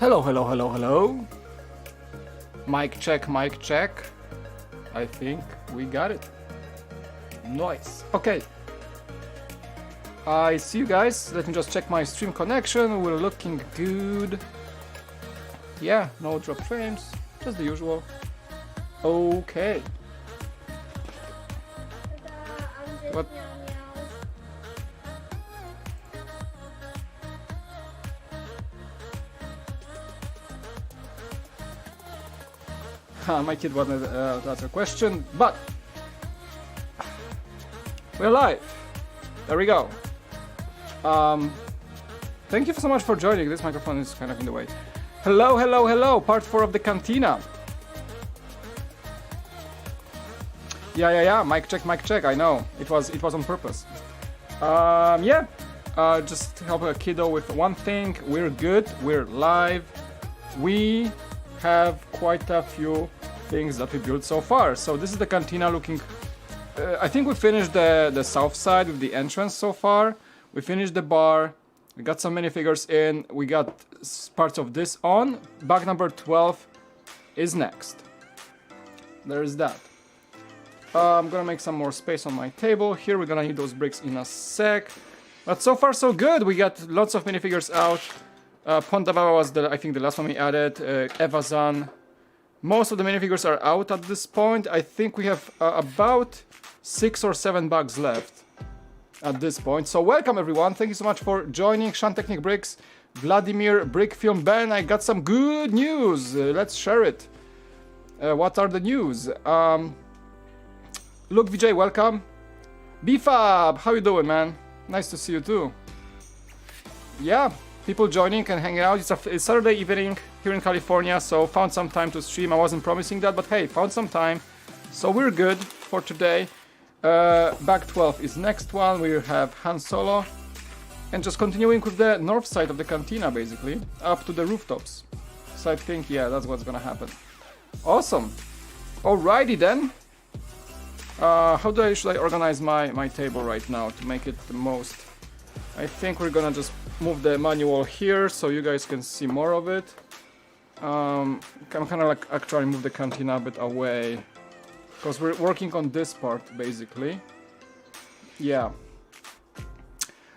Hello, hello, hello, hello. Mic check, mic check. I think we got it. Nice. Okay. I see you guys. Let me just check my stream connection. We're looking good. Yeah, no drop frames. Just the usual. Okay. What? My kid wanted to ask a question, but we're live. There we go. Thank you so much for joining. This microphone is kind of in the way. Hello, hello, hello. Part 4 of the Cantina. Yeah. Mic check. I know. It was on purpose. Yeah. Just help a kiddo with one thing. We're good. We're live. We have quite a few things that we built so far. So this is the Cantina looking. I think we finished the south side with the entrance so far. We finished the bar. We got some minifigures in. We got parts of this on. Bag number 12 is next. There is that. I'm gonna make some more space on my table. Here we're gonna need those bricks in a sec. But so far so good. We got lots of minifigures out. Ponda Baba was I think the last one we added. Evazan. Most of the minifigures are out at this point. I think we have about 6 or 7 bags left at this point. So welcome everyone. Thank you so much for joining. Shan Technic Bricks, Vladimir, Brick Film Ben. I got some good news. Let's share it. What are the news? Look, VJ, welcome. BFAB, how you doing, man? Nice to see you too. Yeah. People joining and hanging out. It's Saturday evening here in California, so found some time to stream. I wasn't promising that, but hey, found some time. So we're good for today. Bag 12 is next one. We have Han Solo. And just continuing with the north side of the Cantina, basically, up to the rooftops. So I think, yeah, that's what's gonna happen. Awesome. Alrighty then. Should I organize my table right now to make it the most? I think we're gonna just move the manual here so you guys can see more of it. I'm kind of like actually move the Cantina a bit away because we're working on this part basically. Yeah.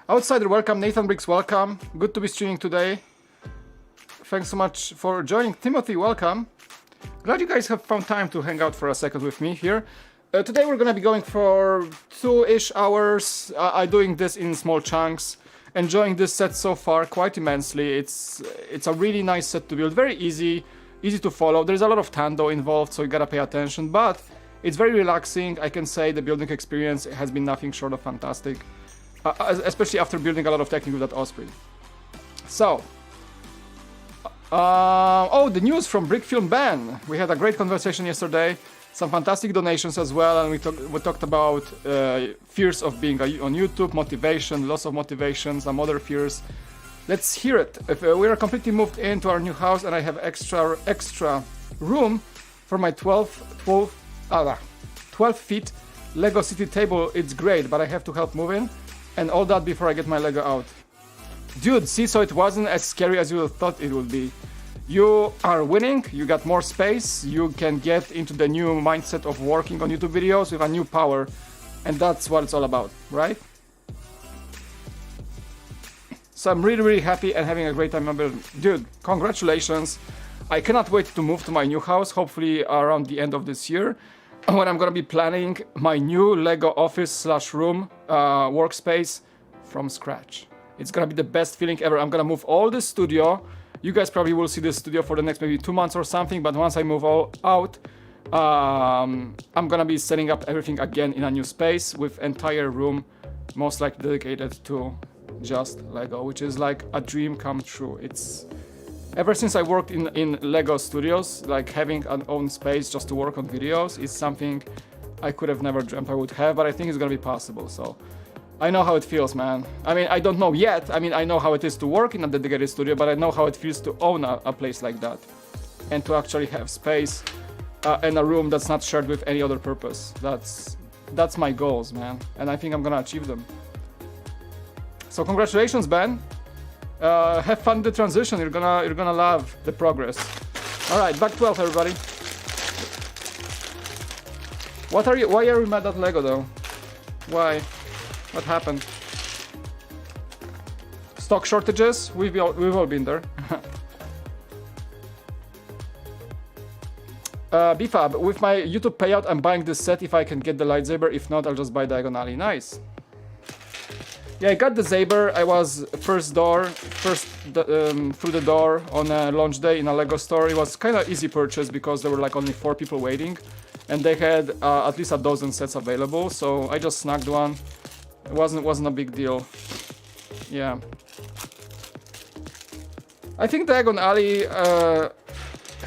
Outsider, welcome. Nathan Briggs, welcome. Good to be streaming today. Thanks so much for joining. Timothy, welcome. Glad you guys have found time to hang out for a second with me here. Today we're gonna be going for 2-ish hours. I'm doing this in small chunks. Enjoying this set so far quite immensely. It's a really nice set to build. Very easy to follow. There's a lot of Tando involved, so you gotta pay attention. But it's very relaxing. I can say the building experience has been nothing short of fantastic, especially after building a lot of technique with that Osprey. So, the news from Brick Film Ben. We had a great conversation yesterday. Some fantastic donations as well, and we talked about fears of being on YouTube, motivation, loss of motivation, some other fears. Let's hear it. We are completely moved into our new house, and I have extra room for my 12 feet Lego City table. It's great, but I have to help moving, and all that before I get my Lego out. Dude, see, so it wasn't as scary as you thought it would be. You are winning, you got more space, you can get into the new mindset of working on YouTube videos with a new power, and that's what it's all about, right? So I'm really happy and having a great time. Dude, congratulations. I cannot wait to move to my new house, hopefully around the end of this year, when I'm gonna be planning my new Lego office / room workspace from scratch. It's gonna be the best feeling ever. I'm gonna move all the studio. You guys probably will see this studio for the next maybe 2 months or something, but once I move all out, I'm gonna be setting up everything again in a new space with entire room, most likely dedicated to just Lego, which is like a dream come true. It's ever since I worked in Lego studios, like having an own space just to work on videos is something I could have never dreamt I would have, but I think it's gonna be possible. So I know how it feels, man. I mean, I don't know yet. I mean, I know how it is to work in a dedicated studio, but I know how it feels to own a place like that and to actually have space and a room that's not shared with any other purpose. That's my goals, man, and I think I'm gonna achieve them. So congratulations, Ben. Have fun with the transition. You're gonna love the progress. All right, back 12, everybody. Why are you mad at Lego though? Why? What happened? Stock shortages? We've all been there. BFAB, with my YouTube payout, I'm buying this set if I can get the lightsaber. If not, I'll just buy Diagonally. Nice. Yeah, I got the Saber. I was first through the door on a launch day in a Lego store. It was kind of easy purchase because there were like only 4 people waiting, and they had at least a dozen sets available. So I just snagged one. It wasn't a big deal. Yeah. I think Diagon Alley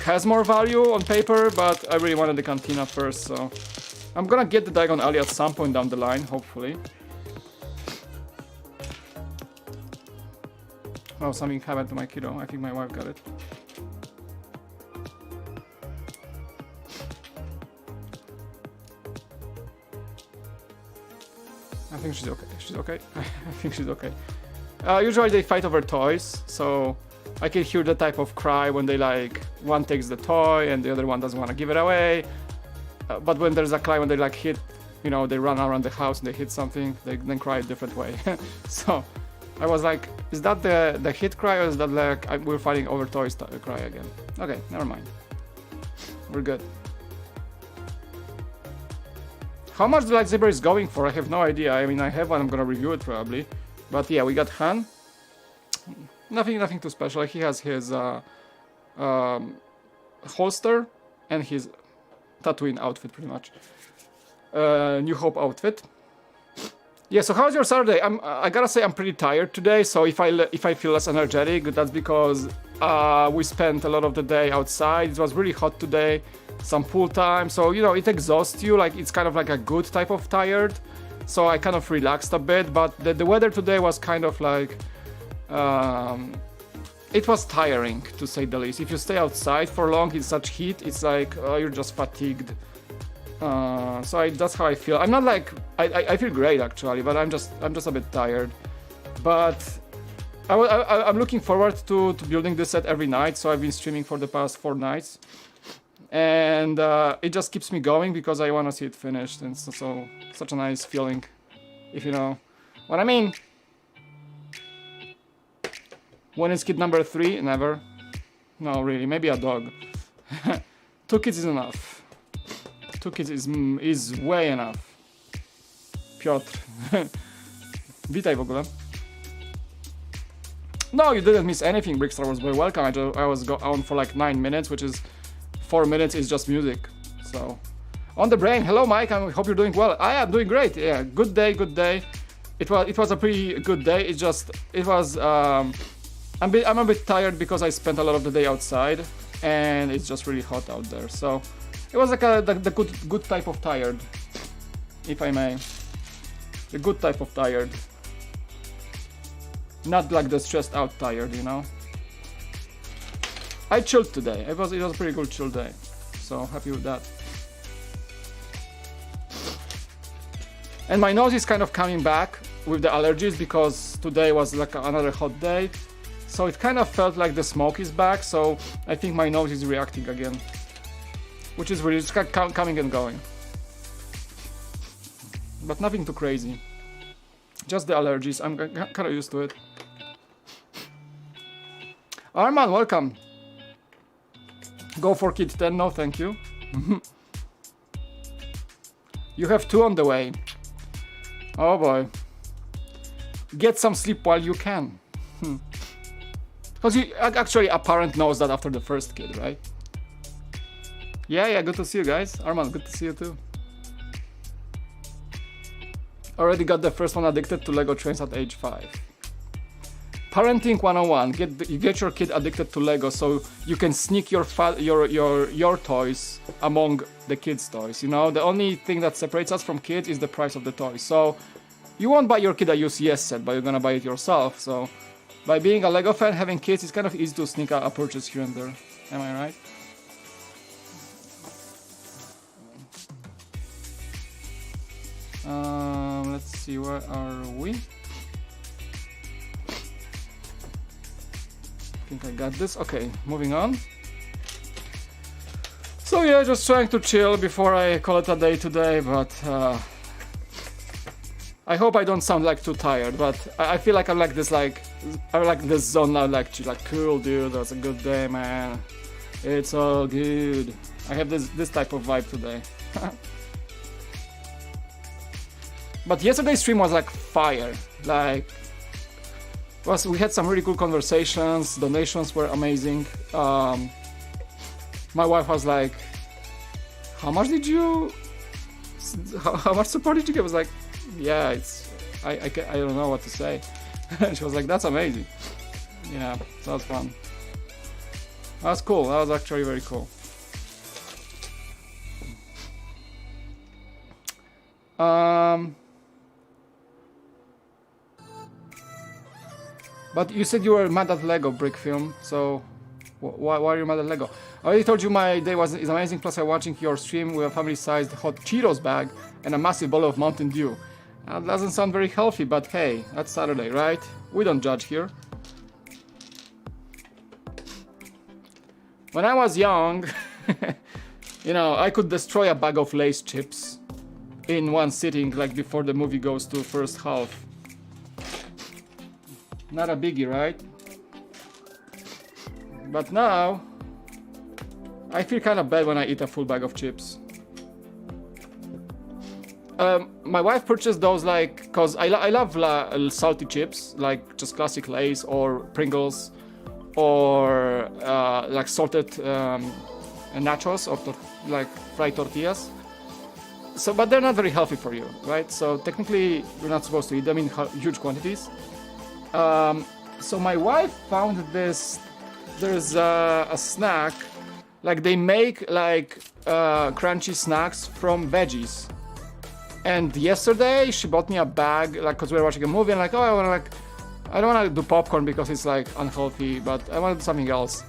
has more value on paper, but I really wanted the Cantina first, so I'm gonna get the Diagon Alley at some point down the line, hopefully. Oh, something happened to my kiddo. I think my wife got it. I think she's okay. She's okay. I think she's okay. Usually they fight over toys, so I can hear the type of cry when they like one takes the toy and the other one doesn't want to give it away. But when there's a cry when they like hit, you know, they run around the house and they hit something, they then cry a different way. So I was like, is that the hit cry, or is that like we're fighting over toys cry again? Okay, never mind. We're good. How much the lightsaber is going for? I have no idea. I mean, I have one. I'm gonna review it probably. But yeah, we got Han. Nothing too special. He has his holster and his Tatooine outfit, pretty much. New Hope outfit. Yeah. So how's your Saturday? I gotta say I'm pretty tired today. So if I feel less energetic, that's because we spent a lot of the day outside. It was really hot today. Some pool time. So you know it exhausts you. Like it's kind of like a good type of tired. So I kind of relaxed a bit. But the weather today was kind of like. It was tiring, to say the least. If you stay outside for long in such heat, it's like you're just fatigued. So that's how I feel. I'm not like I feel great actually, but I'm just a bit tired. But I'm looking forward to building this set every night. So I've been streaming for the past 4 nights, and it just keeps me going because I want to see it finished. And so such a nice feeling, if you know what I mean. When is kid number 3? Never. No, really. Maybe a dog. 2 kids is enough. 2 kids is way enough. Piotr. Witaj w ogóle. No, you didn't miss anything, Brick Star Wars Boy. Welcome. I was on for like 9 minutes, which is 4 minutes is just music. So, on the brain. Hello, Mike. I hope you're doing well. I am doing great. Yeah, good day, good day. It was a pretty good day. It was. I'm a bit tired because I spent a lot of the day outside, and it's just really hot out there. So it was like the good type of tired, if I may. The good type of tired, not like the stressed out tired, you know. I chilled today. It was a pretty good chill day, so happy with that. And my nose is kind of coming back with the allergies because today was like another hot day. So it kind of felt like the smoke is back, so I think my nose is reacting again. Which is really just coming and going. But nothing too crazy. Just the allergies, I'm kind of used to it. Arman, welcome. Go for Kid 10, no thank you. You have 2 on the way. Oh boy. Get some sleep while you can. Because actually a parent knows that after the first kid, right? Yeah, good to see you guys. Arman, good to see you too. Already got the first one addicted to Lego trains at age 5. Parenting 101. You get your kid addicted to Lego so you can sneak your toys among the kids' toys. You know, the only thing that separates us from kids is the price of the toys. So you won't buy your kid a UCS set, but you're gonna buy it yourself. So by being a Lego fan, having kids, it's kind of easy to sneak a purchase here and there. Am I right? Let's see, where are we? I think I got this. Okay, moving on. So yeah, just trying to chill before I call it a day today, but I hope I don't sound like too tired, but I feel like I'm like this, like I'm like this zone now, like cool dude, that's a good day, man. It's all good. I have this type of vibe today. But yesterday's stream was like fire. Like, we had some really cool conversations. Donations were amazing. My wife was like, "How much did you? How much support did you give?" I was like, "Yeah, it's I don't know what to say." She was like, "That's amazing." Yeah, so that was fun. That was cool. That was actually very cool. But you said you were mad at LEGO Brick Film, so why are you mad at LEGO? I already told you my day is amazing, plus I'm watching your stream with a family-sized hot Cheetos bag and a massive bottle of Mountain Dew. That doesn't sound very healthy, but hey, that's Saturday, right? We don't judge here. When I was young, you know, I could destroy a bag of Lay's chips in one sitting, like before the movie goes to first half. Not a biggie, right? But now, I feel kind of bad when I eat a full bag of chips. My wife purchased those, like, cause I love salty chips, like just classic Lay's or Pringles, or like salted nachos or like fried tortillas. So, but they're not very healthy for you, right? So technically, you're not supposed to eat them in huge quantities. So my wife found this. There's a snack, like they make like crunchy snacks from veggies. And yesterday she bought me a bag, like, cause we were watching a movie, and like, oh, I don't want to do popcorn because it's like unhealthy, but I want to do something else.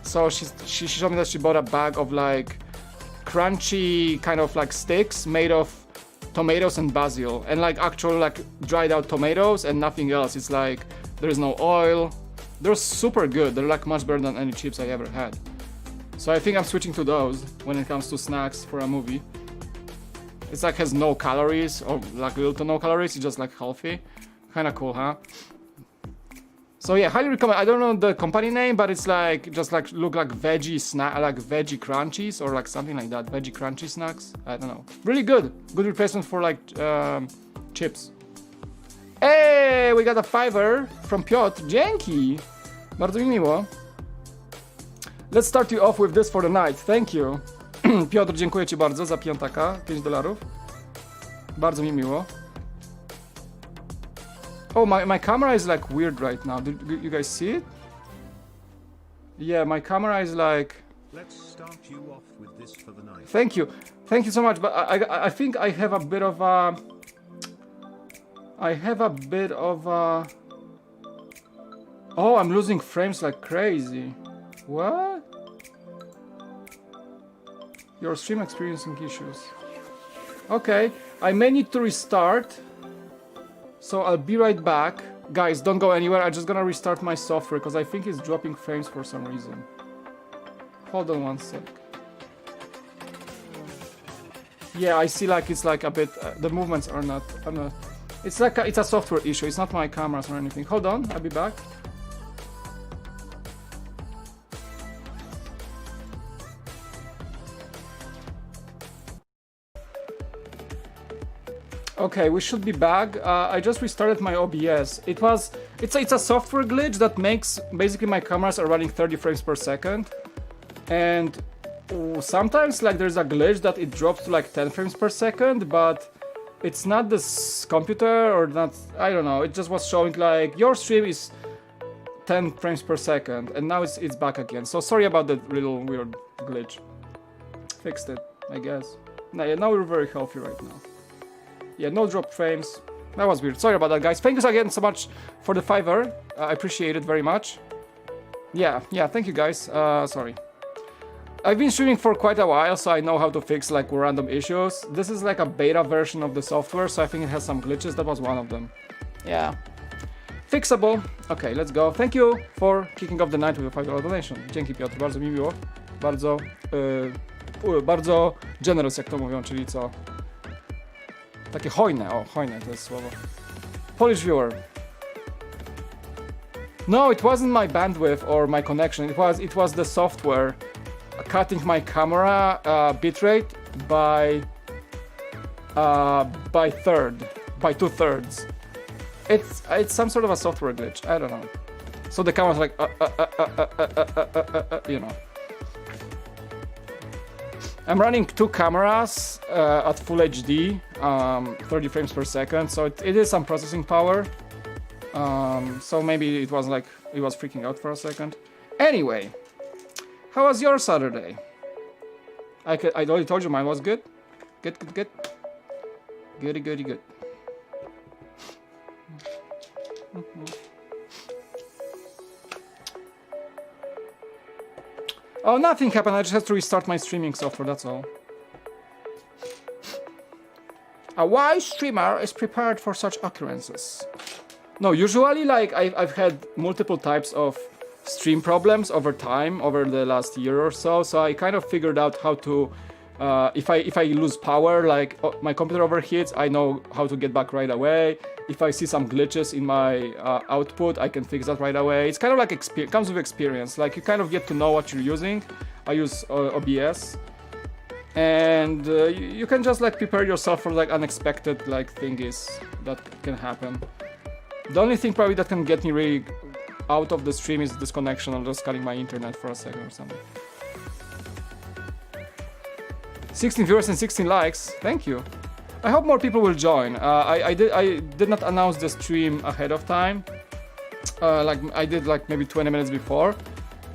So she showed me that she bought a bag of like crunchy kind of like sticks made of tomatoes and basil, and like actual like dried out tomatoes and nothing else. It's like there is no oil. They're super good. They're like much better than any chips I ever had. So I think I'm switching to those when it comes to snacks for a movie. It's like has no calories, or like little to no calories. It's just like healthy. Kind of cool, huh? So yeah, highly recommend. I don't know the company name, but it's like just like look like veggie snack, like veggie crunchies or like something like that. Veggie crunchy snacks. I don't know. Really good. Good replacement for like chips. Hey, we got a $5 from Piotr. Dzięki. Bardzo mi miło. Let's start you off with this for the night. Thank you. Piotr, dziękuję ci bardzo za piątaka. $5. Bardzo mi miło. Oh, my camera is like weird right now. Did you guys see it? Yeah, my camera is like... Let's start you off with this for the night. Thank you. Thank you so much. But I think I have a bit of a... Oh, I'm losing frames like crazy. What? Your stream experiencing issues. Okay, I may need to restart. So I'll be right back. Guys, don't go anywhere. I'm just gonna restart my software because I think it's dropping frames for some reason. Hold on one sec. Yeah, I see like it's like a bit... the movements are not... It's like it's a software issue. It's not my cameras or anything. Hold on, I'll be back. Okay, we should be back. I just restarted my OBS. It's a software glitch that makes basically my cameras are running 30 frames per second, and sometimes like there's a glitch that it drops to like 10 frames per second, but it's not this computer or not. I don't know. It just was showing like your stream is 10 frames per second, and now it's back again. So sorry about that little weird glitch. Fixed it, I guess. Now we're very healthy right now. Yeah, no drop frames. That was weird. Sorry about that, guys. Thank you again so much for the $5. I appreciate it very much. Yeah, thank you, guys. Sorry. I've been streaming for quite a while, so I know how to fix like random issues. This is like a beta version of the software, so I think it has some glitches. That was one of them. Yeah. Fixable. Okay, let's go. Thank you for kicking off the night with a $5 donation. Dzięki Piotr, bardzo mi miło. Bardzo generous, jak to mówią, czyli co? Takie hojne, o, hojne to jest słowo. Polish viewer. No, it wasn't my bandwidth or my connection. It was the software cutting my camera bitrate by 2/3. It's some sort of a software glitch. I don't know. So the camera's like you know. I'm running 2 cameras at full HD, 30 frames per second. So it is some processing power. So maybe it was freaking out for a second. Anyway, how was your Saturday? I already told you mine was good. Good. Goody. Oh, nothing happened. I just had to restart my streaming software, that's all. A wise streamer is prepared for such occurrences. No, usually, like, I've had multiple types of stream problems over time, over the last year or so. So I kind of figured out how to, if I lose power, like my computer overheats, I know how to get back right away. If I see some glitches in my output, I can fix that right away. It's kind of like comes with experience. Like you kind of get to know what you're using. I use OBS, and you can just like prepare yourself for like unexpected like thingies that can happen. The only thing probably that can get me really out of the stream is disconnection or just cutting my internet for a second or something. 16 viewers and 16 likes. Thank you. I hope more people will join. I did not announce the stream ahead of time. Like I did like maybe 20 minutes before.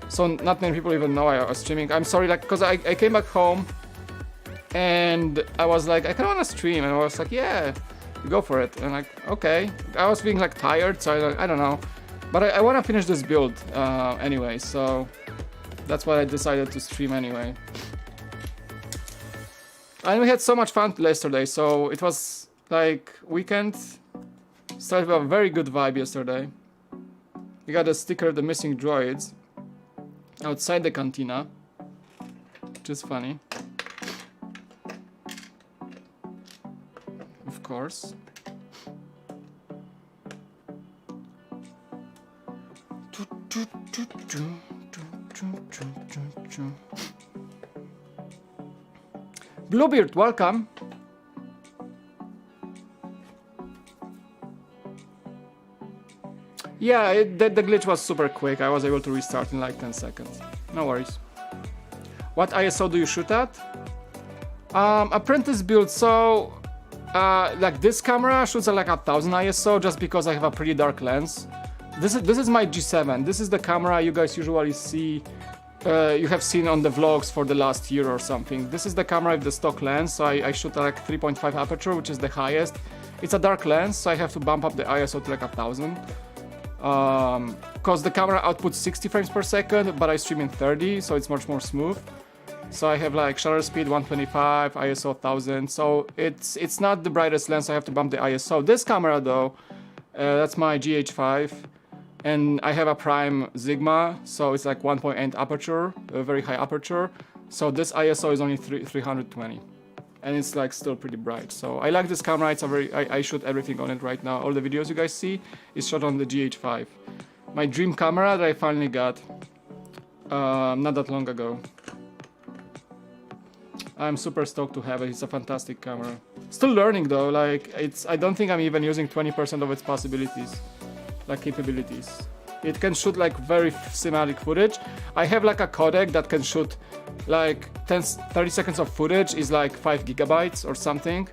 So not many people even know I was streaming. I'm sorry, like, because I came back home and I was like, I kind of want to stream, and I was like, yeah, go for it. And like, okay. I was feeling like tired, so I don't know. But I want to finish this build anyway, so that's why I decided to stream anyway. And we had so much fun yesterday, so it was like weekend. Started with a very good vibe yesterday. We got a sticker, the missing droids, outside the cantina, which is funny. Of course. Bluebeard, welcome. Yeah, the glitch was super quick. I was able to restart in like 10 seconds. No worries. What ISO do you shoot at? Apprentice build. So, like this camera shoots at like 1000 ISO just because I have a pretty dark lens. This is my G7. This is the camera you guys usually see. You have seen on the vlogs for the last year or something. This is the camera with the stock lens, so I shoot at like 3.5 aperture, which is the highest. It's a dark lens, so I have to bump up the ISO to like 1000. Because the camera outputs 60 frames per second, but I stream in 30, so it's much more smooth. So I have like shutter speed 125, ISO 1000, so it's not the brightest lens, so I have to bump the ISO. This camera though, that's my GH5. And I have a prime Sigma, so it's like 1.8 aperture, a very high aperture. So this ISO is only 320, and it's like still pretty bright. So I like this camera. It's a I shoot everything on it right now. All the videos you guys see is shot on the GH5. My dream camera that I finally got not that long ago. I'm super stoked to have it. It's a fantastic camera. Still learning though. Like I don't think I'm even using 20% of its possibilities. Like capabilities. It can shoot like very cinematic footage. I have like a codec that can shoot like 30 seconds of footage is like 5 gigabytes or something.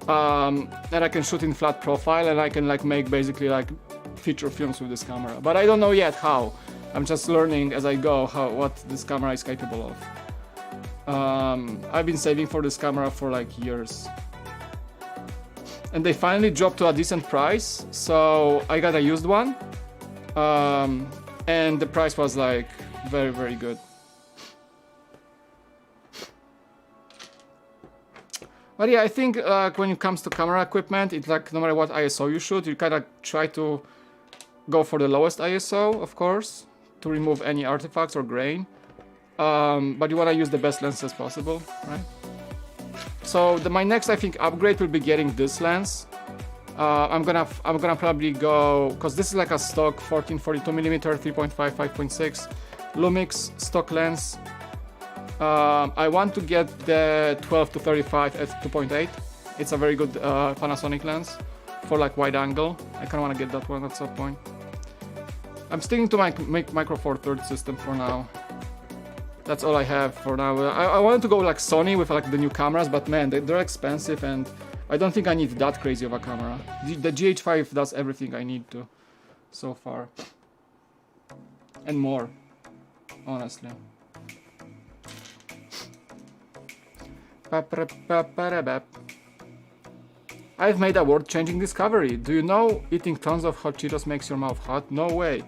And I can shoot in flat profile, and I can like make basically like feature films with this camera. But I don't know yet how. I'm just learning as I go what this camera is capable of. I've been saving for this camera for like years. And they finally dropped to a decent price, so I got a used one, and the price was like very, very good. But yeah, I think when it comes to camera equipment, it's like no matter what ISO you shoot, you kind of try to go for the lowest ISO, of course, to remove any artifacts or grain. But you want to use the best lenses possible, right? So my next, I think, upgrade will be getting this lens. I'm gonna probably go, because this is like a stock 14-42mm 3.5 5.6 Lumix stock lens. I want to get the 12-35 f 2.8. It's a very good Panasonic lens for like wide angle. I kind of want to get that one at some point. I'm sticking to my Micro Four Thirds system for now. That's all I have for now. I wanted to go like Sony with like the new cameras, but man, they're expensive and I don't think I need that crazy of a camera. The GH5 does everything I need to so far. And more, honestly. I've made a world-changing discovery. Do you know eating tons of hot Cheetos makes your mouth hot? No way.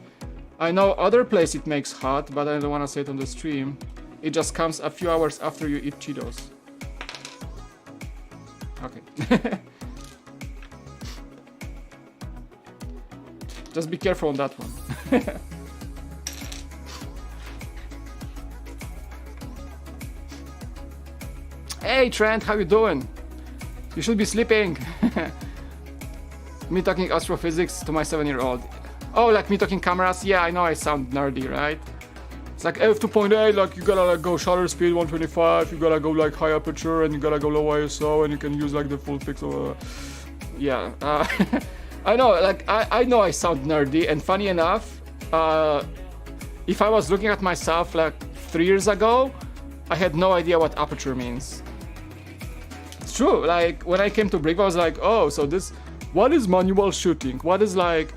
I know other place it makes hot, but I don't want to say it on the stream. It just comes a few hours after you eat Cheetos. Okay. Just be careful on that one. Hey Trent, how you doing? You should be sleeping. Me talking astrophysics to my 7-year-old. Oh, like me talking cameras? Yeah, I know I sound nerdy, right? It's like f2.8, like you gotta like go shutter speed 125, you gotta go like high aperture, and you gotta go low ISO, and you can use like the full pixel. Yeah, I know, like I know I sound nerdy, and funny enough, if I was looking at myself like 3 years ago, I had no idea what aperture means. It's true, like when I came to Brick, I was like, oh, so this, what is manual shooting? What is like,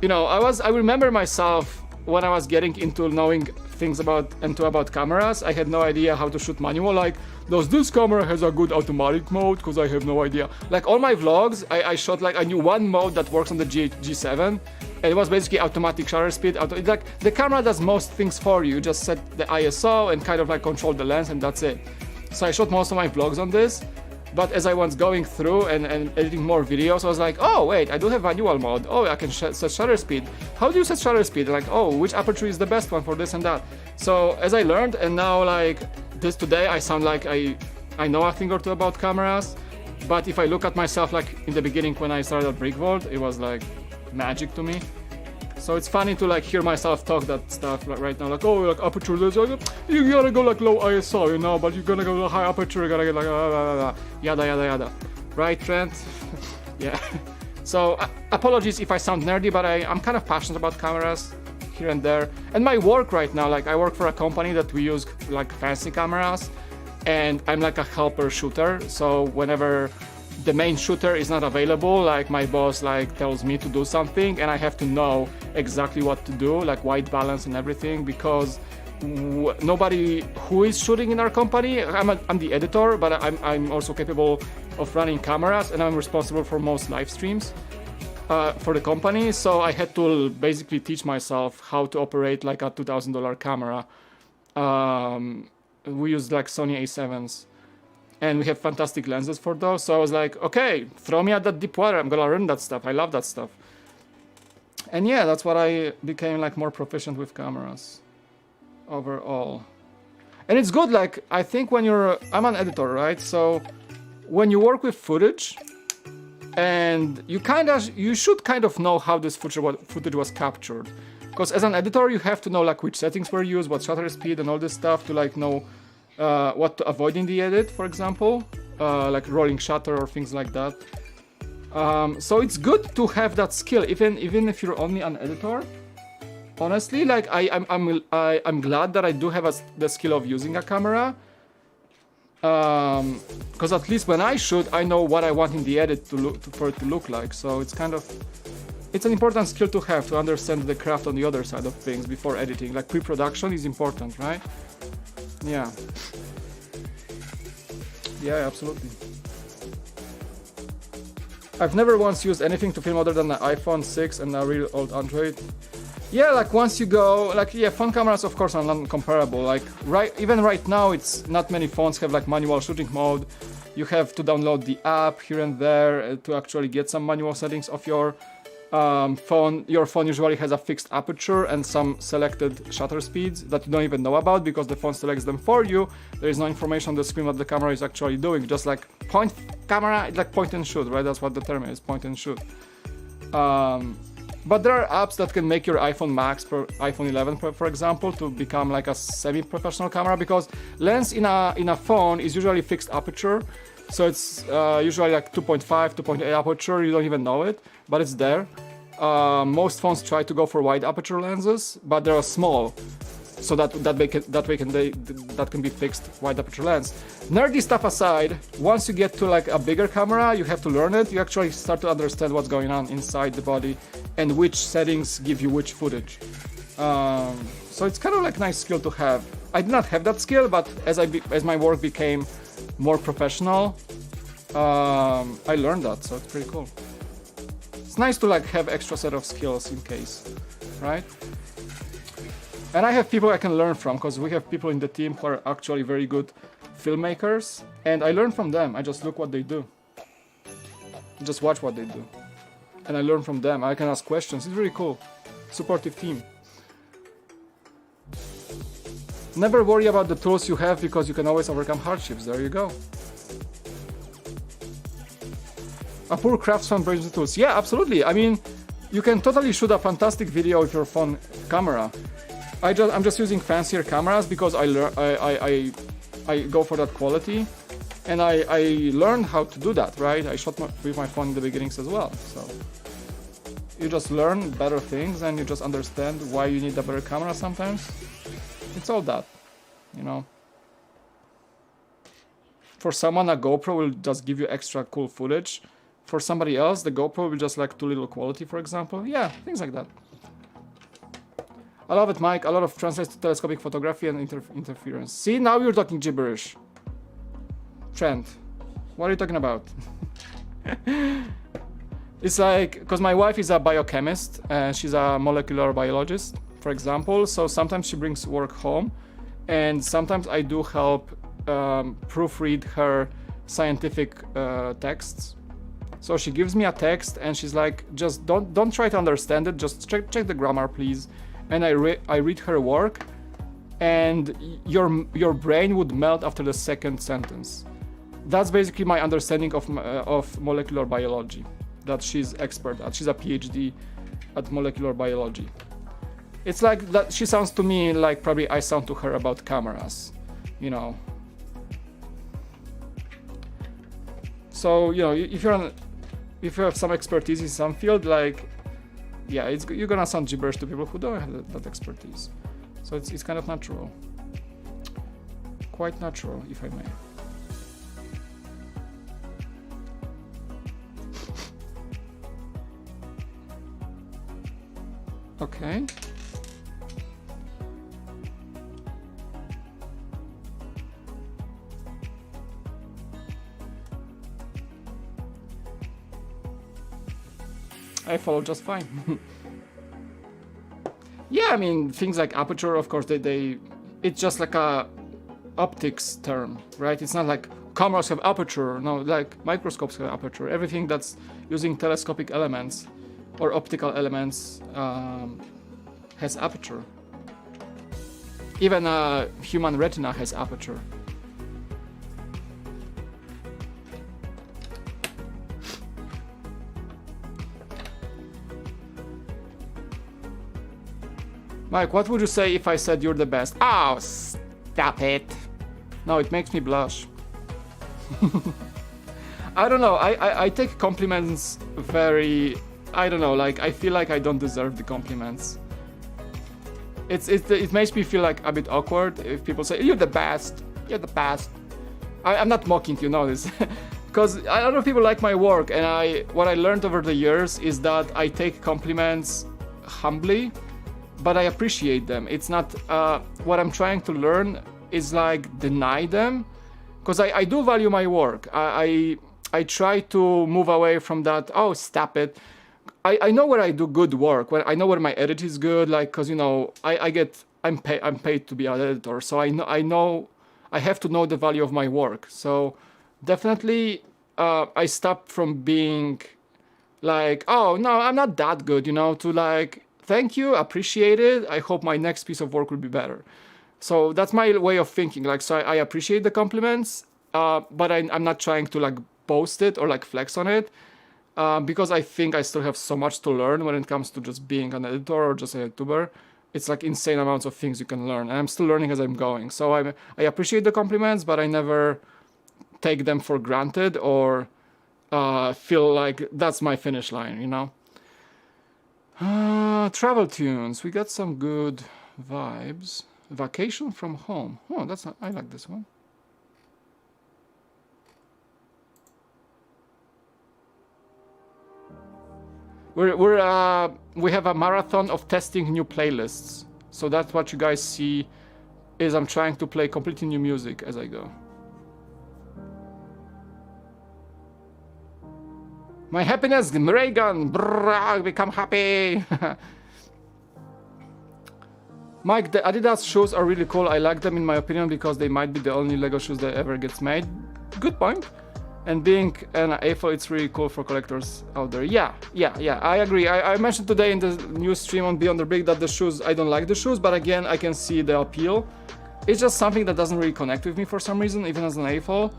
you know, I remember myself when I was getting into knowing things about cameras, I had no idea how to shoot manual. Like, does this camera has a good automatic mode? Because I have no idea. Like all my vlogs, I shot like I knew one mode that works on the G7, and it was basically automatic shutter speed. It's like the camera does most things for you. You just set the ISO and kind of like control the lens, and that's it. So I shot most of my vlogs on this. But as I was going through and editing more videos, I was like, oh wait, I do have manual mode. Oh, I can set shutter speed. How do you set shutter speed? Like, oh, which aperture is the best one for this and that? So as I learned, and now like this today, I sound like I know a thing or two about cameras. But if I look at myself like in the beginning when I started at Brick World, it was like magic to me. So it's funny to like hear myself talk that stuff like right now, like, oh, like aperture, you gotta go like low ISO, you know, but you're gonna go high aperture, you gotta get like yada yada yada, right, Trent? Yeah. So apologies if I sound nerdy, but I'm kind of passionate about cameras here and there. And my work right now, like I work for a company that we use like fancy cameras, and I'm like a helper shooter. So whenever the main shooter is not available, like my boss like tells me to do something, and I have to know exactly what to do, like white balance and everything, because nobody who is shooting in our company, I'm the editor, but I'm also capable of running cameras, and I'm responsible for most live streams for the company. So I had to basically teach myself how to operate like a $2,000 camera. We use like Sony A7s. And we have fantastic lenses for those. So I was like, okay, throw me at that deep water. I'm gonna learn that stuff. I love that stuff. And yeah, that's what I became like more proficient with cameras overall. And it's good, like I think when I'm an editor, right? So when you work with footage, and you should kind of know how this footage was captured. Because as an editor, you have to know like which settings were used, what shutter speed and all this stuff to like know what to avoid in the edit, for example, like rolling shutter or things like that. So it's good to have that skill, even if you're only an editor. Honestly, like I'm glad that I do have the skill of using a camera, because at least when I shoot, I know what I want in the edit for it to look like. So it's an important skill to have, to understand the craft on the other side of things before editing. Like pre-production is important, right? Yeah. Yeah, absolutely. I've never once used anything to film other than an iPhone 6 and a real old Android. Yeah, like once you go, like yeah, phone cameras of course are not comparable. Like even right now, it's not many phones have like manual shooting mode. You have to download the app here and there to actually get some manual settings of your your phone usually has a fixed aperture and some selected shutter speeds that you don't even know about because the phone selects them for you. There is no information on the screen what the camera is actually doing. Just like point camera, like point and shoot, right? That's what the term is, point and shoot. But there are apps that can make your iPhone Max, iPhone 11, for example, to become like a semi-professional camera, because lens in a phone is usually fixed aperture. So it's usually like 2.5, 2.8 aperture. You don't even know it, but it's there. Most phones try to go for wide aperture lenses, but they are small, so that can be fixed wide aperture lens. Nerdy stuff aside, once you get to like a bigger camera, you have to learn it. You actually start to understand what's going on inside the body and which settings give you which footage. So it's kind of like a nice skill to have. I did not have that skill, but as my work became more professional, I learned that, so it's pretty cool. It's nice to like have extra set of skills in case, right? And I have people I can learn from, because we have people in the team who are actually very good filmmakers, and I learn from them. I just look what they do, just watch what they do, and I learn from them. I can ask questions. It's really cool. Supportive team. Never worry about the tools you have, because you can always overcome hardships. There you go. A poor craftsman brings the tools. Yeah, absolutely. I mean, you can totally shoot a fantastic video with your phone camera. I'm just using fancier cameras because I go for that quality, and I learned how to do that, right? I shot with my phone in the beginnings as well. So you just learn better things, and you just understand why you need a better camera sometimes. It's all that, you know. For someone, a GoPro will just give you extra cool footage. For somebody else, the GoPro will just like too little quality, for example. Yeah, things like that. I love it, Mike. A lot of translates to telescopic photography and interference. See, now you're talking gibberish. Trent, what are you talking about? It's like, because my wife is a biochemist and she's a molecular biologist, for example. So sometimes she brings work home, and sometimes I do help proofread her scientific texts. So she gives me a text and she's like, just don't try to understand it. Just check the grammar, please. And I read her work, and your brain would melt after the second sentence. That's basically my understanding of molecular biology, that she's expert at. She's a PhD at molecular biology. It's like that. She sounds to me like probably I sound to her about cameras, you know. So, you know, if you have some expertise in some field, like, yeah, you're gonna sound gibberish to people who don't have that expertise. So it's kind of natural. Quite natural, if I may. Okay. I follow just fine. Yeah, I mean, things like aperture, of course, it's just like a optics term, right? It's not like cameras have aperture. No, like microscopes have aperture. Everything that's using telescopic elements or optical elements has aperture. Even a human retina has aperture. Mike, what would you say if I said you're the best? Oh, stop it. No, it makes me blush. I don't know, I take compliments very... I don't know, like, I feel like I don't deserve the compliments. It makes me feel like a bit awkward if people say, you're the best, you're the best. I'm not mocking, you know this. Because a lot of people like my work, and what I learned over the years is that I take compliments humbly, but I appreciate them. It's not, what I'm trying to learn is like deny them, because I do value my work. I try to move away from that, oh, stop it. I know where I do good work, I know where my edit is good, like, because, you know, I'm paid to be an editor, so I know I have to know the value of my work. So definitely I stopped from being like, oh no, I'm not that good, you know, to like, thank you, appreciate it, I hope my next piece of work will be better. So that's my way of thinking. Like, so I appreciate the compliments, but I'm not trying to like boast it or like flex on it, because I think I still have so much to learn when it comes to just being an editor or just a YouTuber. It's like insane amounts of things you can learn, and I'm still learning as I'm going. So I appreciate the compliments, but I never take them for granted or feel like that's my finish line, you know? Travel tunes. We got some good vibes. Vacation from home. Oh, that's not, I like this one. We have a marathon of testing new playlists. So that's what you guys see is I'm trying to play completely new music as I go. My happiness, Reagan, brrr, become happy. Mike, the Adidas shoes are really cool. I like them in my opinion because they might be the only LEGO shoes that ever gets made. Good point. And being an AFO, it's really cool for collectors out there. Yeah, I agree. I mentioned today in the new stream on Beyond the Brick that the shoes, I don't like the shoes, but again, I can see the appeal. It's just something that doesn't really connect with me for some reason, even as an AFO.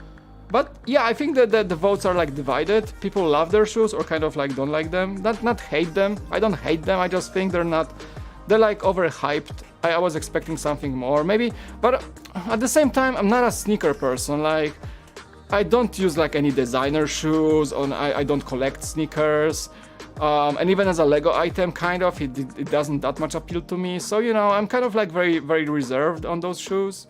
But yeah, I think that the votes are like divided. People love their shoes or kind of like don't like them. Not hate them. I don't hate them. I just think they're like overhyped. I was expecting something more maybe, but at the same time, I'm not a sneaker person. Like, I don't use like any designer shoes, I don't collect sneakers, and even as a Lego item, kind of, it doesn't that much appeal to me. So, you know, I'm kind of like very, very reserved on those shoes.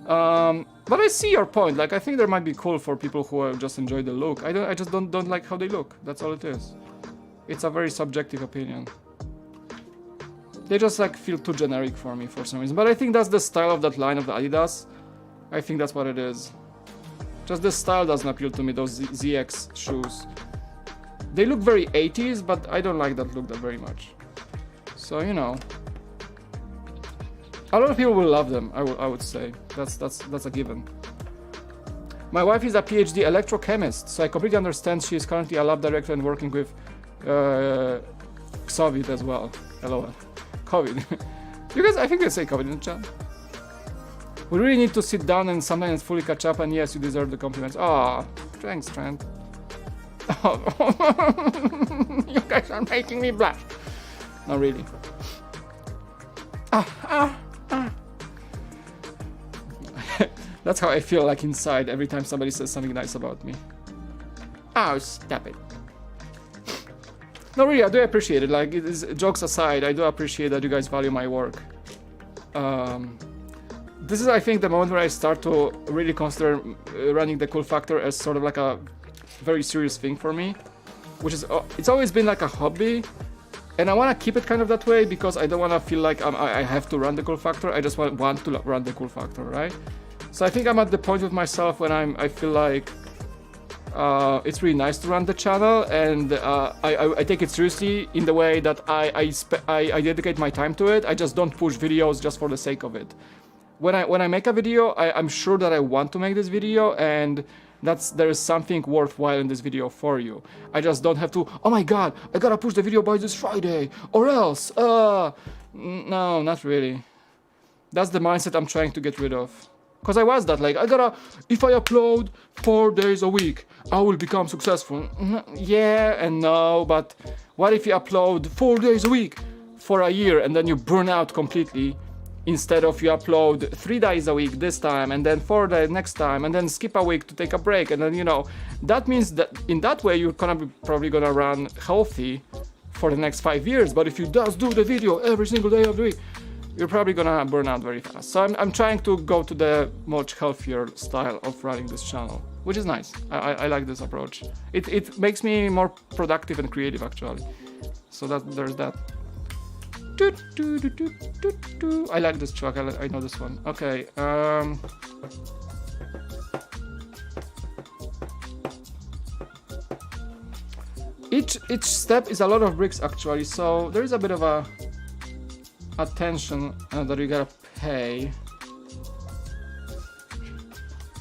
But I see your point. Like, I think they might be cool for people who just enjoy the look. I just don't like how they look. That's all it is. It's a very subjective opinion. They just like feel too generic for me for some reason. But I think that's the style of that line of the Adidas. I think that's what it is. Just the style doesn't appeal to me, those ZX shoes. They look very 80s, but I don't like that look that very much. So, you know. A lot of people will love them, I would say. That's a given. My wife is a PhD electrochemist, so I completely understand she is currently a lab director and working with COVID as well. Hello. COVID. You guys, I think they say COVID in the chat. We really need to sit down and sometimes fully catch up, and yes, you deserve the compliments. Ah, thanks, Trent. Oh. You guys are making me blush. Not really. That's how I feel like inside every time somebody says something nice about me. Oh, stop it. No, really, I do appreciate it. Like, it is, jokes aside, I do appreciate that you guys value my work. This is, I think, the moment where I start to really consider running the cool factor as sort of like a very serious thing for me, which is, it's always been like a hobby, and I want to keep it kind of that way because I don't want to feel like I have to run the cool factor. I just want to run the cool factor, right? So I think I'm at the point with myself when I feel like it's really nice to run the channel, and I take it seriously in the way that I dedicate my time to it. I just don't push videos just for the sake of it. When I make a video, I'm sure that I want to make this video, and there is something worthwhile in this video for you. I just don't have to, oh my god, I gotta push the video by this Friday, or else, no, not really. That's the mindset I'm trying to get rid of. Because I was that, like, if I upload 4 days a week, I will become successful. Yeah and no, but what if you upload 4 days a week for a year and then you burn out completely? Instead of you upload 3 days a week this time, and then 4 days next time, and then skip a week to take a break, and then, you know, that means that in that way you're probably gonna run healthy for the next 5 years. But if you just do the video every single day of the week, you're probably gonna burn out very fast. So I'm trying to go to the much healthier style of running this channel, which is nice. I like this approach. It makes me more productive and creative, actually. So there's that. I like this track. I know this one. Okay. Each step is a lot of bricks, actually. So there is a bit of a attention that you gotta pay.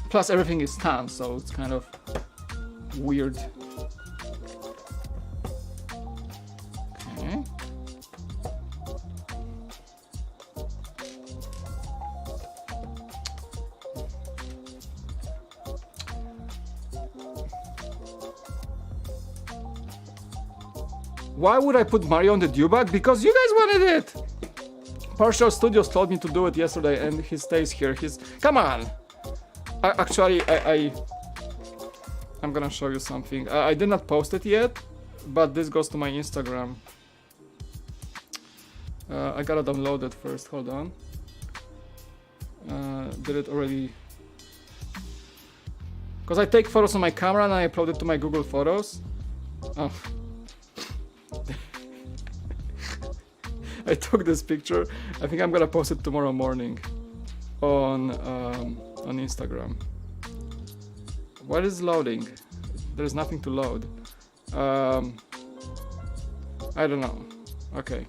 Plus everything is tan, so it's kind of weird. Why would I put Mario on the dewback? Because you guys wanted it! Partial Studios told me to do it yesterday and he stays here. Come on! I'm gonna show you something. I did not post it yet, but this goes to my Instagram. I gotta download it first, hold on. Did it already? Because I take photos on my camera and I upload it to my Google Photos. Oh. I took this picture. I think I'm gonna post it tomorrow morning on Instagram. What is loading? There's nothing to load. I don't know. Okay.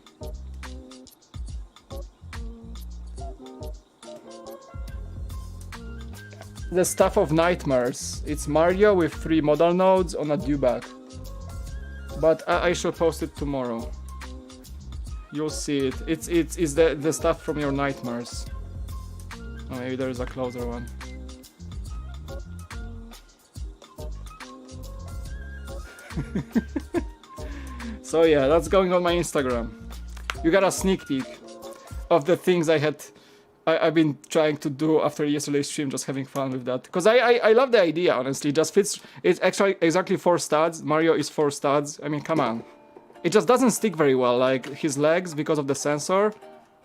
The Stuff of Nightmares. It's Mario with 3 modal nodes on a dewback. But I shall post it tomorrow. You'll see it. It's the stuff from your nightmares. Oh, maybe there is a closer one. So yeah, that's going on my Instagram. You got a sneak peek of the things I've been trying to do after yesterday's stream, just having fun with that. Because I love the idea, honestly. It just fits. It's actually exactly 4 studs. Mario is 4 studs. I mean, come on. It just doesn't stick very well. Like, his legs, because of the sensor,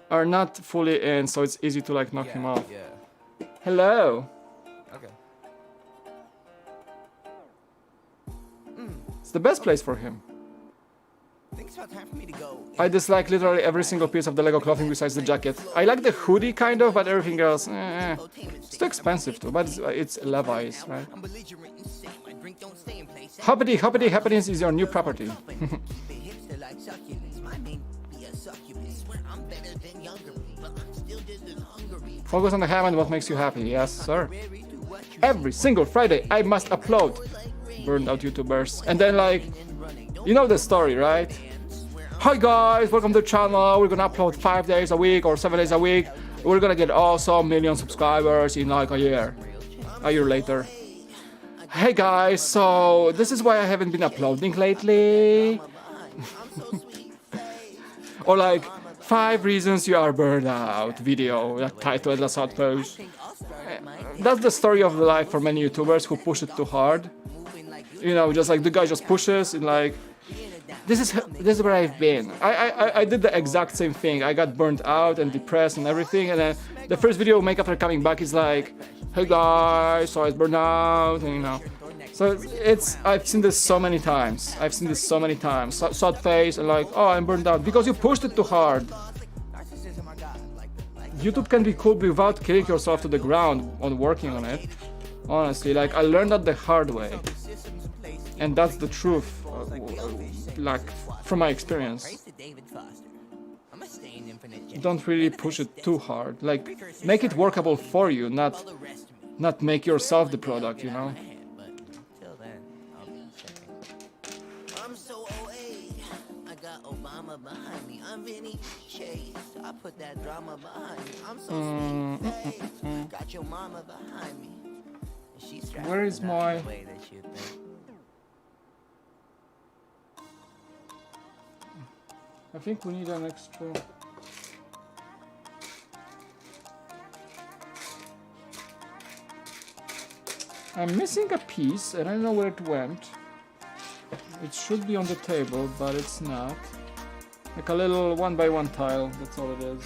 are not fully in, so it's easy to like knock him off. Yeah. Hello. Okay. It's the best place for him. Think it's about time for me to go. I dislike literally every single piece of the LEGO clothing besides the jacket. I like the hoodie kind of, but everything else, it's too expensive too. But it's Levi's, right? Hoppity Hoppity Happenings is your new property. Focus on the ham and what makes you happy. Yes, sir. Every single Friday I must upload. Burned out YouTubers. And then like, you know the story, right? Hi guys, welcome to the channel. We're gonna upload 5 days a week or 7 days a week. We're gonna get awesome million subscribers in like a year later. Hey guys, so this is why I haven't been uploading lately. Or like 5 reasons you are burned out video, like title and last post. That's the story of the life for many YouTubers who push it too hard. You know, just like the guy just pushes and like, this is where I've been. I did the exact same thing. I got burnt out and depressed and everything, and then the first video I make after coming back is like, hey guys, so I was burned out, and you know. So I've seen this so many times. Sad face and like, oh, I'm burned out because you pushed it too hard. YouTube can be cool without killing yourself to the ground on working on it. Honestly, like I learned that the hard way. And that's the truth, like, from my experience. Don't really push it too hard. Like, make it workable for you, not make yourself the product, you know? Where is my... I think we need an extra... I'm missing a piece and I don't know where it went. It should be on the table, but it's not. Like a little 1x1 tile, that's all it is.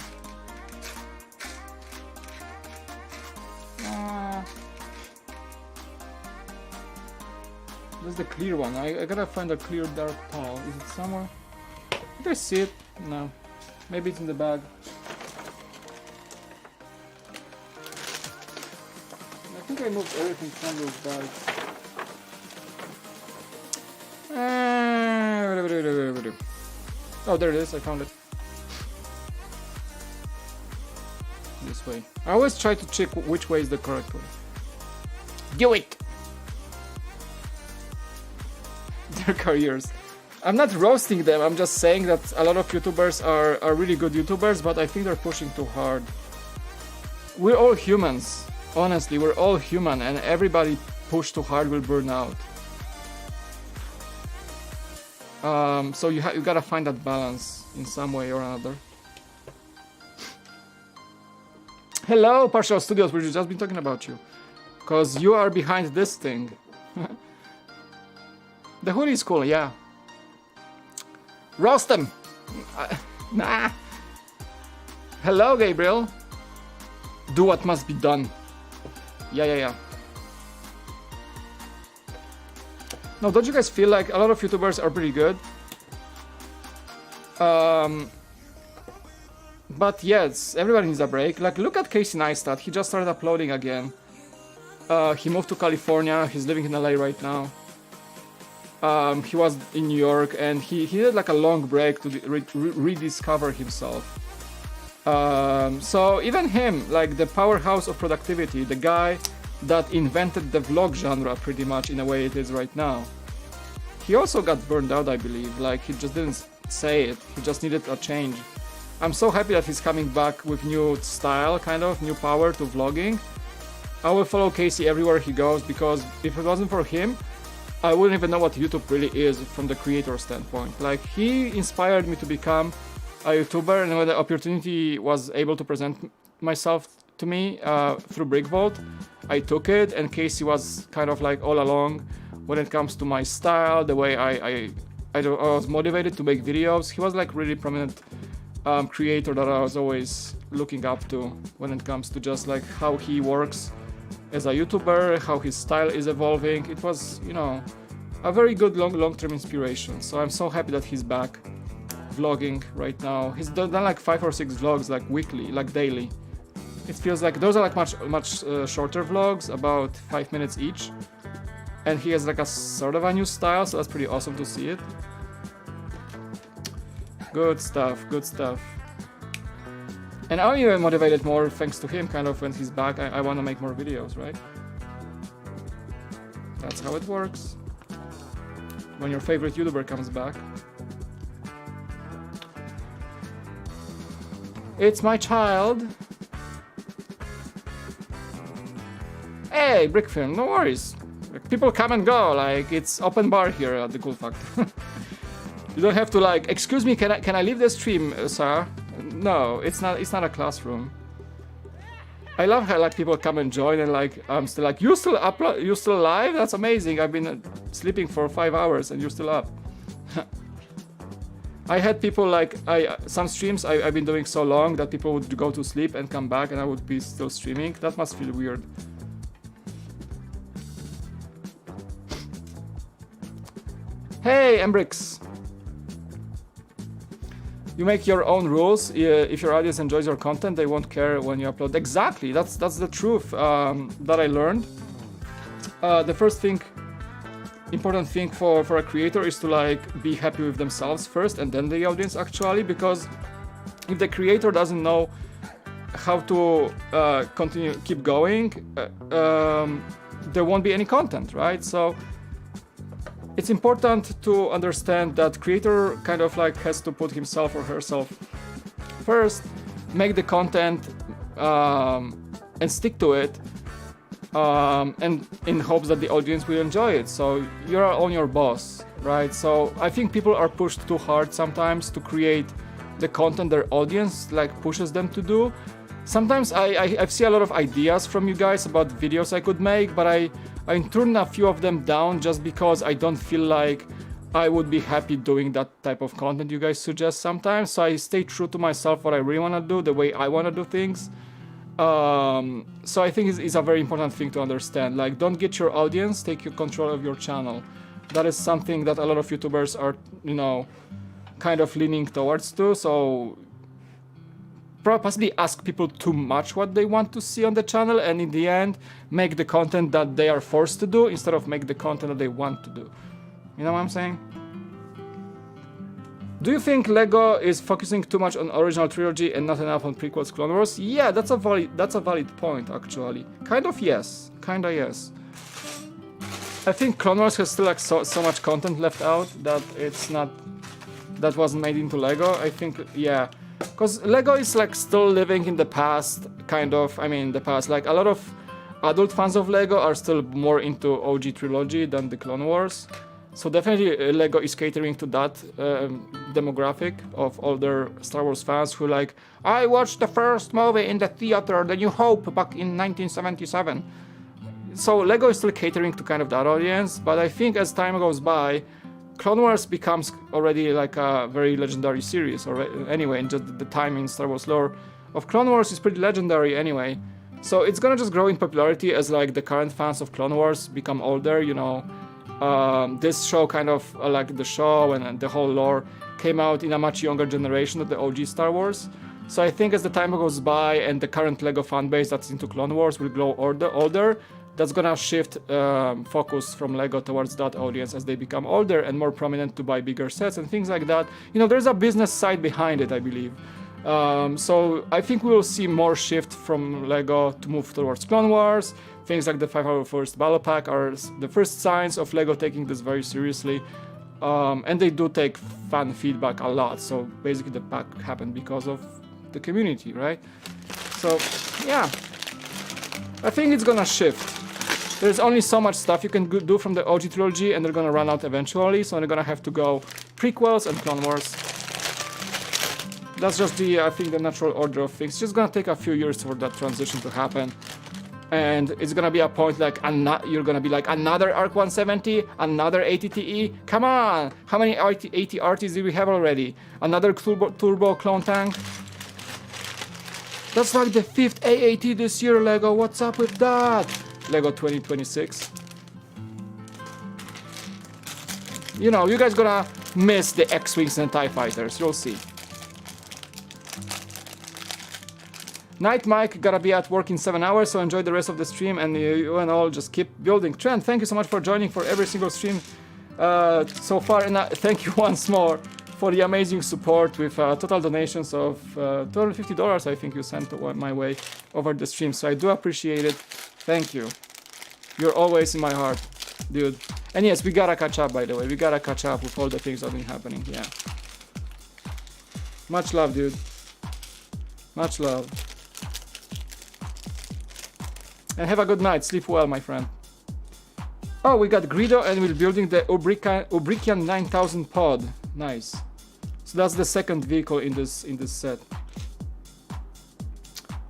Where's the clear one? I gotta find a clear dark tile. Is it somewhere? Did I see it? No. Maybe it's in the bag. I think I moved everything from those bags. Oh, there it is. I found it. This way. I always try to check which way is the correct way. Do it! Their careers. I'm not roasting them, I'm just saying that a lot of YouTubers are really good YouTubers, but I think they're pushing too hard. We're all humans. Honestly, we're all human, and everybody push too hard will burn out. So you gotta find that balance in some way or another. Hello, Partial Studios, we've just been talking about you. Because you are behind this thing. The hoodie is cool, yeah. Roast them! Nah. Hello, Gabriel. Do what must be done. Yeah. No, don't you guys feel like a lot of YouTubers are pretty good? But yes, everybody needs a break. Like, look at Casey Neistat. He just started uploading again. He moved to California. He's living in LA right now. He was in New York, and he did like a long break to rediscover himself. So even him, like the powerhouse of productivity, the guy that invented the vlog genre pretty much in a way it is right now. He also got burned out, I believe. Like, he just didn't say it. He just needed a change. I'm so happy that he's coming back with new style, kind of new power to vlogging. I will follow Casey everywhere he goes, because if it wasn't for him, I wouldn't even know what YouTube really is from the creator standpoint. Like, he inspired me to become a YouTuber, and when the opportunity was able to present myself to me through Brickvolt, I took it, and Casey was kind of like all along when it comes to my style, the way I was motivated to make videos. He was like really prominent creator that I was always looking up to when it comes to just like how he works as a YouTuber, how his style is evolving. It was, you know, a very good long-term inspiration. So I'm so happy that he's back vlogging right now. He's done like 5 or 6 vlogs, like weekly, like daily. It feels like those are like much shorter vlogs, about 5 minutes each. And he has like a sort of a new style, so that's pretty awesome to see it. Good stuff, good stuff. And I'm even motivated more thanks to him, kind of when he's back. I want to make more videos, right? That's how it works. When your favorite YouTuber comes back. It's my child. Hey, Brickfilm, no worries. People come and go, like it's open bar here at the Cool Factor. You don't have to like, excuse me, can I leave the stream, sir? No, it's not a classroom. I love how like people come and join and like I'm still like, you still live? That's amazing. I've been sleeping for 5 hours and you're still up. I had people like some streams I've been doing so long that people would go to sleep and come back and I would be still streaming. That must feel weird. Hey, Embrix. You make your own rules. If your audience enjoys your content, they won't care when you upload. Exactly, that's the truth that I learned. The first important thing for a creator is to like be happy with themselves first, and then the audience actually. Because if the creator doesn't know how to keep going, there won't be any content, right? So it's important to understand that creator kind of like has to put himself or herself first, make the content and stick to it, and in hopes that the audience will enjoy it. So you're on your boss, right? So I think people are pushed too hard sometimes to create the content their audience like pushes them to do. Sometimes I've seen a lot of ideas from you guys about videos I could make, but I turn a few of them down just because I don't feel like I would be happy doing that type of content you guys suggest sometimes. So I stay true to myself, what I really want to do, the way I want to do things. So I think it's a very important thing to understand. Like, don't get your audience, take your control of your channel. That is something that a lot of YouTubers are, you know, kind of leaning towards too. So possibly ask people too much what they want to see on the channel, and in the end make the content that they are forced to do instead of make the content that they want to do. You know what I'm saying? Do you think LEGO is focusing too much on original trilogy and not enough on prequels, Clone Wars? Yeah, that's a valid point actually. Kind of yes, kinda yes. I think Clone Wars has still like so much content left out that wasn't made into LEGO. I think, yeah. Because LEGO is like still living in the past, kind of. I mean, the past. Like a lot of adult fans of LEGO are still more into OG trilogy than the Clone Wars. So definitely LEGO is catering to that demographic of older Star Wars fans who like, I watched the first movie in the theater, The New Hope, back in 1977. So LEGO is still catering to kind of that audience, but I think as time goes by, Clone Wars becomes already like a very legendary series anyway, and just the time in Star Wars lore of Clone Wars is pretty legendary anyway. So it's gonna just grow in popularity as like the current fans of Clone Wars become older, you know. This show kind of, like the show and the whole lore, came out in a much younger generation of the OG Star Wars. So I think as the time goes by and the current LEGO fan base that's into Clone Wars will grow older, that's gonna shift focus from LEGO towards that audience as they become older and more prominent to buy bigger sets and things like that. You know, there's a business side behind it, I believe. So I think we will see more shift from LEGO to move towards Clone Wars. Things like the 5-hour first battle pack are the first signs of LEGO taking this very seriously. And they do take fan feedback a lot. So basically the pack happened because of the community, right? So yeah, I think it's gonna shift. There's only so much stuff you can do from the OG trilogy, and they're gonna run out eventually, so they're gonna have to go prequels and Clone Wars. That's just I think, the natural order of things. It's just gonna take a few years for that transition to happen. And it's gonna be a point like, you're gonna be like, another ARC 170, another ATTE? Come on! How many AT-RTs do we have already? Another turbo clone tank? That's like the 5th AAT this year, LEGO. What's up with that? LEGO 2026. You know, you guys gonna miss the X-Wings and TIE Fighters. You'll see. Night Mike, gotta be at work in 7 hours, so enjoy the rest of the stream, and you and all just keep building. Trent, thank you so much for joining for every single stream so far, and thank you once more for the amazing support with total donations of $250 I think you sent my way over the stream, so I do appreciate it. Thank you. You're always in my heart, dude. And yes, we gotta catch up, by the way. We gotta catch up with all the things that have been happening, yeah. Much love, dude. Much love. And have a good night. Sleep well, my friend. Oh, we got Greedo and we're building the Ubrikian 9000 pod. Nice. So that's the second vehicle in this set.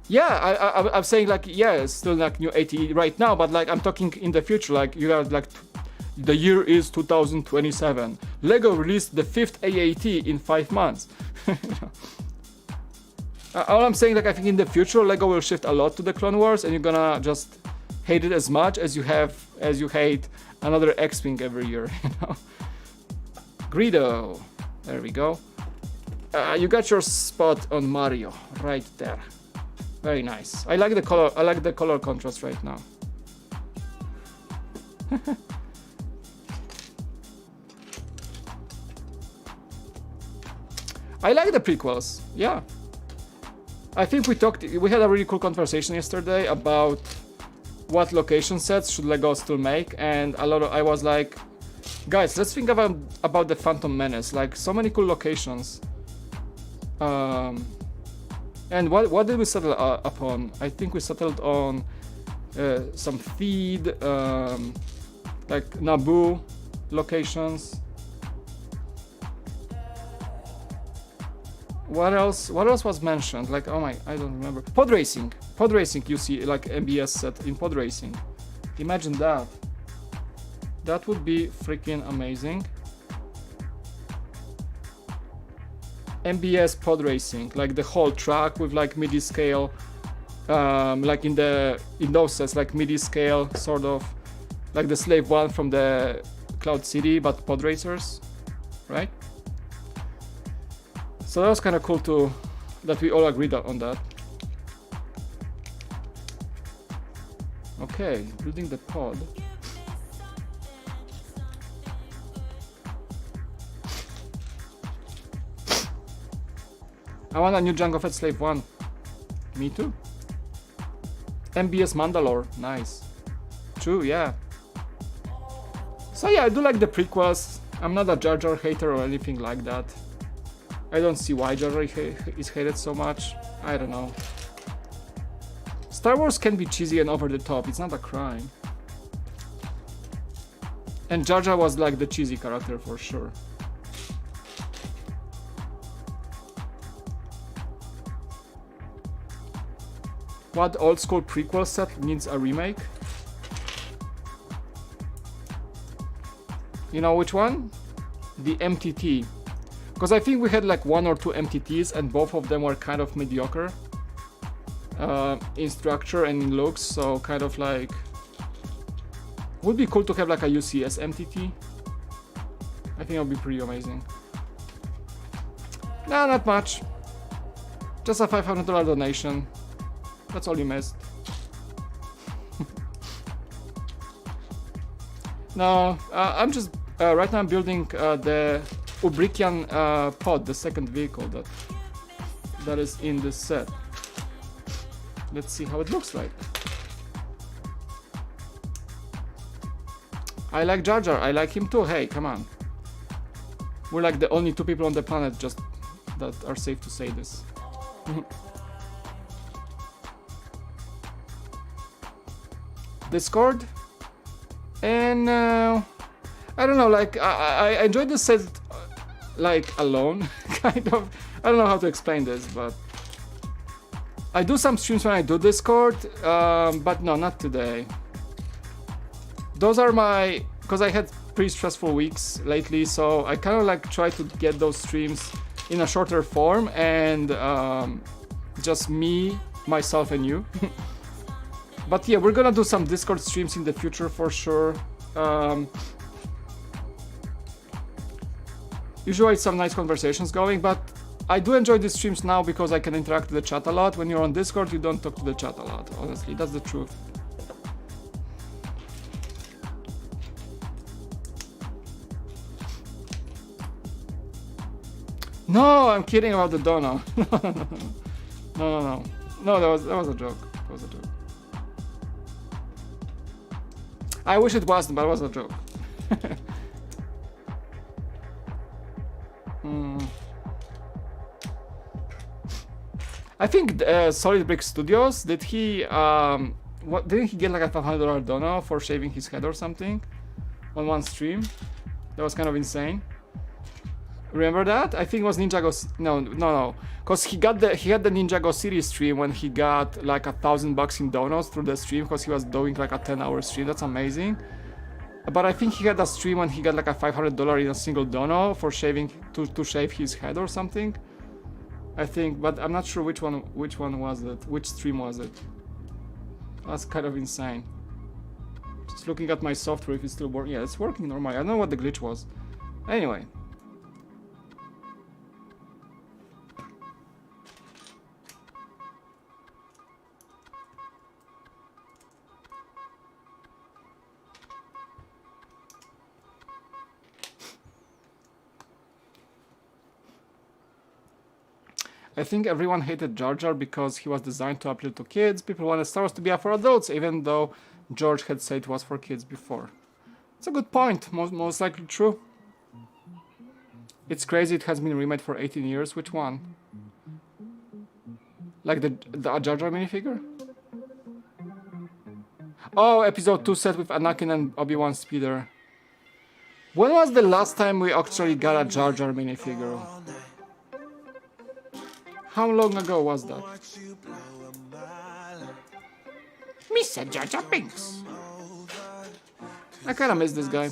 Yeah, I'm saying like, yeah, it's still like new ATE right now, but like I'm talking in the future, like you got like the year is 2027. LEGO released the 5th AAT in 5 months. All I'm saying, like, I think in the future LEGO will shift a lot to the Clone Wars, and you're gonna just hate it as much as you hate another X-Wing every year, you know. Greedo, there we go. You got your spot on Mario right there. Very nice. I like the color. I like the color contrast right now. I like the prequels. Yeah. I think we had a really cool conversation yesterday about what location sets should LEGO still make, and I was like, guys, let's think about the Phantom Menace, like so many cool locations. And what did we settle upon? I think we settled on some feed, like Naboo locations. What else was mentioned? Like, oh my, I don't remember. Pod racing, you see, like MBS set in pod racing. Imagine that. That would be freaking amazing. MBS pod racing, like the whole track with like MIDI scale, like in those sets, like MIDI scale, sort of like the Slave 1 from the Cloud City, but pod racers, right? So that was kind of cool too, that we all agreed on that. Okay, building the pod. I want a new Jango Fett Slave 1. Me too. MBS Mandalore, nice. True, yeah. So yeah, I do like the prequels. I'm not a Jar Jar hater or anything like that. I don't see why Jar Jar is hated so much. I don't know. Star Wars can be cheesy and over the top. It's not a crime. And Jar Jar was like the cheesy character for sure. What old school prequel set needs a remake? You know which one? The MTT. Because I think we had like 1 or 2 MTTs and both of them were kind of mediocre in structure and in looks, so kind of like would be cool to have like a UCS MTT. I think it would be pretty amazing. Nah, not much. Just a $500 donation. That's all you missed. No, I'm just right now I'm building the Ubrikian pod, the second vehicle that is in this set. Let's see how it looks like. I like Jar Jar, I like him too. Hey, come on. We're like the only 2 people on the planet just that are safe to say this. Discord, and I don't know, like I enjoyed this set like alone, kind of. I don't know how to explain this, but I do some streams when I do Discord, but no, not today. Those are my, because I had pretty stressful weeks lately, so I kind of like try to get those streams in a shorter form and just me, myself, and you. But yeah, we're gonna do some Discord streams in the future for sure. Usually some nice conversations going, but I do enjoy these streams now because I can interact with the chat a lot. When you're on Discord, you don't talk to the chat a lot, honestly, that's the truth. No, I'm kidding about the dono. No. No, that was a joke. That was a joke. I wish it wasn't, but it was a joke. I think Solid Brick Studios, didn't he get like a $500 dono for shaving his head or something on one stream? That was kind of insane. Remember that? I think it was Ninjago. No. Cause he had the Ninjago City stream when he got like $1,000 in donos through the stream because he was doing like a 10-hour stream. That's amazing. But I think he had a stream when he got like a $500 in a single dono for shaving to shave his head or something. I think, but I'm not sure which one was it. Which stream was it? That's kind of insane. Just looking at my software if it's still working. Yeah, it's working normally. I don't know what the glitch was. Anyway. I think everyone hated Jar Jar because he was designed to appeal to kids. People wanted Star Wars to be for adults, even though George had said it was for kids before. It's a good point, most likely true. It's crazy it has been remade for 18 years. Which one? Like the Jar Jar minifigure? Oh, episode 2 set with Anakin and Obi-Wan Speeder. When was the last time we actually got a Jar Jar minifigure? How long ago was that? Mr. Jar Jar Binks. I kinda miss this guy.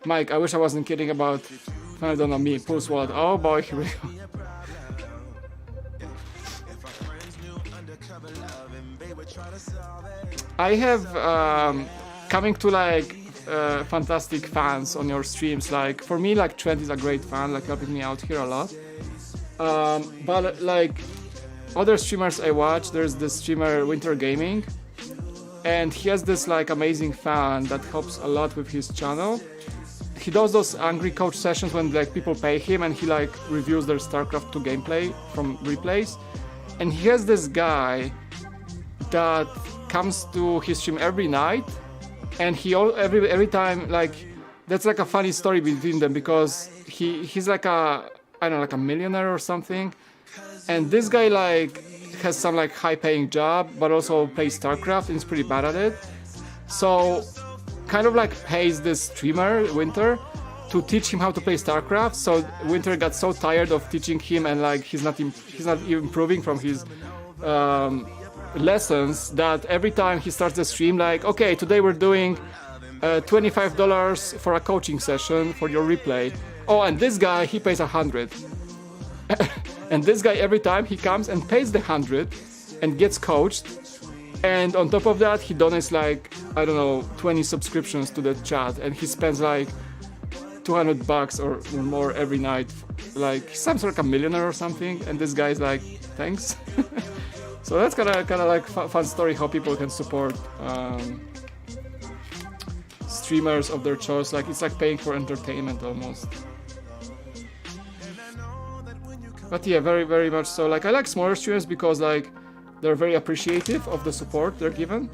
Mike, I wish I wasn't kidding about I don't know me, Pulse Wallet. Oh boy, here we go. I have coming to like fantastic fans on your streams. Like for me, like Trent is a great fan, like helping me out here a lot. But like other streamers I watch, there's this streamer Winter Gaming, and he has this like amazing fan that helps a lot with his channel. He does those Angry Coach sessions when like people pay him, and he like reviews their StarCraft 2 gameplay from replays. And he has this guy that comes to his stream every night, and he every time, like that's like a funny story between them because he's like a, I don't know, like a millionaire or something, and this guy like has some like high-paying job, but also plays StarCraft and is pretty bad at it. So kind of like pays this streamer Winter to teach him how to play StarCraft. So Winter got so tired of teaching him, and like he's not improving from his lessons, that every time he starts the stream, like, okay, today we're doing $25 for a coaching session for your replay. Oh, and this guy, he pays 100. And this guy, every time he comes and pays the 100 and gets coached, and on top of that he donates like, I don't know, 20 subscriptions to the chat, and he spends like $200 or more every night. Like, he sounds like a millionaire or something, and this guy's like, thanks. So that's kind of like fun story how people can support streamers of their choice. Like, it's like paying for entertainment almost. But yeah, very, very much so. Like, I like smaller streamers because like they're very appreciative of the support they're given.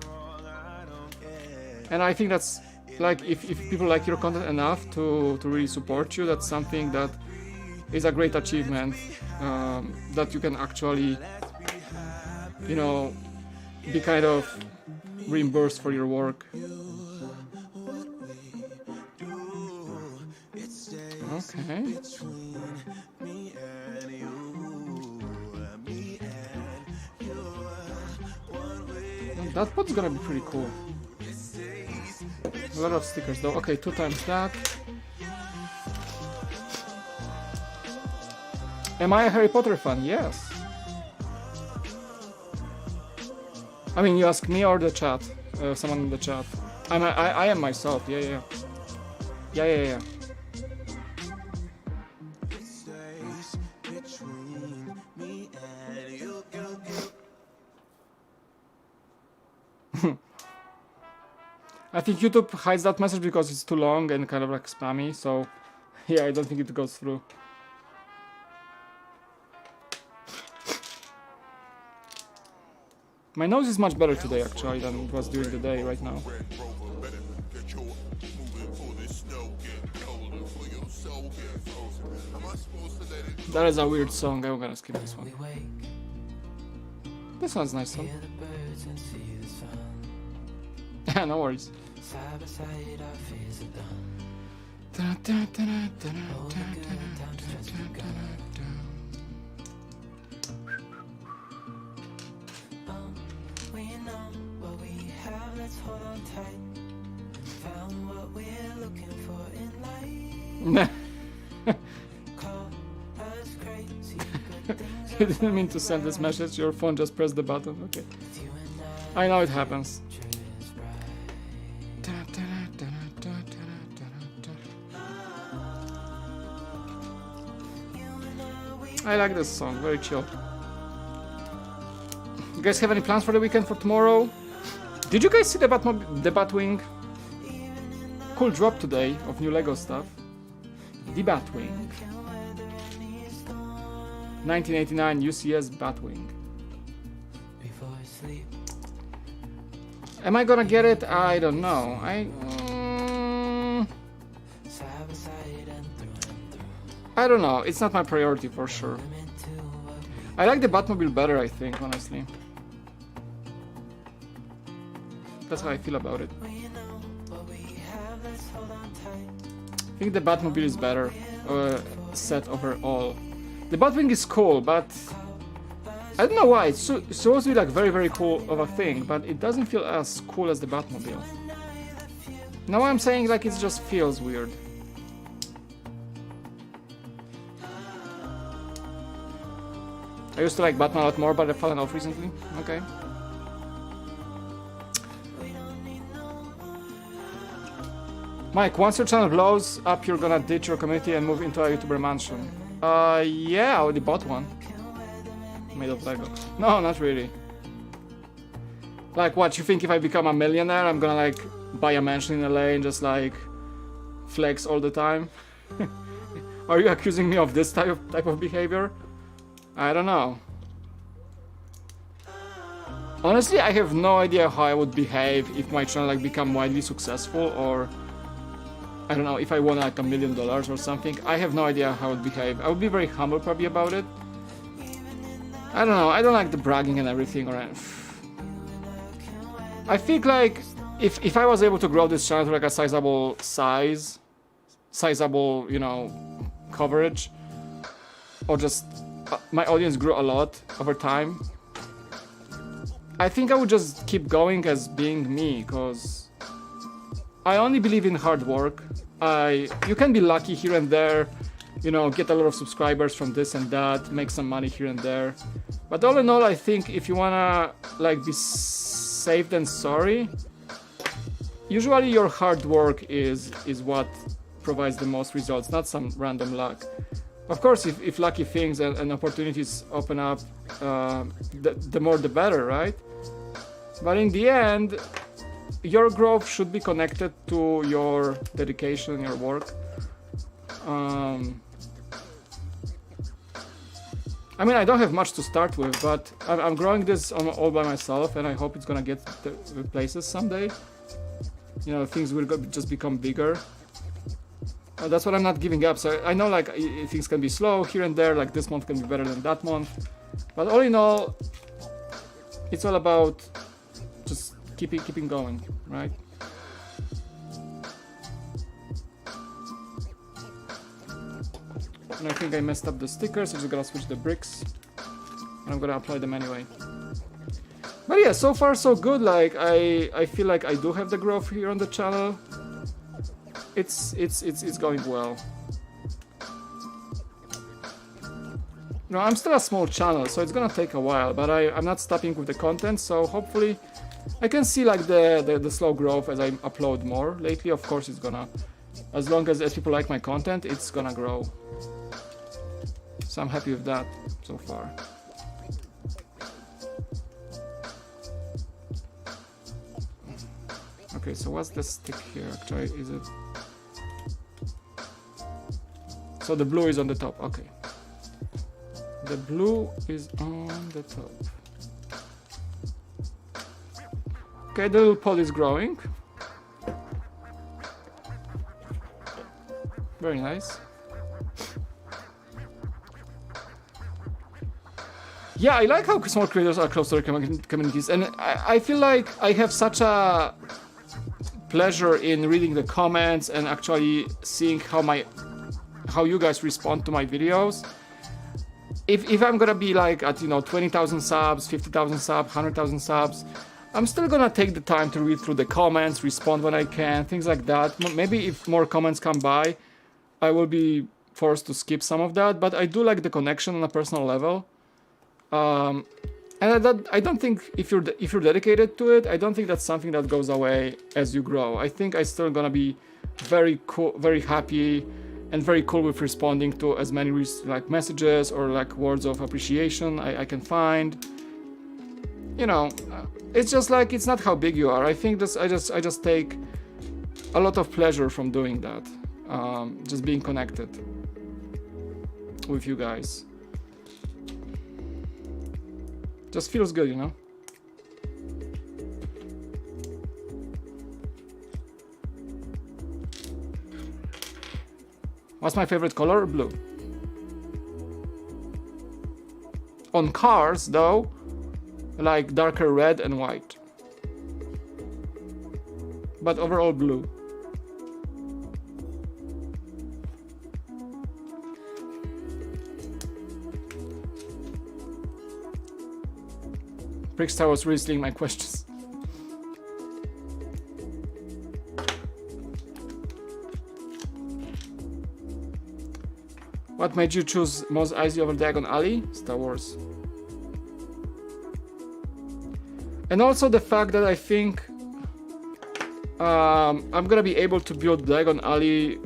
And I think that's like, if people like your content enough to really support you, that's something that is a great achievement, that you can actually, you know, be kind of reimbursed for your work. Okay. That pot's gonna be pretty cool. A lot of stickers though. Okay, 2 times that. Am I a Harry Potter fan? Yes. I mean, you ask me or the chat? Someone in the chat. I am myself. Yeah. I think YouTube hides that message because it's too long and kind of like spammy, so yeah, I don't think it goes through. My nose is much better today actually than it was during the day right now. That is a weird song, I'm gonna skip this one. This one's nice song. No worries. You didn't mean to send this message, your phone just pressed the button. Okay. I know it happens. I like this song, very chill. You guys have any plans for the weekend for tomorrow? Did you guys see the Batwing? Cool drop today of new LEGO stuff. The Batwing. 1989 UCS Batwing. Am I gonna get it? I don't know. I don't know. It's not my priority for sure. I like the Batmobile better, I think, honestly. That's how I feel about it. I think the Batmobile is better set overall. The Batwing is cool, but I don't know why. It's supposed to be like very, very cool of a thing, but it doesn't feel as cool as the Batmobile. Now I'm saying like it just feels weird. I used to like Batman a lot more, but I've fallen off recently. Okay. Mike, once your channel blows up, you're gonna ditch your community and move into a YouTuber mansion. Yeah, I already bought one. Made of Lego. No, not really. Like, what, you think if I become a millionaire, I'm gonna like buy a mansion in LA and just like flex all the time? Are you accusing me of this type of behavior? I don't know. Honestly, I have no idea how I would behave if my channel like become widely successful, or I don't know, if I won like $1 million or something. I have no idea how I would behave. I would be very humble probably about it. I don't know, I don't like the bragging and everything. Or I think like if I was able to grow this channel to like a sizable you know, coverage, or just my audience grew a lot over time, I think I would just keep going as being me, because I only believe in hard work. You can be lucky here and there, you know, get a lot of subscribers from this and that, make some money here and there. But all in all, I think if you wanna like be safe than sorry, usually your hard work is what provides the most results, not some random luck. Of course, if lucky things and opportunities open up, the more the better, right? But in the end, your growth should be connected to your dedication, your work. I mean, I don't have much to start with, but I'm growing this all by myself, and I hope it's gonna get to places someday. You know, things will just become bigger. That's what I'm not giving up. So I know like things can be slow here and there, like this month can be better than that month. But all in all, it's all about just keeping going, right? And I think I messed up the stickers, so I'm just gonna switch the bricks. And I'm gonna apply them anyway. But yeah, so far so good. Like I feel like I do have the growth here on the channel. It's going well. No, I'm still a small channel, so it's gonna take a while, but I'm not stopping with the content, so hopefully I can see like the slow growth as I upload more. Lately, of course, it's gonna, as long as people like my content, it's gonna grow. So I'm happy with that so far. Okay, so what's the stick here? Actually, is it? So the blue is on the top, okay. The blue is on the top. Okay, the little pod is growing. Very nice. Yeah, I like how small creators are close to their communities, and I feel like I have such a pleasure in reading the comments and actually seeing how you guys respond to my videos. If I'm gonna be like at, you know, 20,000 subs, 50,000 subs, 100,000 subs, I'm still gonna take the time to read through the comments, respond when I can, things like that. Maybe if more comments come by, I will be forced to skip some of that, but I do like the connection on a personal level. And I don't think if you're dedicated to it, I don't think that's something that goes away as you grow. I think I'm still gonna be very cool, very happy, and very cool with responding to as many like messages or like words of appreciation I can find. You know, it's just like, it's not how big you are. I think I just take a lot of pleasure from doing that. Just being connected with you guys. Just feels good, you know? What's my favorite color? Blue. On cars, though, like darker red and white. But overall blue. Brickstar was really stealing my questions. What made you choose Mos Eisley over Diagon Alley? Star Wars. And also the fact that I think I'm gonna be able to build Diagon Alley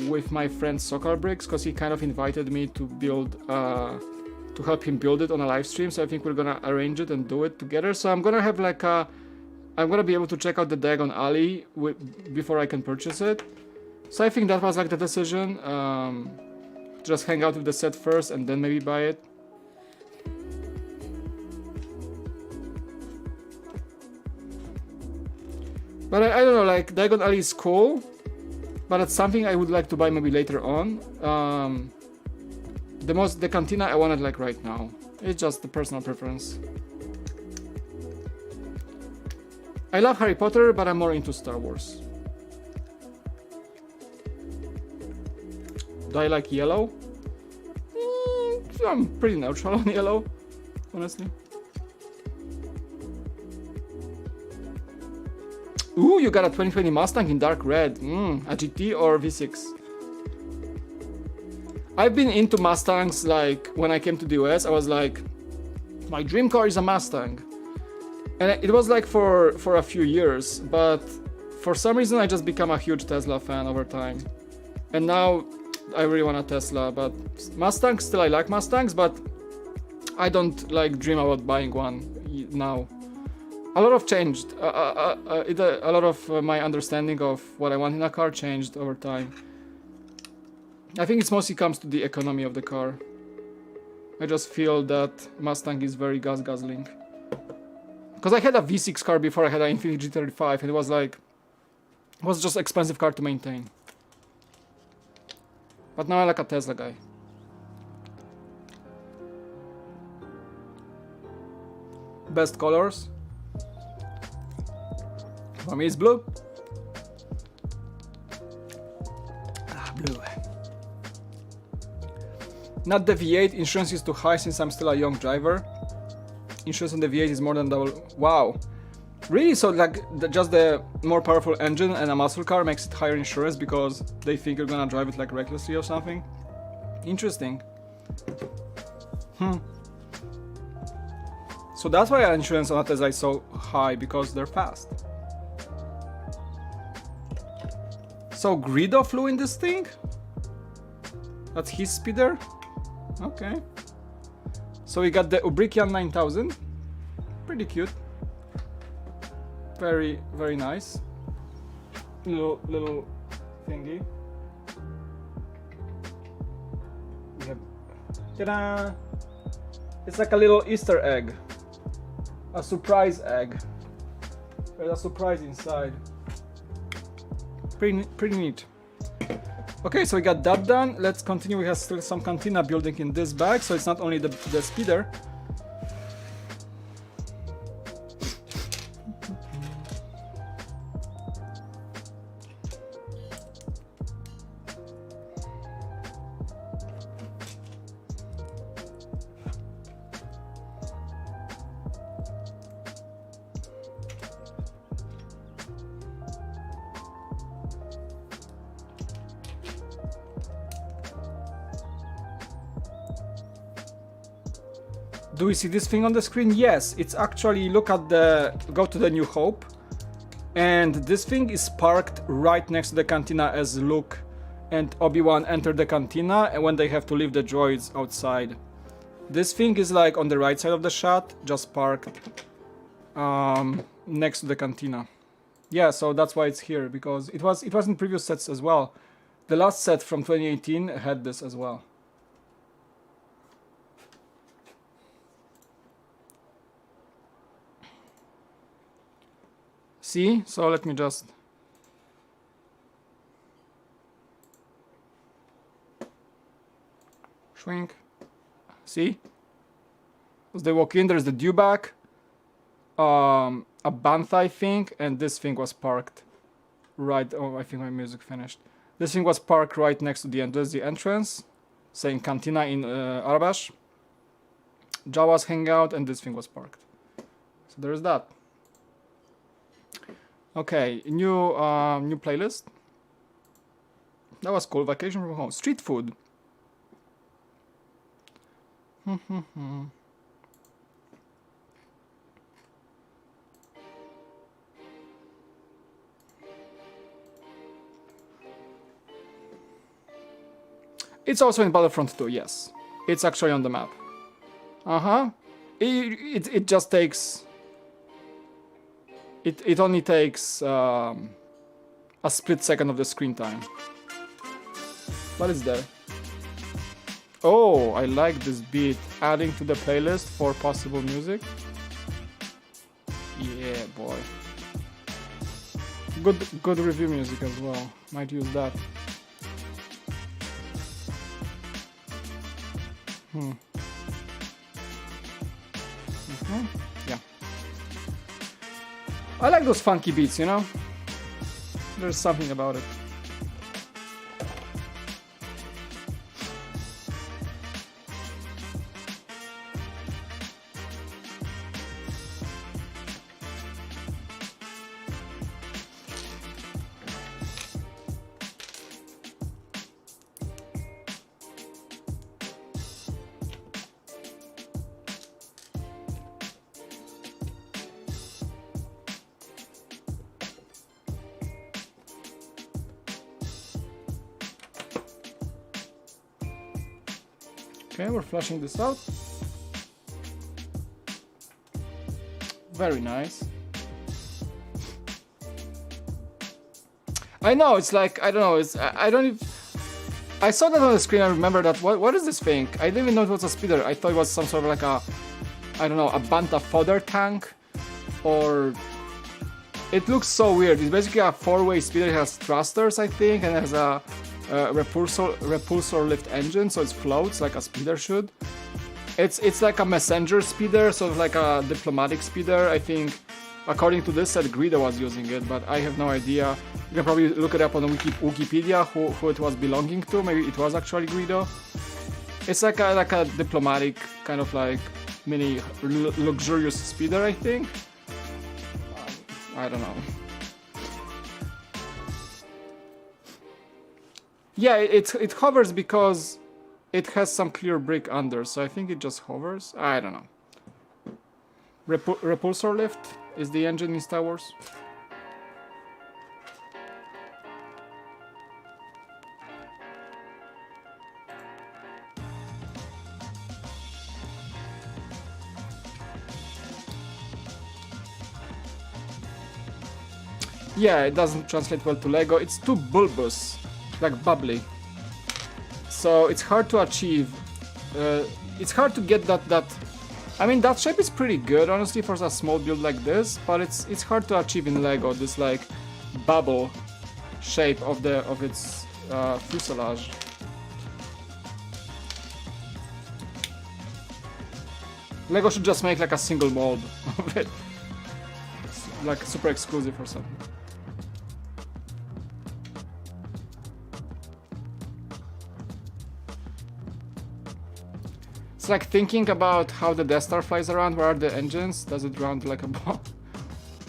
with my friend Sokar Bricks, because he kind of invited me to build to help him build it on a live stream. So I think we're gonna arrange it and do it together. So I'm gonna have like I'm gonna be able to check out the Diagon Alley before I can purchase it. So I think that was like the decision. Just hang out with the set first and then maybe buy it. But I don't know, like Diagon Alley is cool, but it's something I would like to buy maybe later on. The Cantina I wanted like right now. It's just the personal preference. I love Harry Potter, but I'm more into Star Wars. Do I like yellow? I'm pretty neutral on yellow, honestly. Ooh, you got a 2020 Mustang in dark red. A GT or V6? I've been into Mustangs, like, when I came to the US, I was like, my dream car is a Mustang. And it was like for a few years, but for some reason I just become a huge Tesla fan over time. And now I really want a Tesla, but Mustangs, still I like Mustangs, but I don't like dream about buying one now. A lot of changed. A lot of my understanding of what I want in a car changed over time. I think it mostly comes to the economy of the car. I just feel that Mustang is very gas guzzling. Because I had a V6 car before, I had an Infiniti G35, and it was like, it was just expensive car to maintain. But now I like a Tesla guy. Best colors? For me it's blue. Blue. Not the V8, insurance is too high since I'm still a young driver. Insurance on the V8 is more than double. Wow. Really? So like just the more powerful engine and a muscle car makes it higher insurance because they think you're gonna drive it like recklessly or something? Interesting. So that's why insurance on a Tesla is so high, because they're fast. So Greedo flew in this thing? That's his speeder? Okay. So we got the Ubrikian 9000. Pretty cute. Very, very nice. Little thingy. We have... Ta-da! It's like a little Easter egg. A surprise egg. There's a surprise inside. Pretty neat. Okay, so we got that done. Let's continue. We have still some cantina building in this bag, so it's not only the speeder. Do we see this thing on the screen? Yes, it's actually, look at go to the New Hope, and this thing is parked right next to the cantina as Luke and Obi-Wan enter the cantina and when they have to leave the droids outside. This thing is like on the right side of the shot, just parked next to the cantina. Yeah, so that's why it's here, because it was in previous sets as well. The last set from 2018 had this as well. See? So let me just... shrink. See? As they walk in, there's the dewback, a Banthai thing, and this thing was parked right... Oh, I think my music finished. This thing was parked right next to the end. There's the entrance, saying Cantina in Arabash. Jawas hangout, and this thing was parked. So there's that. Okay, new playlist. That was cool. Vacation from home. Street food. It's also in Battlefront 2, yes. It's actually on the map. It just takes... It only takes a split second of the screen time. But it's there. Oh, I like this beat. Adding to the playlist for possible music. Yeah, boy. Good review music as well. Might use that. Yeah. I like those funky beats, you know? There's something about it. Okay, we're flushing this out. Very nice. I know, it's like, I don't know, I don't even... I saw that on the screen, I remember that, what is this thing? I didn't even know it was a speeder. I thought it was some sort of like a, I don't know, a Banta fodder tank, or... It looks so weird. It's basically a 4-way speeder. It has thrusters, I think, and it has a repulsor lift engine, so it floats like a speeder should. It's like a messenger speeder, sort of like a diplomatic speeder. I think, according to this, said Greedo was using it, but I have no idea. You can probably look it up on Wikipedia who it was belonging to. Maybe it was actually Greedo. It's like a diplomatic kind of like mini luxurious speeder, I think. I don't know. Yeah, it hovers because it has some clear brick under, so I think it just hovers. I don't know. Repulsor lift is the engine in Star Wars. Yeah, it doesn't translate well to Lego. It's too bulbous, like bubbly. So it's hard to achieve. It's hard to get that. I mean, that shape is pretty good, honestly, for a small build like this. But it's hard to achieve in Lego. This like bubble shape of its fuselage. Lego should just make like a single mold of it, it's like super exclusive or something. It's like thinking about how the Death Star flies around. Where are the engines? Does it run like a ball?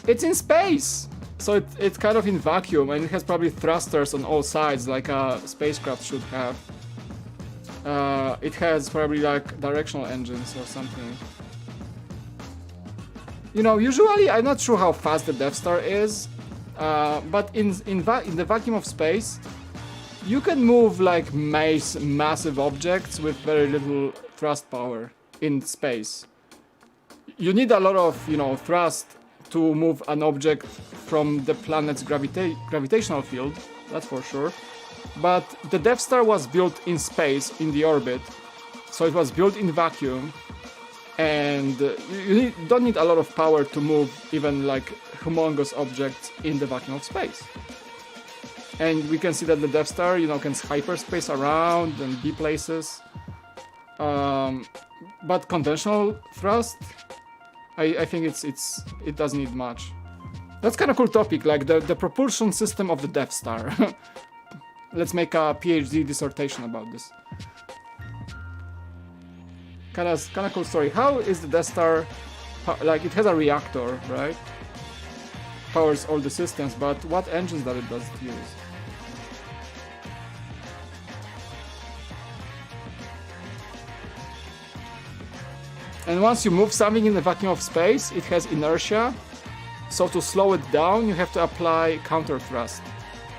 It's in space! So it's kind of in vacuum, and it has probably thrusters on all sides like a spacecraft should have. It has probably like directional engines or something. You know, usually I'm not sure how fast the Death Star is, but in the vacuum of space, you can move like massive objects with very little thrust power in space. You need a lot of, you know, thrust to move an object from the planet's gravitational field, that's for sure. But the Death Star was built in space, in the orbit, so it was built in vacuum, and you don't need a lot of power to move even like humongous objects in the vacuum of space. And we can see that the Death Star, you know, can hyperspace around and be places. But conventional thrust, I think it doesn't need much. That's kind of cool topic, like the propulsion system of the Death Star. Let's make a PhD dissertation about this. Kind of cool story. How is the Death Star, like it has a reactor, right? Powers all the systems, but what engines does it use? And once you move something in the vacuum of space, it has inertia. So to slow it down, you have to apply counter thrust.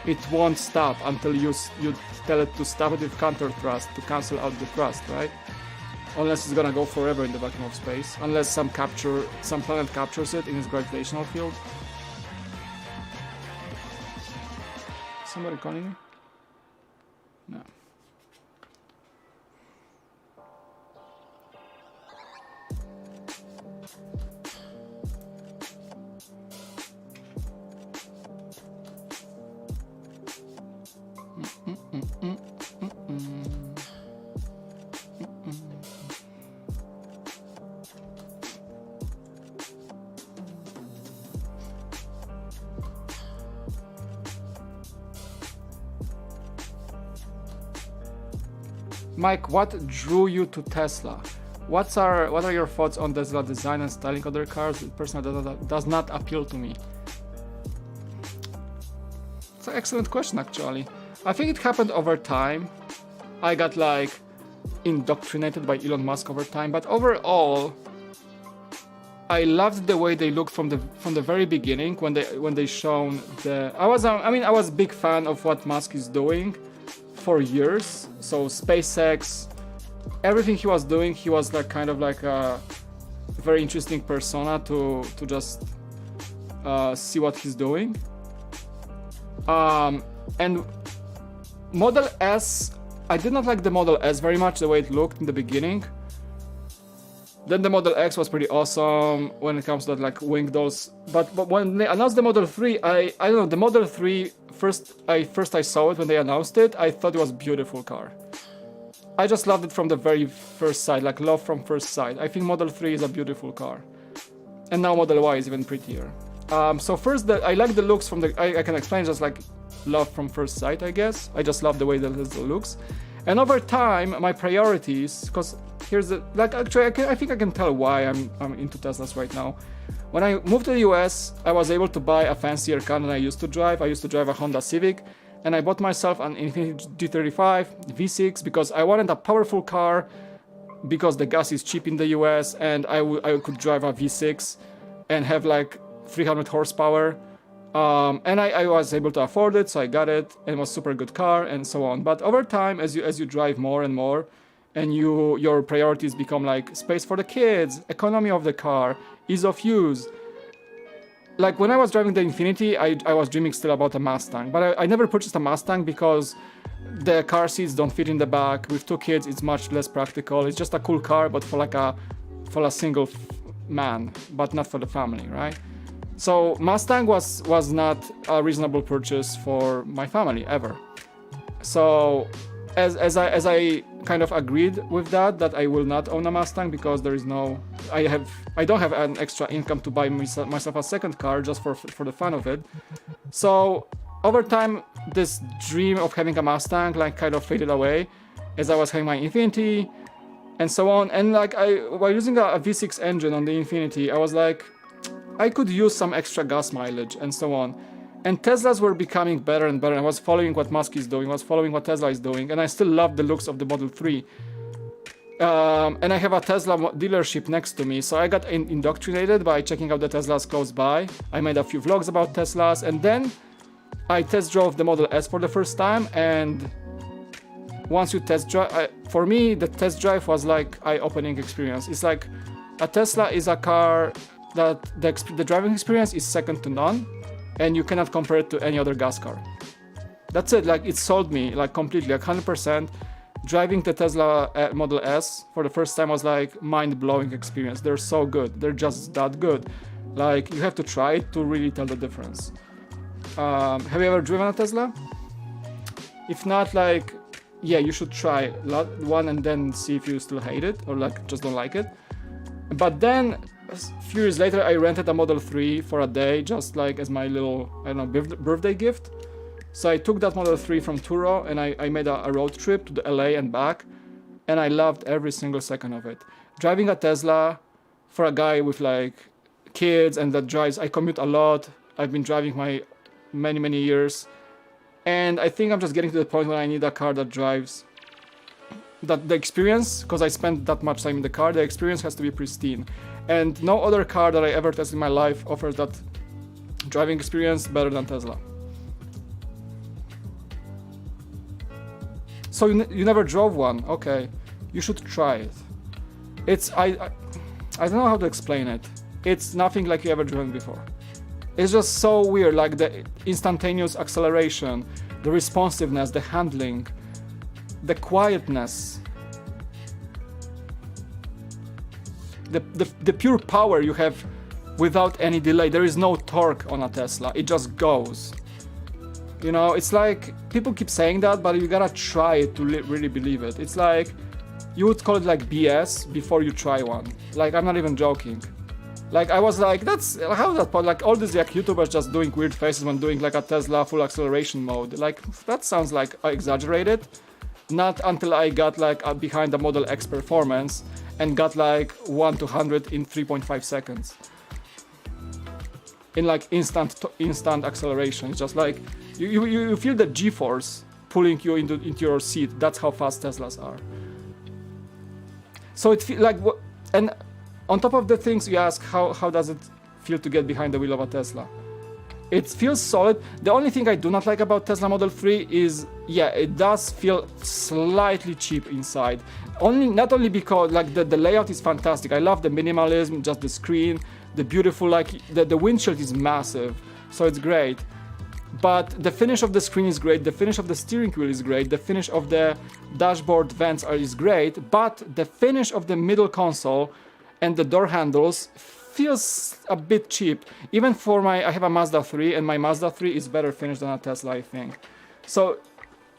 It won't stop until you tell it to stop it with counter thrust to cancel out the thrust, right? Unless it's gonna go forever in the vacuum of space. Unless some planet captures it in its gravitational field. Somebody calling me? No. Mike, what drew you to Tesla? What are your thoughts on Tesla design and styling other cars? Personally, does not appeal to me. It's an excellent question, actually. I think it happened over time. I got like indoctrinated by Elon Musk over time, but overall, I loved the way they looked from the very beginning when they shown the. I was a big fan of what Musk is doing for years. So SpaceX, everything he was doing, he was like kind of like a very interesting persona to just see what he's doing. And Model S, I did not like the Model S very much the way it looked in the beginning. Then the Model X was pretty awesome when it comes to that, like wing doors. But when they announced the Model 3, I don't know, the Model 3 first I saw it when they announced it, I thought it was a beautiful car. I just loved it from the very first sight, like love from first sight. I think Model 3 is a beautiful car. And now Model Y is even prettier. So first, I like the looks from I can explain just like love from first sight, I guess. I just love the way that it looks. And over time, my priorities, because here's the, like actually I think I can tell why I'm into Teslas right now. When I moved to the US, I was able to buy a fancier car than I used to drive. I used to drive a Honda Civic, and I bought myself an Infiniti G35 V6 because I wanted a powerful car, because the gas is cheap in the US, and I could drive a V6 and have like 300 horsepower. And I was able to afford it, so I got it, and it was a super good car, and so on. But over time, as you drive more and more, and your priorities become like space for the kids, economy of the car, ease of use. Like when I was driving the Infiniti, I was dreaming still about a Mustang, but I never purchased a Mustang because the car seats don't fit in the back. With two kids, it's much less practical. It's just a cool car, but for a single man, but not for the family, right? So Mustang was not a reasonable purchase for my family ever. So as I kind of agreed with that I will not own a Mustang because there is no, I don't have an extra income to buy myself a second car just for the fun of it. So over time, this dream of having a Mustang like kind of faded away as I was having my Infiniti and so on. And like while using a V6 engine on the Infiniti, I was like, I could use some extra gas mileage and so on. And Teslas were becoming better and better. I was following what Musk is doing, I was following what Tesla is doing, and I still love the looks of the Model 3. And I have a Tesla dealership next to me, so I got indoctrinated by checking out the Teslas close by. I made a few vlogs about Teslas, and then I test drove the Model S for the first time. And once you test drive, for me, the test drive was like eye-opening experience. It's like a Tesla is a car that the driving experience is second to none, and you cannot compare it to any other gas car. That's it, like it sold me like completely, like 100%. Driving the Tesla Model S for the first time was like mind-blowing experience. They're so good, they're just that good. Like you have to try it to really tell the difference. Have you ever driven a Tesla? If not, like, yeah, you should try one and then see if you still hate it or like just don't like it. But then a few years later, I rented a Model 3 for a day, just like as my little, I don't know, birthday gift. So I took that Model 3 from Turo and I made a road trip to the LA and back, and I loved every single second of it. Driving a Tesla for a guy with like kids and that drives, I commute a lot. I've been driving my many years, and I think I'm just getting to the point where I need a car that drives. That the experience, because I spent that much time in the car, the experience has to be pristine. And no other car that I ever tested in my life offers that driving experience better than Tesla. So you never drove one? Okay, you should try it. It's I don't know how to explain it. It's nothing like you ever driven before. It's just so weird, like the instantaneous acceleration, the responsiveness, the handling, the quietness, the pure power you have without any delay. There is no torque on a Tesla, it just goes. You know, it's like, people keep saying that, but you gotta try it to really believe it. It's like, you would call it like BS before you try one. Like, I'm not even joking. Like, I was like, that's, how is that possible? Like, all these like YouTubers just doing weird faces when doing like a Tesla full acceleration mode. Like, that sounds like exaggerated. Not until I got like behind the Model X performance and got like 1 to 100 in 3.5 seconds. In like instant acceleration. It's just like you feel the G-force pulling you into your seat. That's how fast Teslas are. So it feels like, and on top of the things you ask, how does it feel to get behind the wheel of a Tesla? It feels solid. The only thing I do not like about Tesla Model 3 is, yeah, it does feel slightly cheap inside. Not only because like the layout is fantastic. I love the minimalism, just the screen, the beautiful, like the windshield is massive, so it's great. But the finish of the screen is great, the finish of the steering wheel is great, the finish of the dashboard vents is great, but the finish of the middle console and the door handles feels a bit cheap. Even for I have a Mazda 3, and my Mazda 3 is better finished than a Tesla, I think. So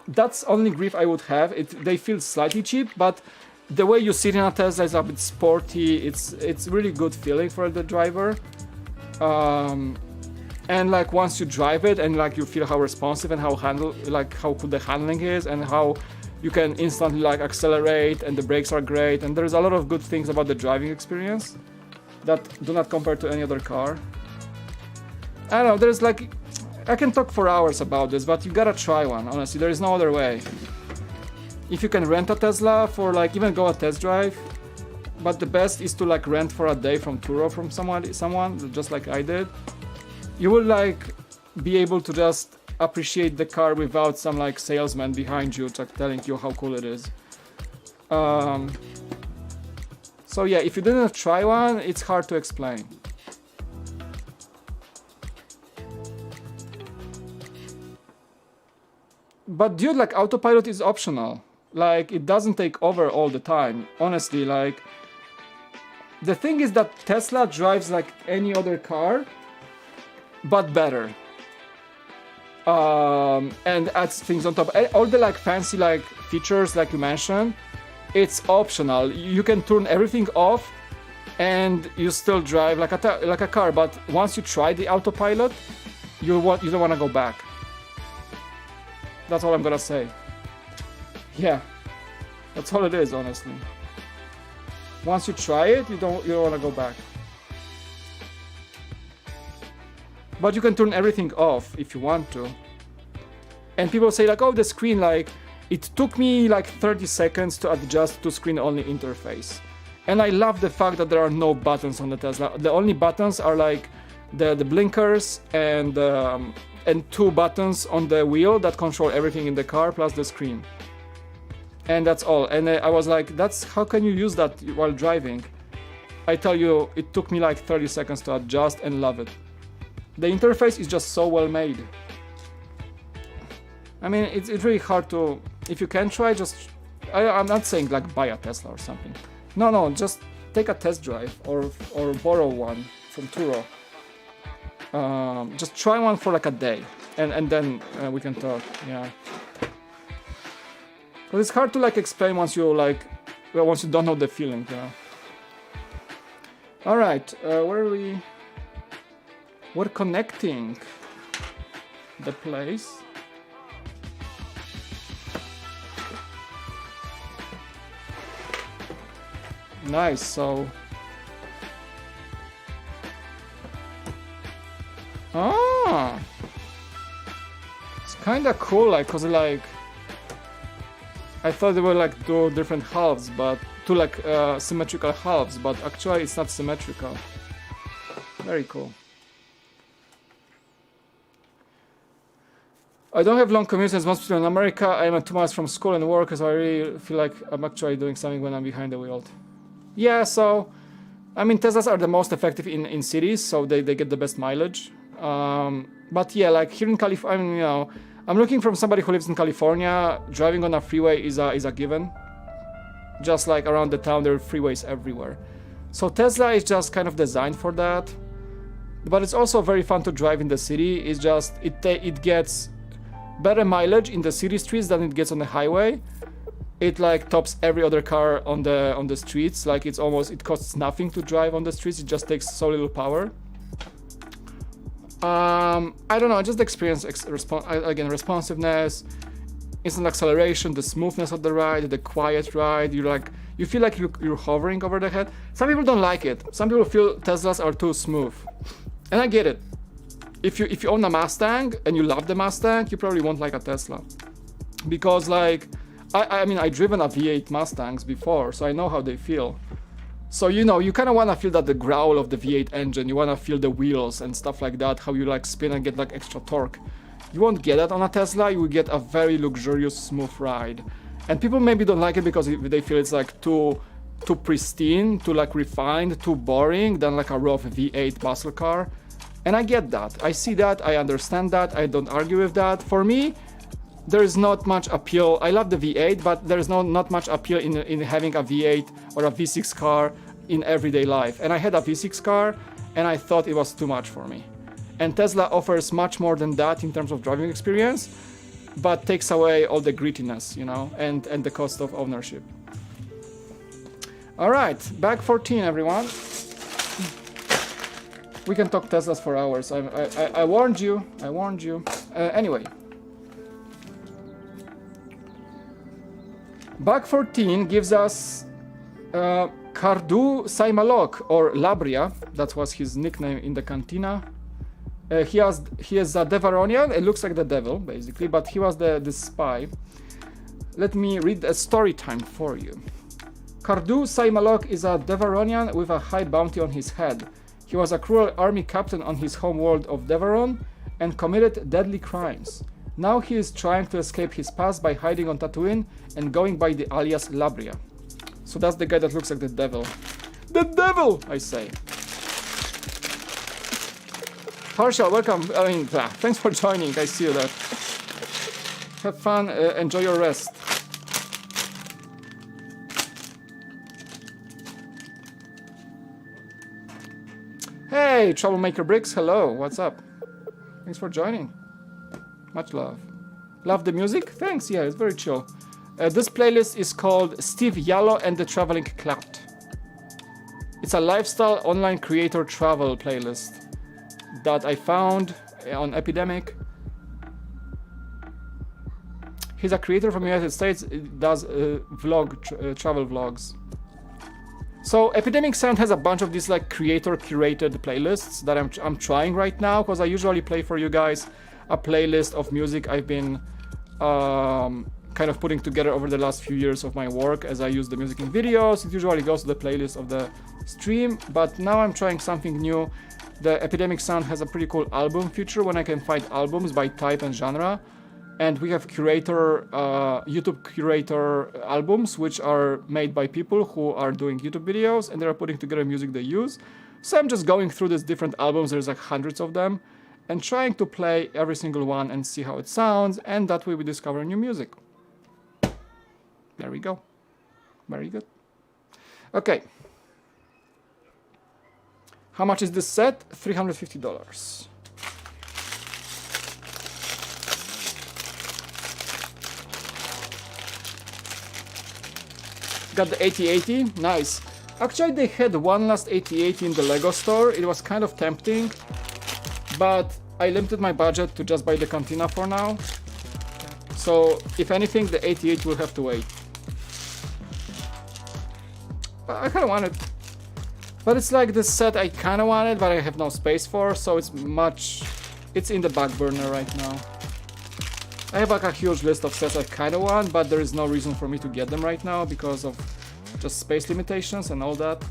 that's only grief I would have. They feel slightly cheap, but the way you sit in a Tesla is a bit sporty. It's really good feeling for the driver. And like once you drive it and like you feel how responsive and how good the handling is, and how you can instantly like accelerate, and the brakes are great, and there's a lot of good things about the driving experience that do not compare to any other car. I don't know, there's like, I can talk for hours about this, but you gotta try one, honestly, there is no other way. If you can rent a Tesla for like, even go a test drive, but the best is to like rent for a day from Turo from someone, just like I did. You will like be able to just appreciate the car without some like salesman behind you like telling you how cool it is. So yeah, if you didn't try one, it's hard to explain. But dude, like autopilot is optional. Like it doesn't take over all the time. Honestly, like the thing is that Tesla drives like any other car, but better. And adds things on top. All the like fancy like features like you mentioned, it's optional. You can turn everything off and you still drive like a car, but once you try the autopilot, you don't want to go back. That's all I'm gonna say. Yeah, that's all it is, honestly. Once you try it, you don't want to go back. But you can turn everything off if you want to. And people say like, oh, the screen, like, it took me like 30 seconds to adjust to screen-only interface. And I love the fact that there are no buttons on the Tesla. The only buttons are like the blinkers and 2 buttons on the wheel that control everything in the car, plus the screen. And that's all. And I was like, how can you use that while driving? I tell you, it took me like 30 seconds to adjust and love it. The interface is just so well made. I mean, it's really hard to, if you can try, I'm not saying like buy a Tesla or something. No, just take a test drive or borrow one from Turo. Just try one for like a day, and then we can talk. Yeah, but it's hard to like explain once you don't know the feeling. Yeah. All right, where are we? We're connecting the place. Nice, so it's kinda cool, like, cause like I thought they were like two different halves, but two like symmetrical halves, but actually it's not symmetrical. Very cool. I don't have long commutes as most people in America. I'm at 2 miles from school and work, so I really feel like I'm actually doing something when I'm behind the wheel. Yeah, so I mean, Teslas are the most effective in cities, so they get the best mileage. But yeah, like here in California, I mean, you know, I'm looking from somebody who lives in California. Driving on a freeway is a given. Just like around the town, there are freeways everywhere. So Tesla is just kind of designed for that. But it's also very fun to drive in the city. It's just it gets better mileage in the city streets than it gets on the highway. It like tops every other car on the streets. Like it costs nothing to drive on the streets. It just takes so little power. I don't know. Just experience responsiveness. instant acceleration, the smoothness of the ride, the quiet ride. You feel like you're hovering over the head. Some people don't like it. Some people feel Teslas are too smooth, and I get it. If you own a Mustang and you love the Mustang, you probably won't like a Tesla, because like I mean I've driven a V8 Mustangs before, so I know how they feel. So you know, you kind of want to feel that the growl of the V8 engine. You want to feel the wheels and stuff like that, how you like spin and get like extra torque. You won't get that on a Tesla. You will get a very luxurious, smooth ride. And people maybe don't like it because they feel it's like too pristine, too like refined, too boring than like a rough V8 muscle car. And I get that. I see that. I understand that. I don't argue with that. For me, there is not much appeal. I love the V8, but there is not much appeal in having a V8 or a V6 car in everyday life. And I had a V6 car, and I thought it was too much for me. And Tesla offers much more than that in terms of driving experience, but takes away all the grittiness, you know, and the cost of ownership. All right, bag 14, everyone. We can talk Teslas for hours. I warned you. I warned you. Anyway. Bag 14 gives us Cardu Saimalok, or Labria. That was his nickname in the cantina. He is a Devaronian. It looks like the devil, basically, but he was the spy. Let me read a story time for you. Cardu Saimalok is a Devaronian with a high bounty on his head. He was a cruel army captain on his home world of Devaron and committed deadly crimes. Now he is trying to escape his past by hiding on Tatooine and going by the alias Labria. So that's the guy that looks like the devil. The devil, I say. Partial, welcome. I mean, thanks for joining. I see you there. Have fun. Enjoy your rest. Hey, Troublemaker Bricks. Hello. What's up? Thanks for joining. Much love. Love the music? Thanks. Yeah, it's very chill. This playlist is called Steve Yallo and the Traveling Clout. It's a lifestyle online creator travel playlist that I found on Epidemic. He's a creator from the United States. Does travel vlogs. So Epidemic Sound has a bunch of these like creator curated playlists that I'm trying right now, because I usually play for you guys a playlist of music I've been kind of putting together over the last few years of my work as I use the music in videos. It usually goes to the playlist of the stream, but now I'm trying something new. The Epidemic Sound has a pretty cool album feature when I can find albums by type and genre. And we have YouTube curator albums, which are made by people who are doing YouTube videos, and they're putting together music they use. So I'm just going through these different albums, there's like hundreds of them, and trying to play every single one and see how it sounds, and that way we discover new music. There we go. Very good. Okay. How much is this set? $350. Got the 8080, nice. Actually, they had one last 8080 in the LEGO store. It was kind of tempting, but I limited my budget to just buy the Cantina for now. So, if anything, the 88 will have to wait. I kind of want it. But it's like this set I kind of wanted, but I have no space for, so it's in the back burner right now. I have like a huge list of sets I kind of want, but there is no reason for me to get them right now because of just space limitations and all that.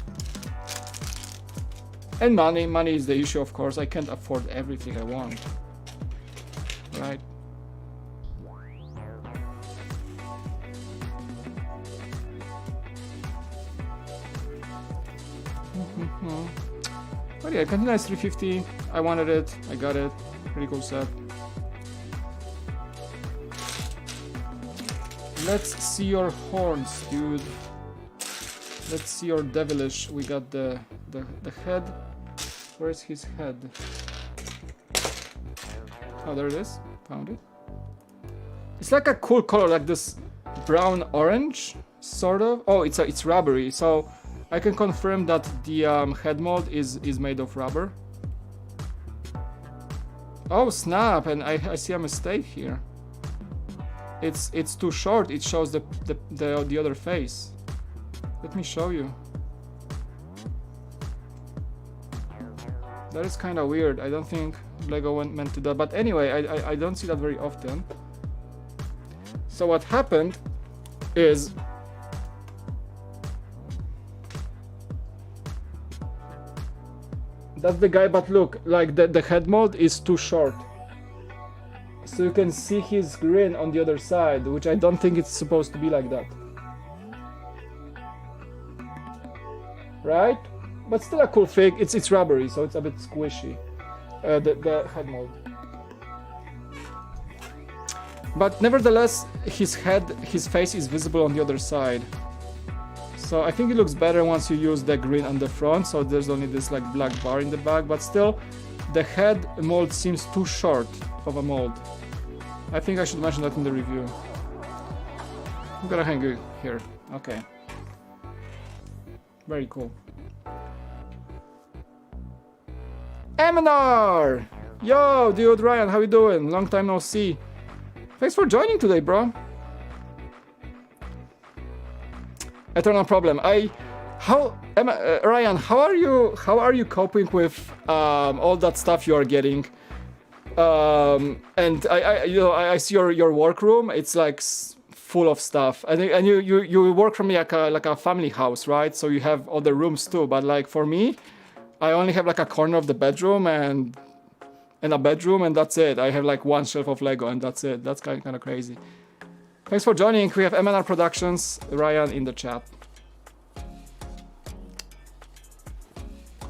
And money is the issue, of course. I can't afford everything I want, right? But yeah, Cantina is $350. I wanted it. I got it. Pretty cool set. Let's see your horns, dude. Let's see your devilish. We got the head. Where's his head? Oh, there it is. Found it. It's like a cool color, like this brown orange, sort of. Oh, it's rubbery. So I can confirm that the head mold is made of rubber. Oh snap! And I see a mistake here. it's too short. It shows the other face. Let me show you. That is kind of weird. I don't think LEGO meant to do that. But anyway, I don't see that very often. So what happened is that's the guy, but look, like the head mold is too short. So you can see his grin on the other side, which I don't think it's supposed to be like that. Right? But still a cool fig. It's rubbery, so it's a bit squishy. The head mold. But nevertheless, his face is visible on the other side. So I think it looks better once you use the grin on the front, so there's only this like black bar in the back, but still the head mold seems too short of a mold. I think I should mention that in the review. I'm gonna hang it here. Okay. Very cool. Eminar! Yo, dude, Ryan, how you doing? Long time no see. Thanks for joining today, bro. Eternal problem. Ryan, how are you coping with all that stuff you are getting? And I see your workroom. It's like full of stuff. I think, and you work from like a family house, right? So you have other rooms too. But like for me, I only have like a corner of the bedroom and a bedroom, and that's it. I have like one shelf of Lego, and that's it. That's kind of crazy. Thanks for joining. We have MNR Productions, Ryan in the chat.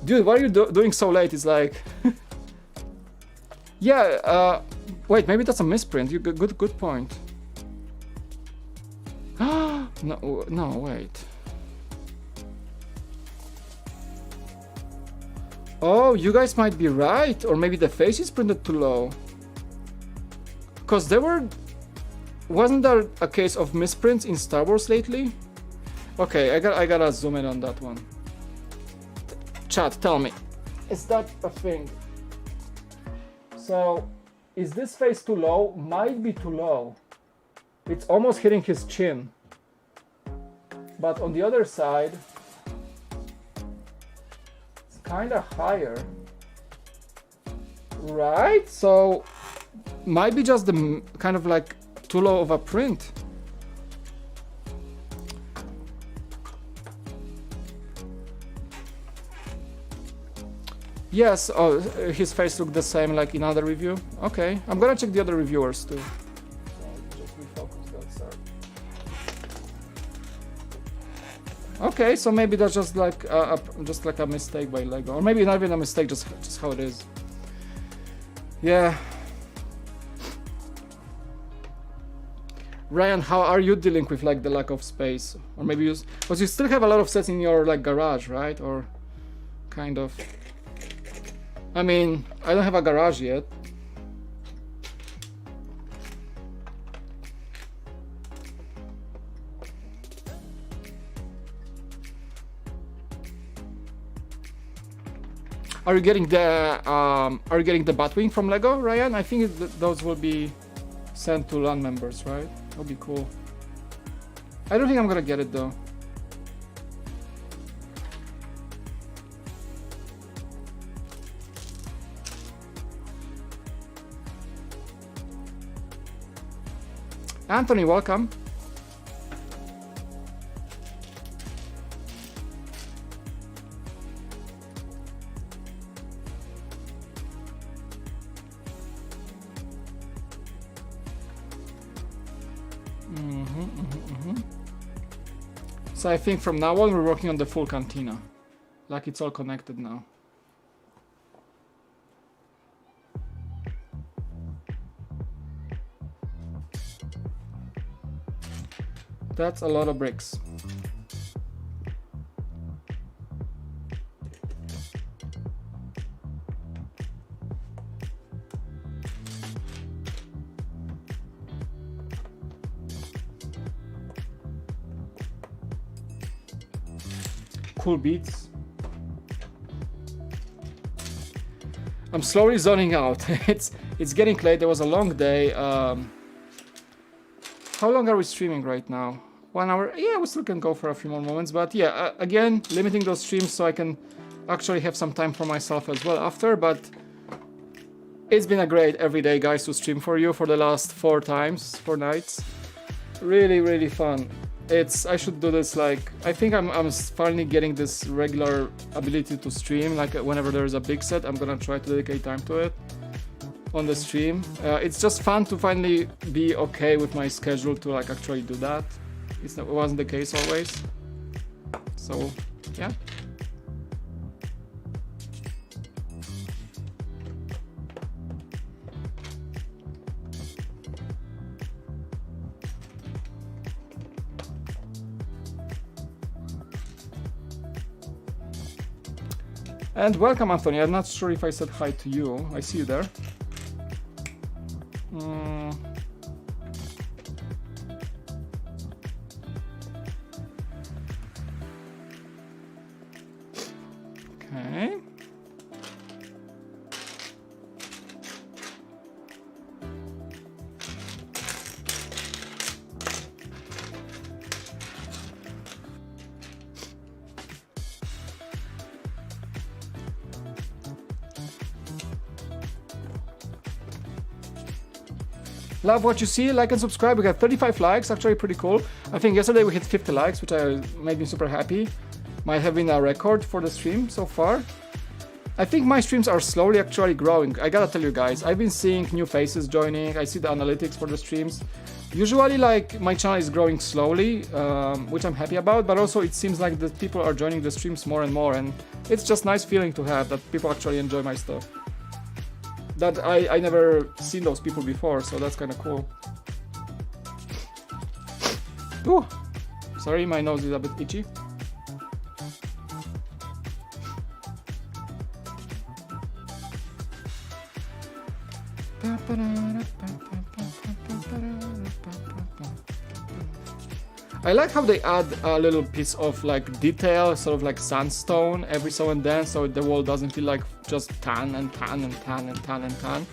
Dude, what are you doing so late? It's like, yeah. Wait, maybe that's a misprint. You good point. No, wait. Oh, you guys might be right, or maybe the face is printed too low. Cause wasn't there a case of misprints in Star Wars lately? Okay, I gotta zoom in on that one. Chat, tell me, is that a thing? So, is this face too low? Might be too low. It's almost hitting his chin. But on the other side, it's kind of higher. Right? So, might be just the kind of like too low of a print. Yes, oh, his face looked the same like in other review. Okay, I'm gonna check the other reviewers too. So just refocus that side. Okay, so maybe that's just like a mistake by LEGO, or maybe not even a mistake, just how it is. Yeah. Ryan, how are you dealing with like the lack of space, or maybe because you still have a lot of sets in your like garage, right? Or kind of. I mean, I don't have a garage yet. Are you getting the Batwing from LEGO, Ryan? I think those will be sent to LAN members, right? That'll be cool. I don't think I'm gonna get it though. Anthony, welcome. So I think from now on we're working on the full cantina. Like it's all connected now. That's a lot of bricks. Cool beats. I'm slowly zoning out. It's getting late. There was a long day. How long are we streaming right now? 1 hour? Yeah, we still can go for a few more moments, but yeah, again, limiting those streams so I can actually have some time for myself as well after, but it's been a great everyday, guys, to stream for you for the last 4 nights. Really, really fun. I should do this, like, I think I'm finally getting this regular ability to stream, like whenever there's a big set, I'm gonna try to dedicate time to it on the stream. It's just fun to finally be okay with my schedule to like actually do that. It wasn't the case always. So, yeah. And welcome, Anthony. I'm not sure if I said hi to you. I see you there. Okay. Love what you see, like and subscribe. We got 35 likes, actually pretty cool. I think yesterday we hit 50 likes, which made me super happy. Might have been a record for the stream so far. I think my streams are slowly actually growing. I gotta tell you guys, I've been seeing new faces joining. I see the analytics for the streams. Usually, like, my channel is growing slowly, which I'm happy about, but also it seems like the people are joining the streams more and more, and it's just nice feeling to have that people actually enjoy my stuff. That I never seen those people before, so that's kind of cool. Ooh, sorry, my nose is a bit itchy. I like how they add a little piece of like detail, sort of like sandstone every so and then, so the wall doesn't feel like just tan and tan and tan and tan and tan.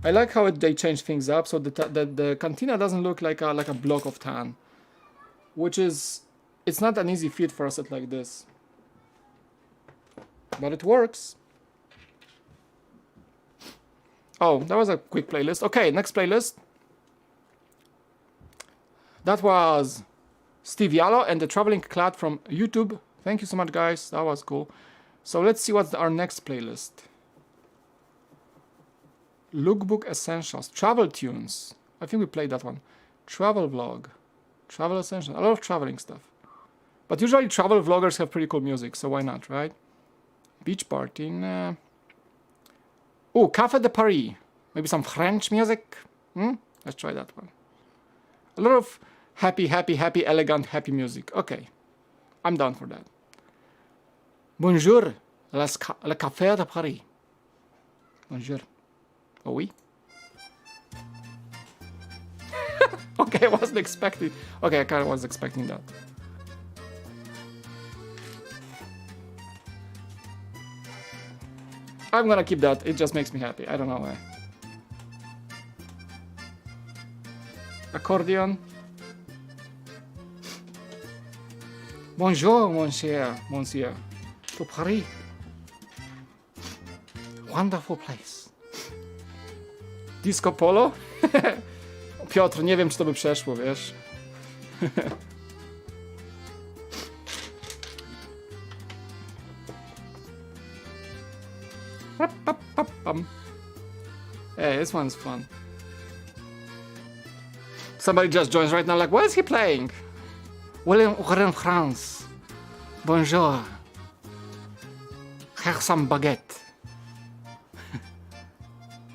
I like how they change things up so the cantina doesn't look like a block of tan, which is, it's not an easy feat for a set like this, but it works. Oh, that was a quick playlist. Okay, next playlist. That was Steve Yallo and the Traveling Clad from YouTube. Thank you so much, guys. That was cool. So let's see what's our next playlist. Lookbook Essentials. Travel tunes. I think we played that one. Travel vlog. Travel Essentials. A lot of traveling stuff. But usually travel vloggers have pretty cool music, so why not, right? Beach party. Oh, Café de Paris. Maybe some French music. Let's try that one. A lot of happy, elegant, happy music. Okay, I'm down for that. Bonjour, le Café de Paris. Bonjour. Oh, oui. Okay, I wasn't expecting. Okay, I kind of was expecting that. I'm gonna keep that. It just makes me happy. I don't know why. Accordion. Bonjour, monsieur. To Paris. Wonderful place. Disco polo? Piotr, nie wiem, czy to by przeszło, wiesz. Hey, this one's fun. Somebody just joins right now, like, what is he playing? William, we're in France. Bonjour. Have some baguette.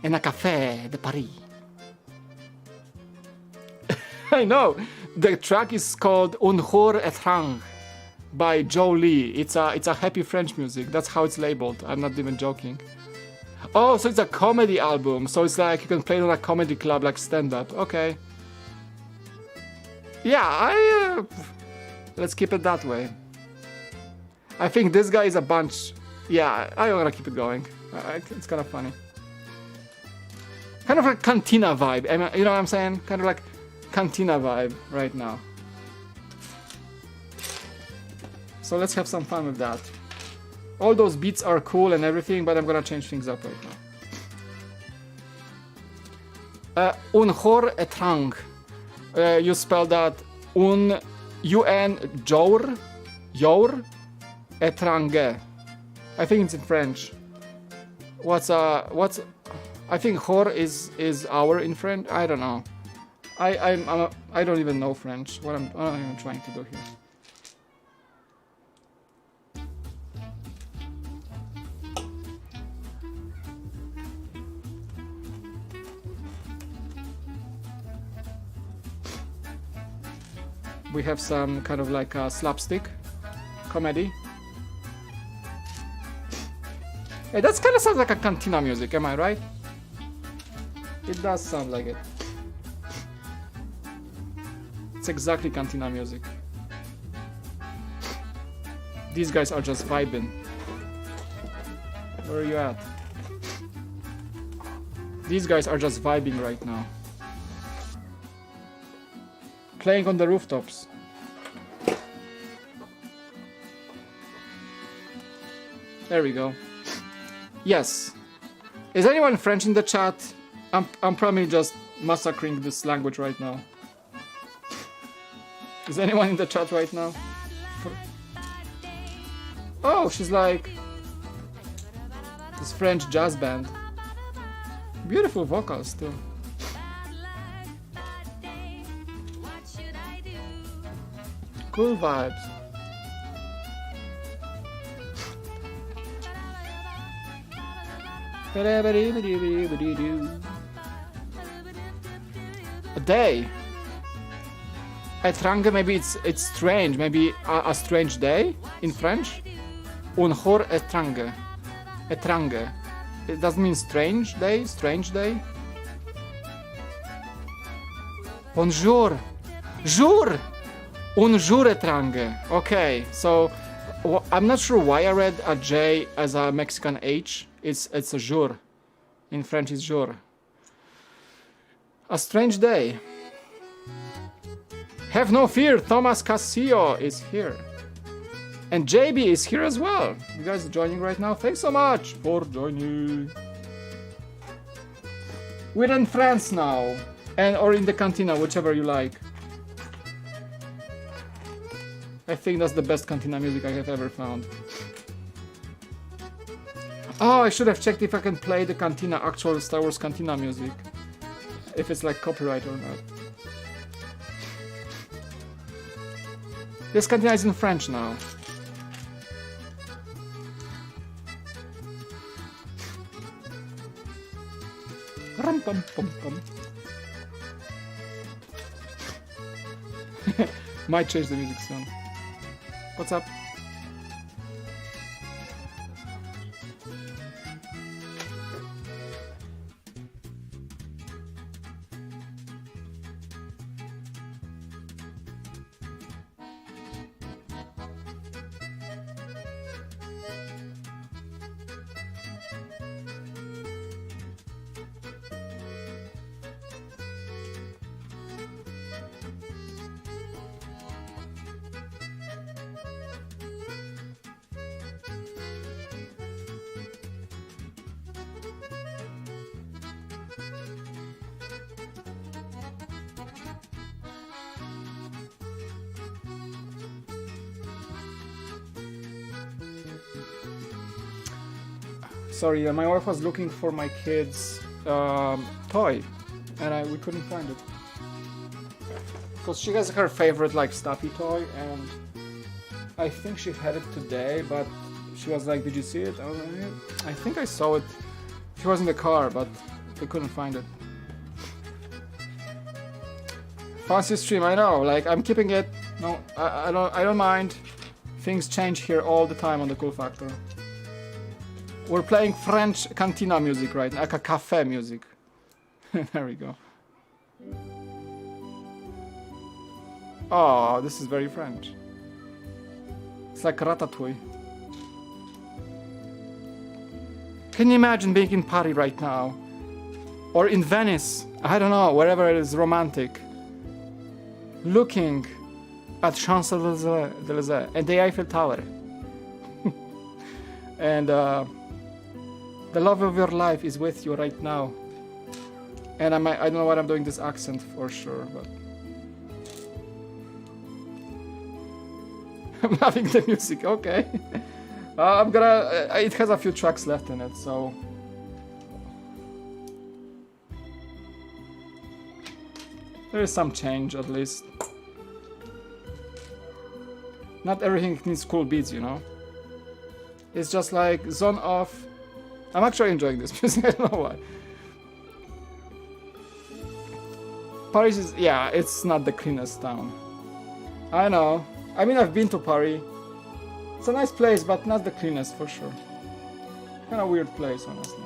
In a café de Paris. I know. The track is called Un jour étrange by Joe Lee. It's a happy French music. That's how it's labeled. I'm not even joking. Oh, so it's a comedy album. So it's like you can play it on a comedy club, like stand-up. Okay. Yeah, let's keep it that way. I think this guy is a bunch. Yeah, I'm gonna keep it going. It's kind of funny. Kind of like cantina vibe. You know what I'm saying? Kind of like cantina vibe right now. So let's have some fun with that. All those beats are cool and everything, but I'm gonna change things up right now. Un hor etrang. You spell that un jour etrange. I think it's in French. What's I think hor is hour in French. I don't know. I don't even know French. What I'm even trying to do here. We have some kind of like a slapstick comedy. Hey, that kind of sounds like a cantina music, am I right? It does sound like it. It's exactly cantina music. These guys are just vibing. Where are you at? These guys are just vibing right now. Playing on the rooftops. There we go. Yes. Is anyone French in the chat? I'm probably just massacring this language right now. Is anyone in the chat right now? Oh, she's like this French jazz band. Beautiful vocals too. Cool vibes. A day. Étrange, maybe it's strange. Maybe a strange day in French. Un jour étrange. Étrange. It doesn't mean strange day. Strange day. Bonjour. Jour. Un jour étrange. Okay, so I'm not sure why I read a J as a Mexican H. It's a jour. In French, it's jour. A strange day. Have no fear, Thomas Castillo is here. And JB is here as well. You guys are joining right now? Thanks so much for joining. We're in France now. Or in the cantina, whichever you like. I think that's the best cantina music I have ever found. Oh, I should have checked if I can play the cantina, actual Star Wars cantina music. If it's like copyright or not. This cantina is in French now. Rum pum pum pum. Might change the music soon. What's up? Sorry, my wife was looking for my kid's toy, and we couldn't find it. Because she has her favorite like stuffy toy, and I think she had it today, but she was like, "Did you see it?" I was like, "I think I saw it." She was in the car, but they couldn't find it. Fancy stream, I know. Like I'm keeping it. No, I don't mind. Things change here all the time on the Cool Factor. We're playing French cantina music right now, like a cafe music. There we go. Oh, this is very French. It's like ratatouille. Can you imagine being in Paris right now? Or in Venice? I don't know, wherever it is romantic. looking at Champs-Élysées and the Eiffel Tower. And the love of your life is with you right now. And I don't know why I'm doing this accent for sure, but I'm loving the music. Okay. I'm gonna. It has a few tracks left in it, so. There is some change at least. Not everything needs cool beats, you know? It's just like zone off. I'm actually enjoying this music, I don't know why. Paris is, yeah, it's not the cleanest town. I know. I mean, I've been to Paris. It's a nice place, but not the cleanest for sure. Kind of weird place, honestly.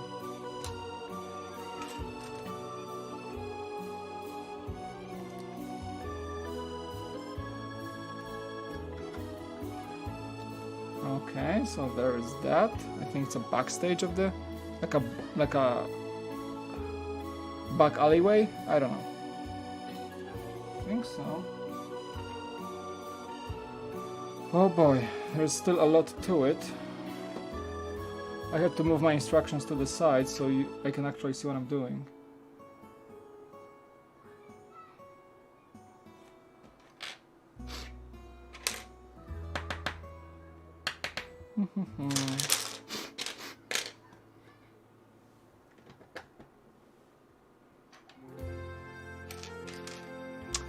Okay, so there is that. I think it's a backstage of the, like a back alleyway. I don't know. I think so. Oh boy, there's still a lot to it. I had to move my instructions to the side so I can actually see what I'm doing.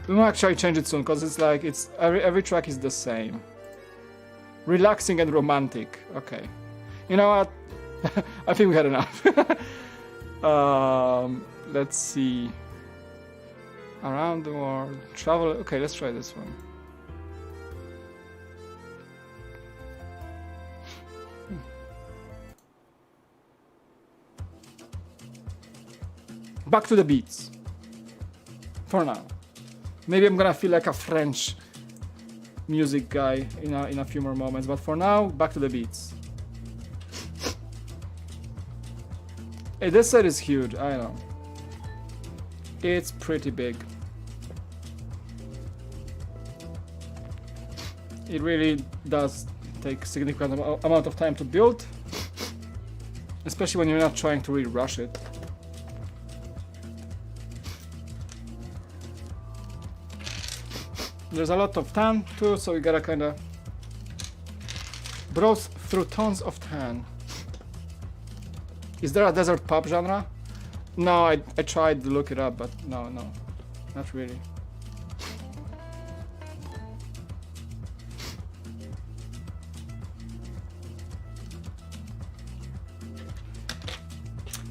We might actually change it soon because it's like every track is the same. Relaxing and romantic. Okay. You know what? I think we had enough. Let's see. Around the world. Travel. Okay, let's try this one. Back to the beats. For now. Maybe I'm gonna feel like a French music guy in a few more moments, but for now, back to the beats. Hey, this set is huge, I know. It's pretty big. It really does take significant amount of time to build, especially when you're not trying to really rush it. There's a lot of tan too, so you gotta kinda browse through tons of tan. Is there a desert pop genre? No, I tried to look it up, but no, not really.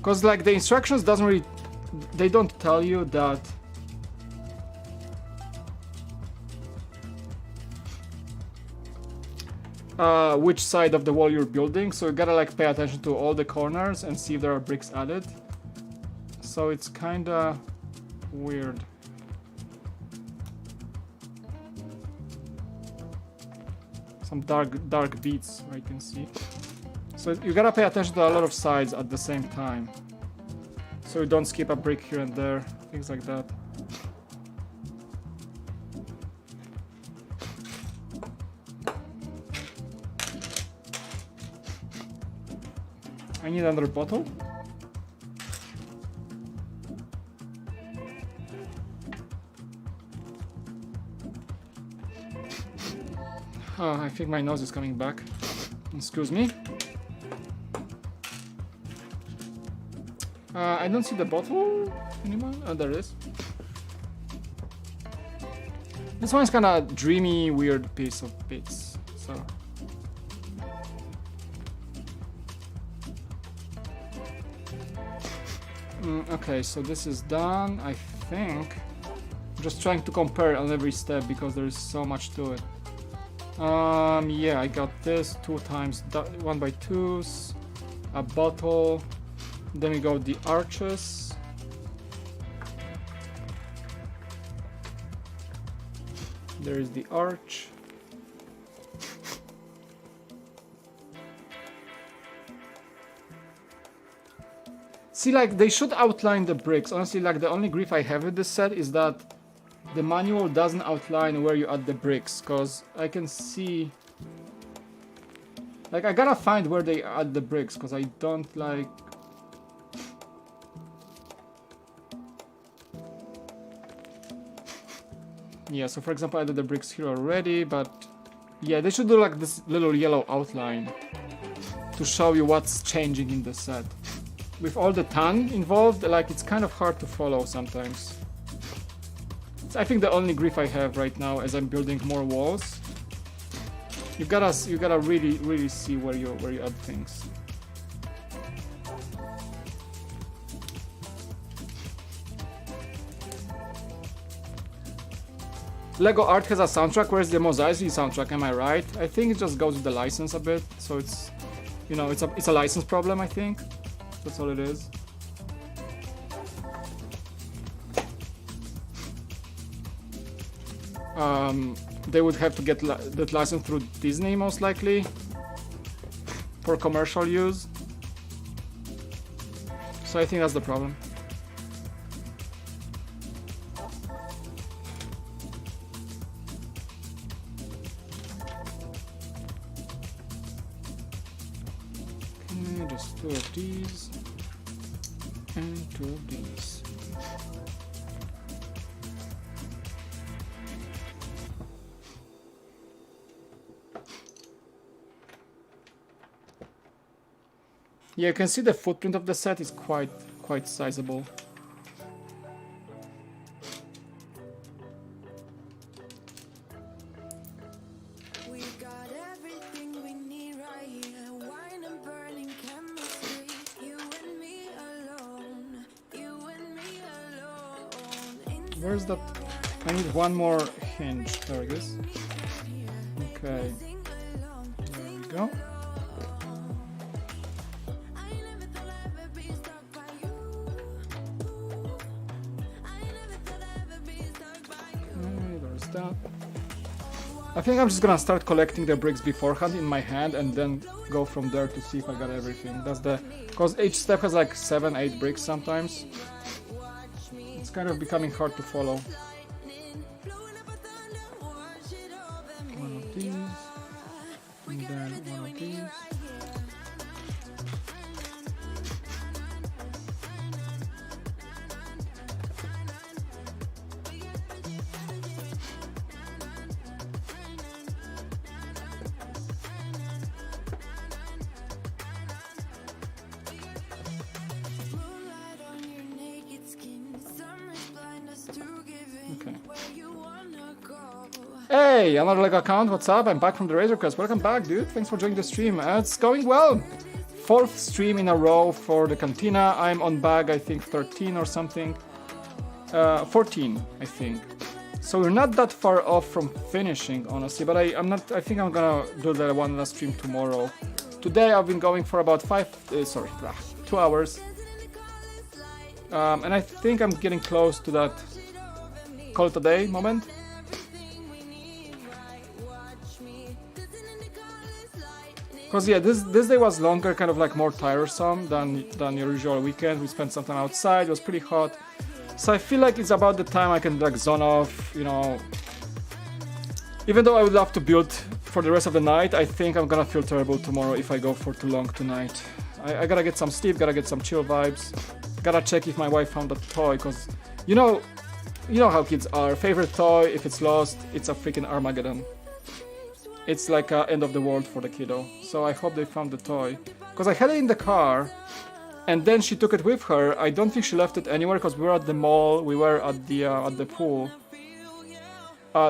Cause like the instructions doesn't really, they don't tell you that which side of the wall you're building, so you gotta like pay attention to all the corners and see if there are bricks added. So it's kinda weird. Some dark beats I can see. So you gotta pay attention to a lot of sides at the same time, so you don't skip a brick here and there, things like that. I need another bottle. Oh, I think my nose is coming back. Excuse me. I don't see the bottle anymore. Oh, there it is. This one's kind of dreamy, weird piece of bits. So. Okay, so this is done, I think. I'm just trying to compare on every step because there is so much to it. Yeah, I got this 2 times 1x2s, a bottle, then we got the arches. There is the arch. See, like, they should outline the bricks. Honestly, like, the only grief I have with this set is that the manual doesn't outline where you add the bricks, because I can see... Like, I gotta find where they add the bricks, because I don't like... Yeah, so for example I added the bricks here already, but... Yeah, they should do like this little yellow outline to show you what's changing in the set. With all the ton involved, like, it's kind of hard to follow sometimes. It's, I think, the only grief I have right now as I'm building more walls. You gotta really see where you add things. Lego Art has a soundtrack. Where's the Mos Eisley soundtrack? Am I right? I think it just goes with the license a bit. So it's, you know, it's a license problem. I think that's all it is. They would have to get that license through Disney most likely for commercial use. So I think that's the problem. Okay, just 2 of these and 2 of these. Yeah, you can see the footprint of the set is quite sizable. We got everything we need right here. Wine and burning chemistry. You and me alone. You and me alone. Where's that? I need one more hinge. There it is. Okay. There we go. I think I'm just gonna start collecting the bricks beforehand in my hand and then go from there to see if I got everything. That's the... Because each step has like 7-8 bricks sometimes. It's kind of becoming hard to follow. One of these. And then one of these. Hey, another LEGO account, what's up? I'm back from the Razor Quest. Welcome back, dude. Thanks for joining the stream. It's going well. 4th stream in a row for the Cantina. I'm on bag, I think 13 or something. 14, I think. So we're not that far off from finishing, honestly. But I think I'm gonna do the one last stream tomorrow. Today I've been going for about 2 hours. And I think I'm getting close to that call it a day moment. Because yeah, this day was longer, kind of like more tiresome than your usual weekend. We spent some time outside, it was pretty hot. So I feel like it's about the time I can like zone off, you know. Even though I would love to build for the rest of the night, I think I'm gonna feel terrible tomorrow if I go for too long tonight. I gotta get some sleep, gotta get some chill vibes. Gotta check if my wife found a toy, because you know how kids are. Favorite toy, if it's lost, it's a freaking Armageddon. It's like end of the world for the kiddo. So I hope they found the toy. Because I had it in the car, and then she took it with her. I don't think she left it anywhere, because we were at the mall, we were at the pool.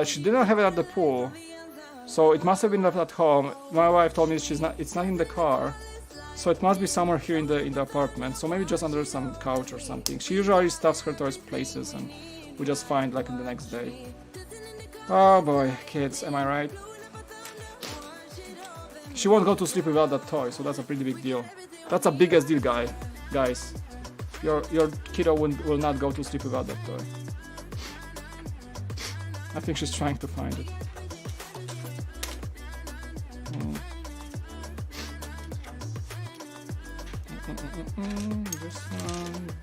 She didn't have it at the pool, so it must have been left at home. My wife told me it's not in the car, so it must be somewhere here in the apartment. So maybe just under some couch or something. She usually stuffs her toys places, and we just find like in the next day. Oh boy, kids, am I right? She won't go to sleep without that toy, so that's a pretty big deal. That's a biggest deal, guys. Your kiddo will not go to sleep without that toy. I think she's trying to find it.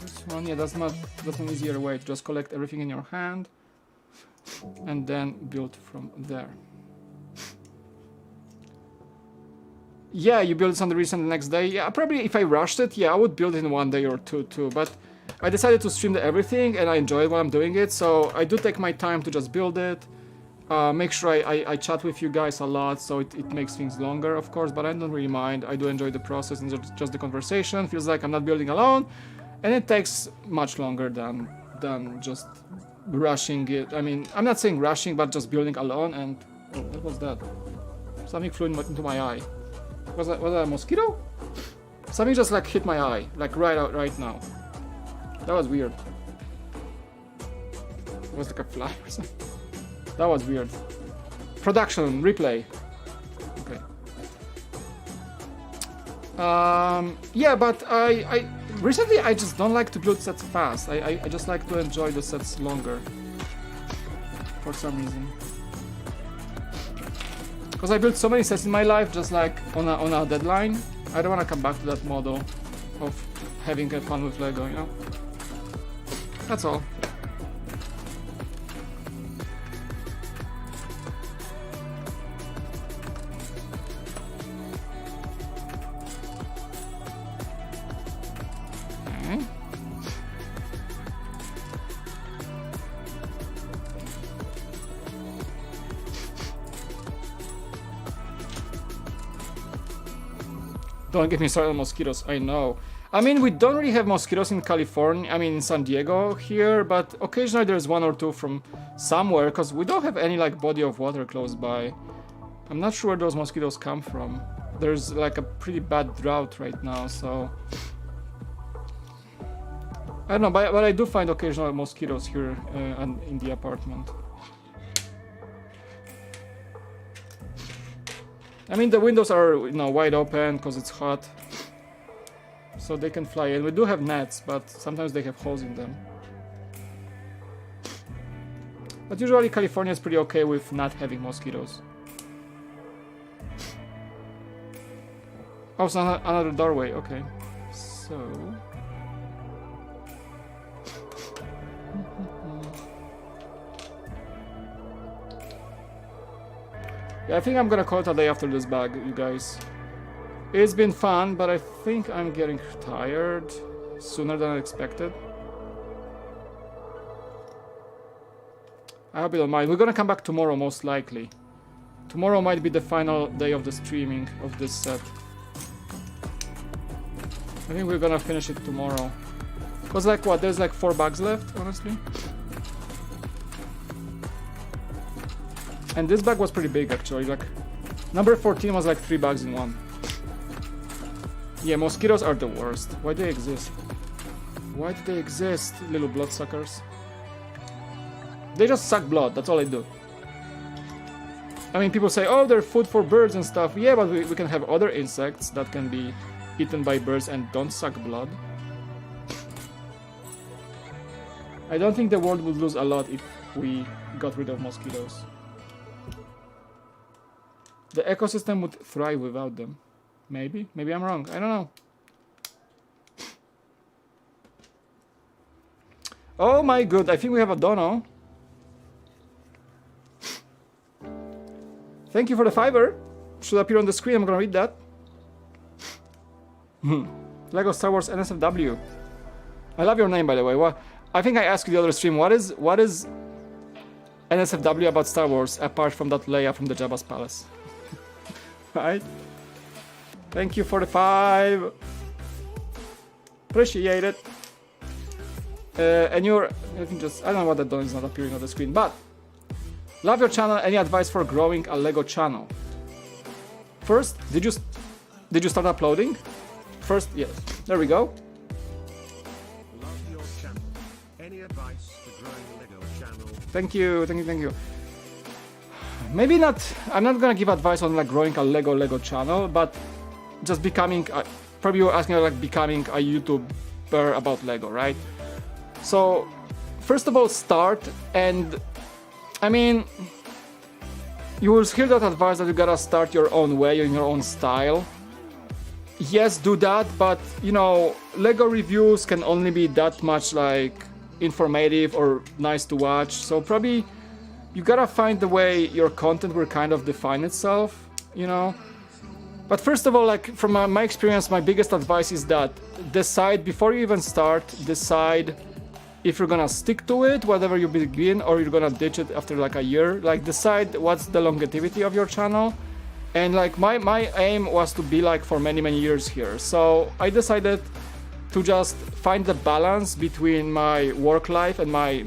This one, yeah, that's an easier way to just collect everything in your hand. and then build from there. Yeah, you build it on the recent the next day. Yeah, probably if I rushed it, yeah, I would build it in 1 day or two too. But I decided to stream everything, and I enjoy it while I'm doing it. So I do take my time to just build it. Make sure I chat with you guys a lot, so it makes things longer, of course. But I don't really mind. I do enjoy the process and just the conversation. Feels like I'm not building alone, and it takes much longer than just rushing it. I mean, I'm not saying rushing, but just building alone. And oh, what was that? Something flew into my eye. Was that a mosquito? Something just like hit my eye, like right now. That was weird. It was like a fly or something. That was weird. Production replay. Okay. Yeah, but I recently I just don't like to build sets fast. I just like to enjoy the sets longer. For some reason. Because I built so many sets in my life, just like on a deadline. I don't want to come back to that model of having fun with Lego, you know? That's all. Okay. Don't get me started on mosquitoes, I know. I mean, we don't really have mosquitoes in California, I mean in San Diego here, but occasionally there's one or two from somewhere, because we don't have any like body of water close by. I'm not sure where those mosquitoes come from. There's like a pretty bad drought right now, so... I don't know, but I do find occasional mosquitoes here in the apartment. I mean, the windows are, you know, wide open because it's hot, so they can fly in. We do have nets, but sometimes they have holes in them. But usually California is pretty okay with not having mosquitoes. Oh, so another doorway, okay. So... Yeah, I think I'm gonna call it a day after this bag, you guys. It's been fun, but I think I'm getting tired sooner than I expected. I hope you don't mind. We're gonna come back tomorrow, most likely. Tomorrow might be the final day of the streaming of this set. I think we're gonna finish it tomorrow. Cause like what, there's like 4 bags left, honestly. And this bag was pretty big actually, like number 14 was like 3 bags in one. Yeah, mosquitoes are the worst. Why do they exist? Why do they exist, little bloodsuckers? They just suck blood, that's all they do. I mean, people say, oh, they're food for birds and stuff. Yeah, but we can have other insects that can be eaten by birds and don't suck blood. I don't think the world would lose a lot if we got rid of mosquitoes. The ecosystem would thrive without them. Maybe? Maybe I'm wrong. I don't know. Oh my god, I think we have a dono. Thank you for the $5. Should appear on the screen, I'm gonna read that. LEGO Star Wars NSFW. I love your name, by the way. What? I think I asked you the other stream, what is NSFW about Star Wars, apart from that Leia from the Jabba's palace? Right? Thank you for the 5. Appreciate it. And you're, I don't know what that done is not appearing on the screen, but love your channel. Any advice for growing a Lego channel? First, did you start uploading? First, yes. There we go. Love your channel. Any advice for growing Lego channel? Thank you. Maybe not. I'm not gonna give advice on like growing a Lego channel, but just becoming. Probably you're asking like becoming a YouTuber about Lego, right? So, first of all, start, and I mean, you will hear that advice that you gotta start your own way, in your own style. Yes, do that, but you know, Lego reviews can only be that much like informative or nice to watch. So probably you gotta find the way your content will kind of define itself, you know. But first of all, like from my experience, my biggest advice is that decide before you even start, decide if you're gonna stick to it, whatever you begin, or you're gonna ditch it after like a year. Like decide what's the longevity of your channel. And like my aim was to be like for many years here. So I decided to just find the balance between my work life and my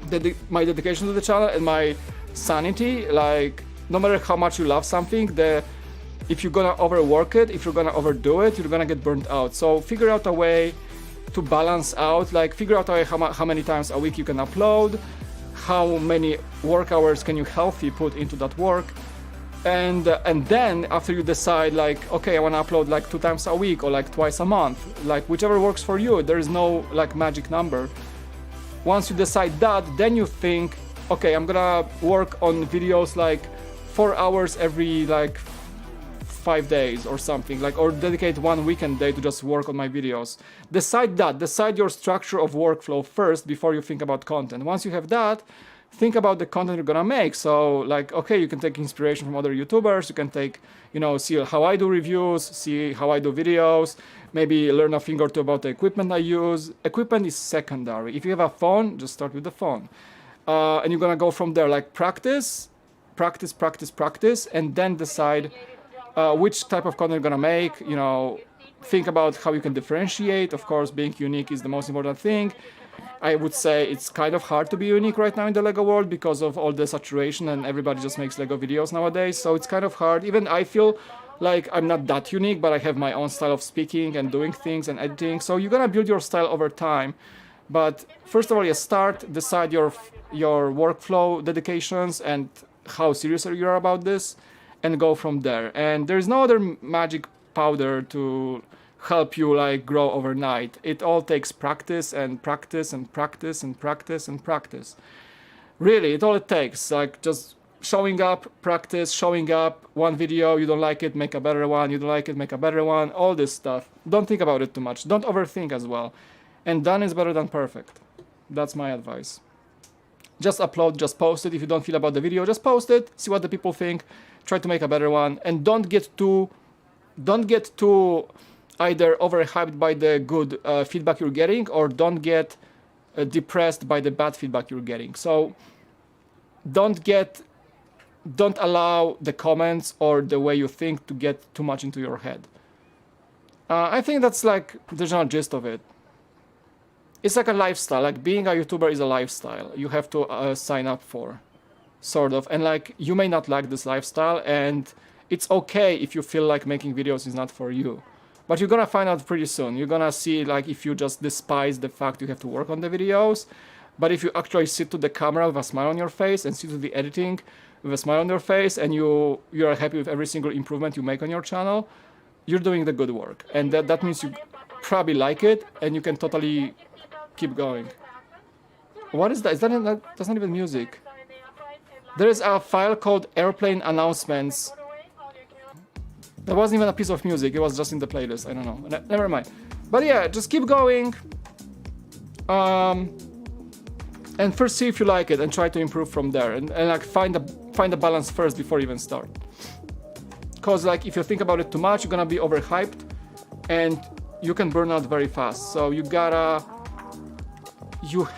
dedication to the channel and my sanity. Like no matter how much you love something, if you're gonna overwork it, if you're gonna overdo it, you're gonna get burnt out. So figure out a way to balance out, like figure out a way how many times a week you can upload, how many work hours can you healthy put into that work, and then after you decide like, okay, I wanna upload like 2 times a week or like twice a month, like whichever works for you. There is no like magic number. Once you decide that, then you think, okay, I'm gonna work on videos like 4 hours every like 5 days or something, like, or dedicate 1 weekend day to just work on my videos. Decide your structure of workflow first before you think about content. Once you have that, think about the content you're gonna make. So like, okay, you can take inspiration from other YouTubers, you can take, you know, see how I do reviews, see how I do videos, maybe learn a thing or two about the equipment I use. Equipment is secondary. If you have a phone, just start with the phone. And you're gonna go from there, like practice, and then decide which type of content you're gonna make, you know, think about how you can differentiate. Of course, being unique is the most important thing. I would say it's kind of hard to be unique right now in the LEGO world because of all the saturation and everybody just makes LEGO videos nowadays, so it's kind of hard. Even I feel like I'm not that unique, but I have my own style of speaking and doing things and editing, so you're gonna build your style over time. But first of all, you start, decide your workflow dedications and how serious you are about this, and go from there. And there's no other magic powder to help you like grow overnight. It all takes practice and practice and practice and practice and practice. Really, it all it takes, like just showing up, practice, showing up, one video, you don't like it, make a better one, you don't like it, make a better one, all this stuff. Don't think about it too much, don't overthink as well. And done is better than perfect. That's my advice. Just upload, just post it. If you don't feel about the video, just post it, see what the people think, try to make a better one, and don't get too either overhyped by the good feedback you're getting, or don't get depressed by the bad feedback you're getting. So don't allow the comments or the way you think to get too much into your head. I think that's like the general gist of it. It's like a lifestyle, like being a YouTuber is a lifestyle you have to sign up for, sort of. And like, you may not like this lifestyle, and it's okay if you feel like making videos is not for you. But you're gonna find out pretty soon. You're gonna see like if you just despise the fact you have to work on the videos, but if you actually sit to the camera with a smile on your face and sit to the editing with a smile on your face, and you are happy with every single improvement you make on your channel, you're doing the good work. And that means you probably like it, and you can totally keep going. What is that? That's not even music. There is a file called airplane announcements. That wasn't even a piece of music, it was just in the playlist. I don't know. Never mind. But yeah, just keep going. And first see if you like it and try to improve from there. And like find a balance first before you even start. Cause like if you think about it too much, you're gonna be overhyped and you can burn out very fast. So you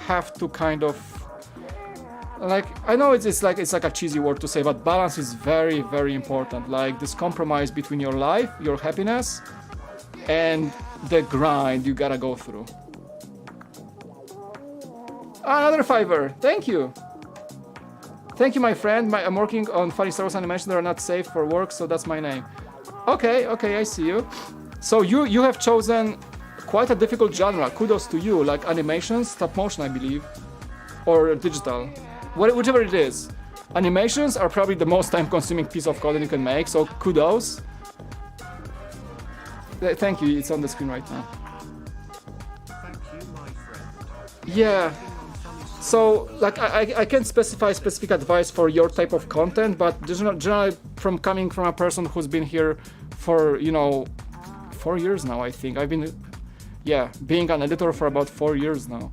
have to kind of, like, I know it's like a cheesy word to say, but balance is very, very important. Like this compromise between your life, your happiness, and the grind you gotta go through. Another $5. Thank you. Thank you, my friend. I'm working on funny Star Wars animations that are not safe for work, so that's my name. Okay, I see you. So you have chosen quite a difficult genre. Kudos to you. Like animations, stop motion, I believe, or digital, whichever it is. Animations are probably the most time-consuming piece of content you can make. So kudos. Thank you. It's on the screen right now. Thank you, my friend. Yeah. So like I can't specify specific advice for your type of content, but generally coming from a person who's been here for 4 years now, I think. I've been being an editor for about 4 years now.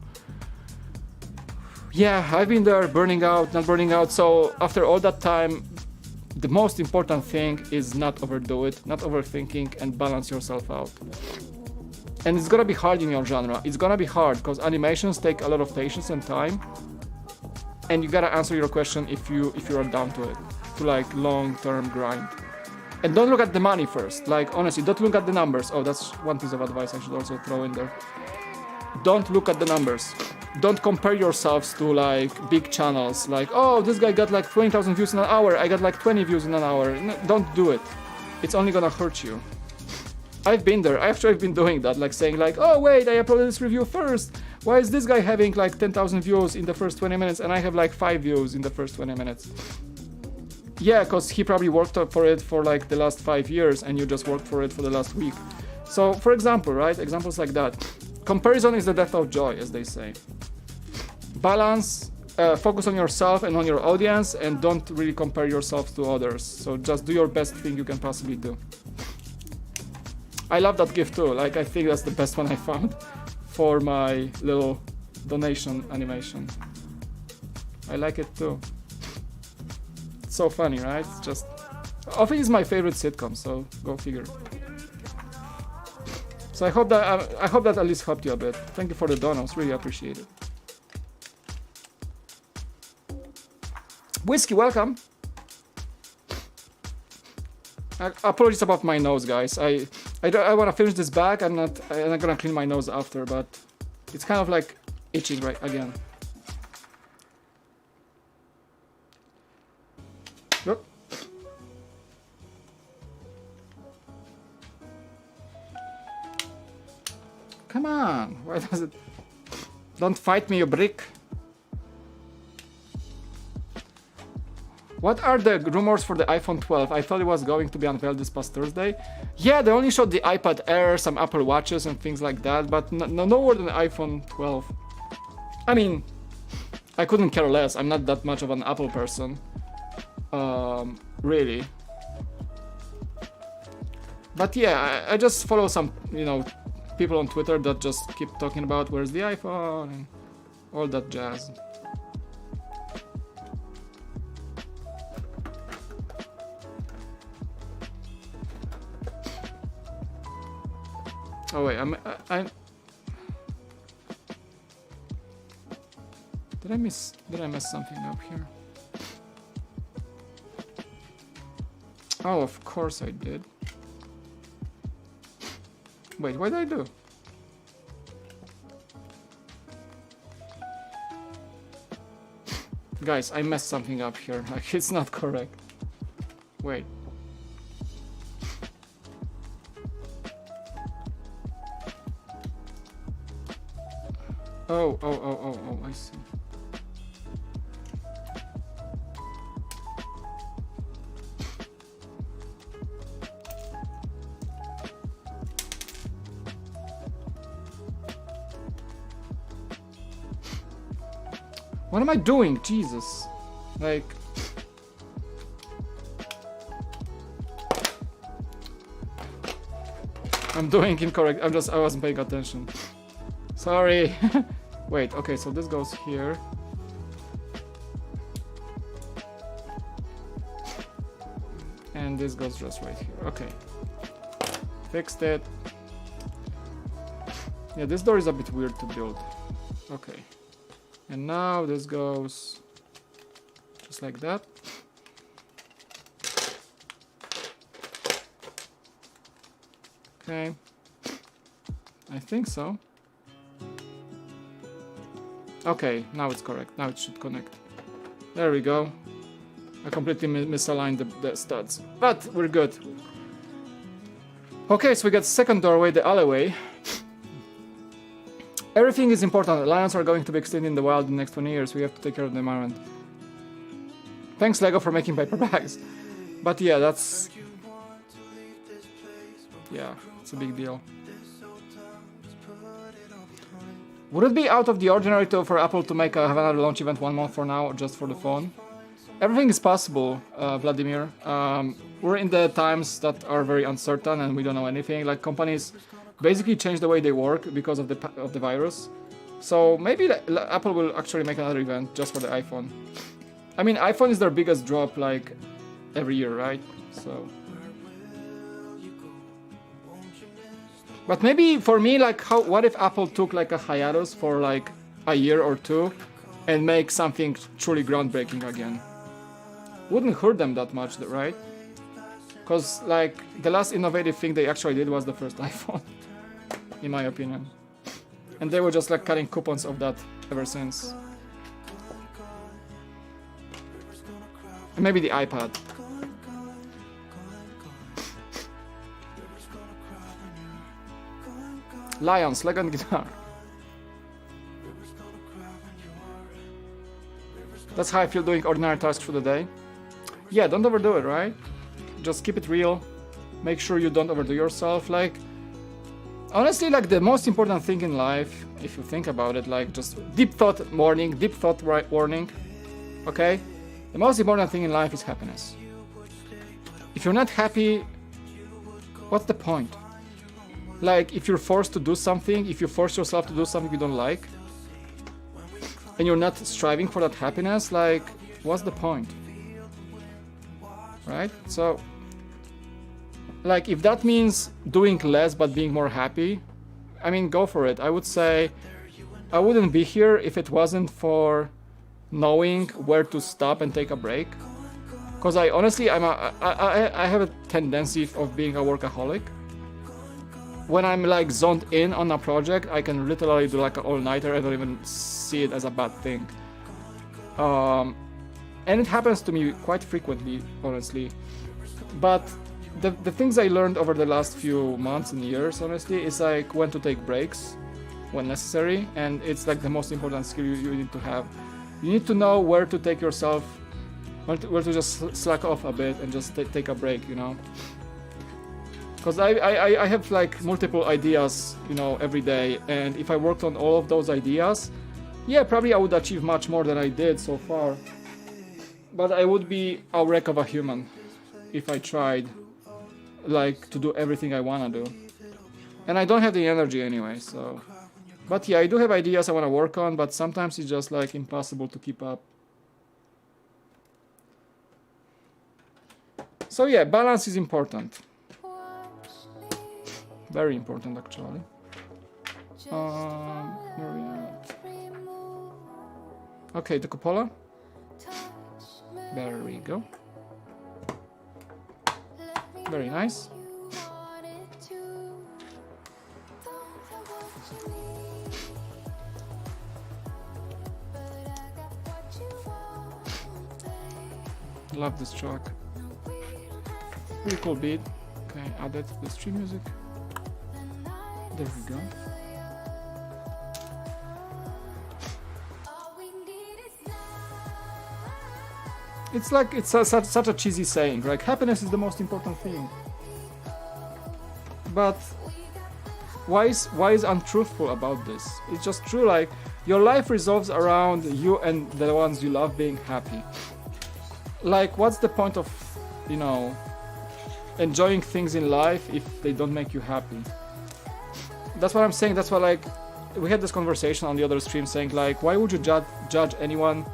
Yeah, I've been there, burning out, not burning out. So after all that time, the most important thing is not overdo it, not overthinking, and balance yourself out. And it's gonna be hard in your genre. It's gonna be hard because animations take a lot of patience and time. And you gotta answer your question if you are down to it, to like long-term grind. And don't look at the money first. Like honestly, don't look at the numbers. Oh, that's one piece of advice I should also throw in there. Don't look at the numbers. Don't compare yourselves to like big channels. Like, oh, this guy got like 20,000 views in an hour. I got like 20 views in an hour. No, don't do it. It's only gonna hurt you. I've been there. I've been doing that. Like saying like, oh wait, I uploaded this review first. Why is this guy having like 10,000 views in the first 20 minutes and I have like 5 views in the first 20 minutes? Yeah, because he probably worked for it for like the last 5 years and you just worked for it for the last week. So for example, right? Examples like that. Comparison is the death of joy, as they say. Balance, focus on yourself and on your audience, and don't really compare yourself to others. So just do your best thing you can possibly do. I love that gift too. Like I think that's the best one I found for my little donation animation. I like it too. It's so funny, right? It's just Office is my favorite sitcom, so go figure. So I hope that at least helped you a bit. Thank you for the donos, really appreciate it. Whiskey, welcome. Apologies about my nose, guys. I want to finish this bag. I'm not gonna clean my nose after, but it's kind of like itching right again. Yep. Come on, why does it? Don't fight me, you brick. What are the rumors for the iPhone 12? I thought it was going to be unveiled this past Thursday. Yeah, they only showed the iPad Air, some Apple Watches and things like that, but no more than the iPhone 12. I mean, I couldn't care less. I'm not that much of an Apple person. Really. But yeah, I just follow some, people on Twitter that just keep talking about where's the iPhone and all that jazz. Oh wait, did I mess something up here? Oh, of course I did. Wait, what did I do? Guys, I messed something up here. Like, it's not correct. Wait. Oh, I see. What am I doing? Jesus. Like... I'm doing incorrect. I wasn't paying attention. Sorry. Wait, okay, so this goes here. And this goes just right here. Okay. Fixed it. Yeah, this door is a bit weird to build. Okay. And now this goes just like that. Okay. I think so. Okay, now it's correct. Now it should connect. There we go. I completely misaligned the studs. But we're good. Okay, so we got second doorway, the alleyway. Everything is important. Lions are going to be extinct in the wild in the next 20 years. We have to take care of the environment. Thanks, LEGO, for making paper bags. But yeah, that's... Yeah, it's a big deal. Would it be out of the ordinary for Apple to have another launch event 1 month from now, just for the phone? Everything is possible, Vladimir. We're in the times that are very uncertain and we don't know anything. Like, companies basically change the way they work because of the virus. So maybe Apple will actually make another event just for the iPhone. I mean, iPhone is their biggest drop like every year, right? So, but maybe for me, like, what if Apple took like a hiatus for like a year or two and make something truly groundbreaking again? Wouldn't hurt them that much, right? Because like the last innovative thing they actually did was the first iPhone, in my opinion. And they were just like cutting coupons of that ever since. And maybe the iPad. Lions, Legend guitar. That's how I feel doing ordinary tasks through the day. Yeah, don't overdo it, right? Just keep it real. Make sure you don't overdo yourself. Like, honestly, like the most important thing in life, if you think about it, like just deep thought warning, okay? The most important thing in life is happiness. If you're not happy, what's the point? Like, if you're forced to do something, if you force yourself to do something you don't like, and you're not striving for that happiness, like, what's the point? Right? So, like, if that means doing less but being more happy, I mean, go for it. I would say I wouldn't be here if it wasn't for knowing where to stop and take a break. Because I honestly, I have a tendency of being a workaholic. When I'm like zoned in on a project, I can literally do like an all-nighter. I don't even see it as a bad thing. And it happens to me quite frequently, honestly. But the things I learned over the last few months and years, honestly, is like when to take breaks when necessary. And it's like the most important skill you need to have. You need to know where to take yourself, where to just slack off a bit and just take a break, you know. Because I have like multiple ideas, you know, every day, and if I worked on all of those ideas, yeah, probably I would achieve much more than I did so far. But I would be a wreck of a human if I tried like to do everything I wanna do. And I don't have the energy anyway, so. But yeah, I do have ideas I wanna work on, but sometimes it's just like impossible to keep up. So yeah, balance is important. Very important, actually. Where are we at? Okay, the cupola. There we go. Very nice. Love this track. Pretty cool beat. Okay, add it to the stream music. There we go. It's like, it's such a cheesy saying, like happiness is the most important thing. But why is untruthful about this? It's just true, like your life revolves around you and the ones you love being happy. Like, what's the point of, you know, enjoying things in life if they don't make you happy? That's what I'm saying. That's why, like, we had this conversation on the other stream saying, like, why would you judge anyone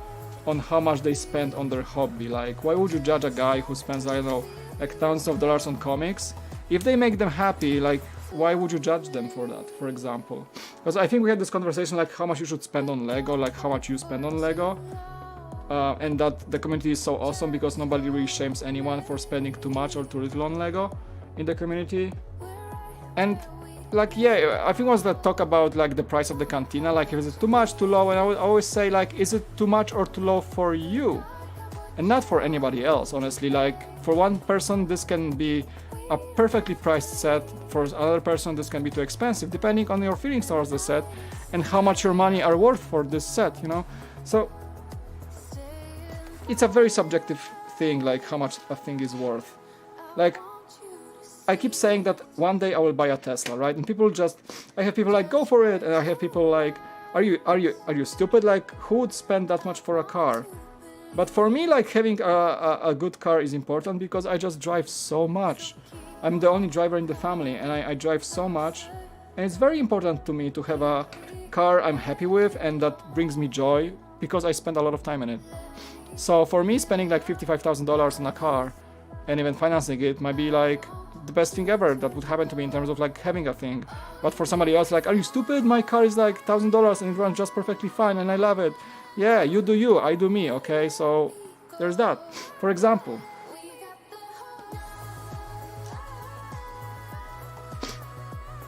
on how much they spend on their hobby? Like, why would you judge a guy who spends, I don't know, like thousands of dollars on comics? If they make them happy, like, why would you judge them for that, for example? Because I think we had this conversation, like, how much you should spend on Lego, like how much you spend on Lego. And that the community is so awesome because nobody really shames anyone for spending too much or too little on Lego in the community. And like, yeah, I think it was the talk about like the price of the cantina, like if it's too much, too low, and I would always say, like, is it too much or too low for you and not for anybody else? Honestly, like for one person this can be a perfectly priced set, for another person this can be too expensive, depending on your feelings towards the set and how much your money are worth for this set, you know. So it's a very subjective thing, like how much a thing is worth. Like, I keep saying that one day I will buy a Tesla, right? And people just, I have people like, go for it, and I have people like, are you stupid? Like, who would spend that much for a car? But for me, like, having a good car is important because I just drive so much. I'm the only driver in the family, and I drive so much, and it's very important to me to have a car I'm happy with and that brings me joy because I spend a lot of time in it. So for me, spending like $55,000 on a car and even financing it might be like the best thing ever that would happen to me in terms of like having a thing. But for somebody else, like, are you stupid? My car is like $1,000 and it runs just perfectly fine and I love it. Yeah, you do you, I do me, okay? So there's that. For example.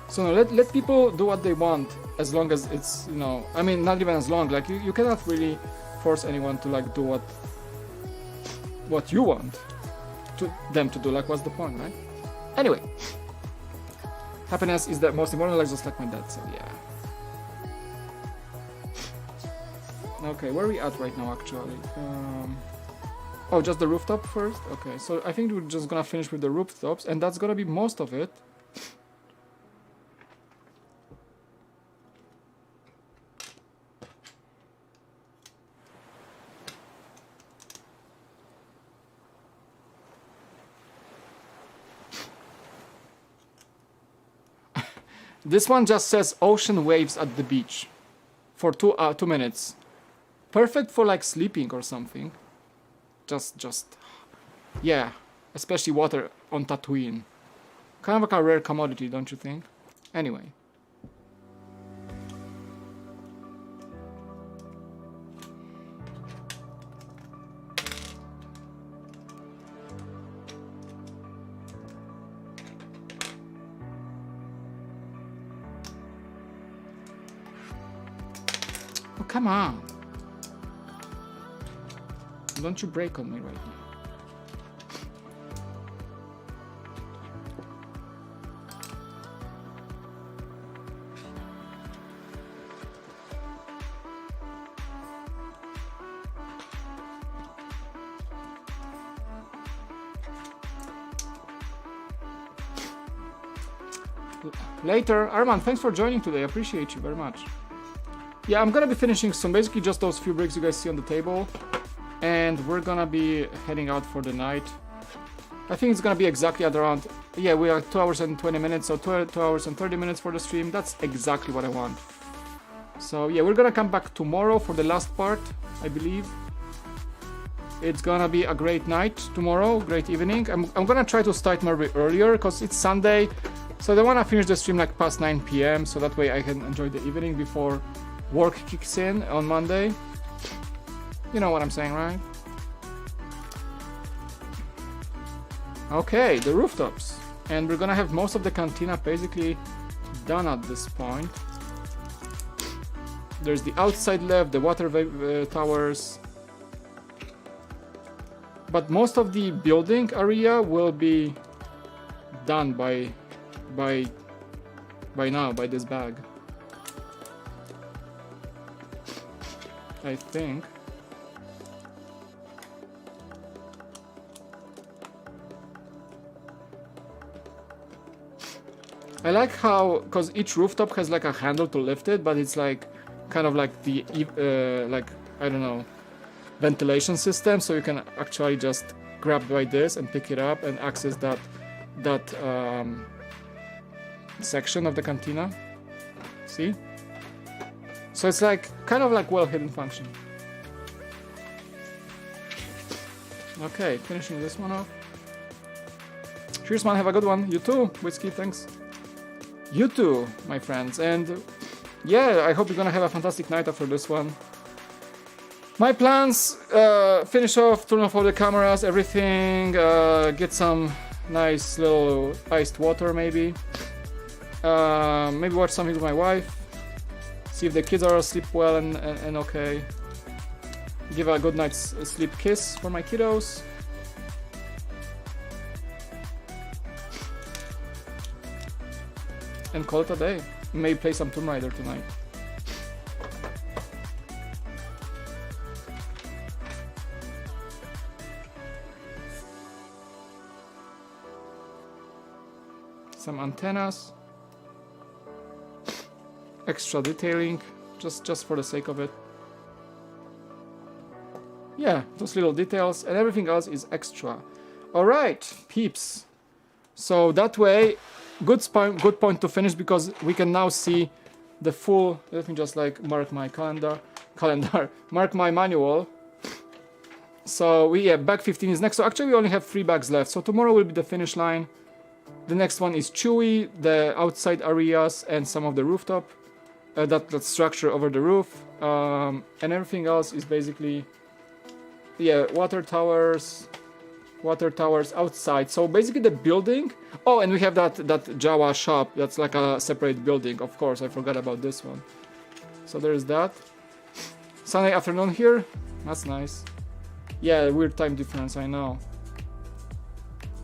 So no, let people do what they want as long as it's, you know, I mean, not even as long, like you cannot really force anyone to like do what you want to them to do. Like, what's the point, right? Anyway, happiness is the most important, like just like my dad said. Yeah. Okay, where are we at right now actually? Oh, just the rooftop first? Okay, so I think we're just gonna finish with the rooftops and that's gonna be most of it. This one just says ocean waves at the beach for 2 minutes. Perfect for like sleeping or something. Just, yeah, especially water on Tatooine. Kind of like a rare commodity, don't you think? Anyway. Oh, come on. Don't you break on me right now. Later. Arman, thanks for joining today. I appreciate you very much. Yeah, I'm gonna be finishing soon. Basically just those few bricks you guys see on the table. And we're gonna be heading out for the night. I think it's gonna be exactly at around... Yeah, we are 2 hours and 20 minutes, so 2 hours and 30 minutes for the stream. That's exactly what I want. So yeah, we're gonna come back tomorrow for the last part, I believe. It's gonna be a great night tomorrow, great evening. I'm gonna try to start maybe earlier, because it's Sunday. So I don't wanna finish the stream like past 9 p.m. so that way I can enjoy the evening before work kicks in on Monday. You know what I'm saying, right? Okay, the rooftops. And we're gonna have most of the cantina basically done at this point. There's the outside left, the water towers. But most of the building area will be done by now, by this bag. I think. I like how, because each rooftop has like a handle to lift it, but it's like kind of like the like, I don't know, ventilation system, so you can actually just grab by this and pick it up and access that section of the cantina. See? So it's like kind of like well hidden function. Okay, finishing this one off. Cheers, man, have a good one. You too, Whiskey, thanks. You too, my friends, and yeah, I hope you're gonna have a fantastic night after this one. My plans, finish off, turn off all the cameras, everything, get some nice little iced water maybe. Maybe watch something with my wife, see if the kids are asleep well and okay. Give a good night's sleep kiss for my kiddos. And call it a day. Maybe play some Tomb Raider tonight. Some antennas. Extra detailing, just for the sake of it. Yeah, those little details, and everything else is extra. Alright, peeps. So that way, good point to finish, because we can now see the full, let me just like mark my calendar, mark my manual. So bag 15 is next. So actually we only have 3 bags left. So tomorrow will be the finish line. The next one is Chewy, the outside areas and some of the rooftop, that structure over the roof. And everything else is basically, water towers outside. So basically the building. Oh, and we have that Jawa shop. That's like a separate building. Of course, I forgot about this one. So there's that. Sunday afternoon here. That's nice. Yeah, weird time difference, I know.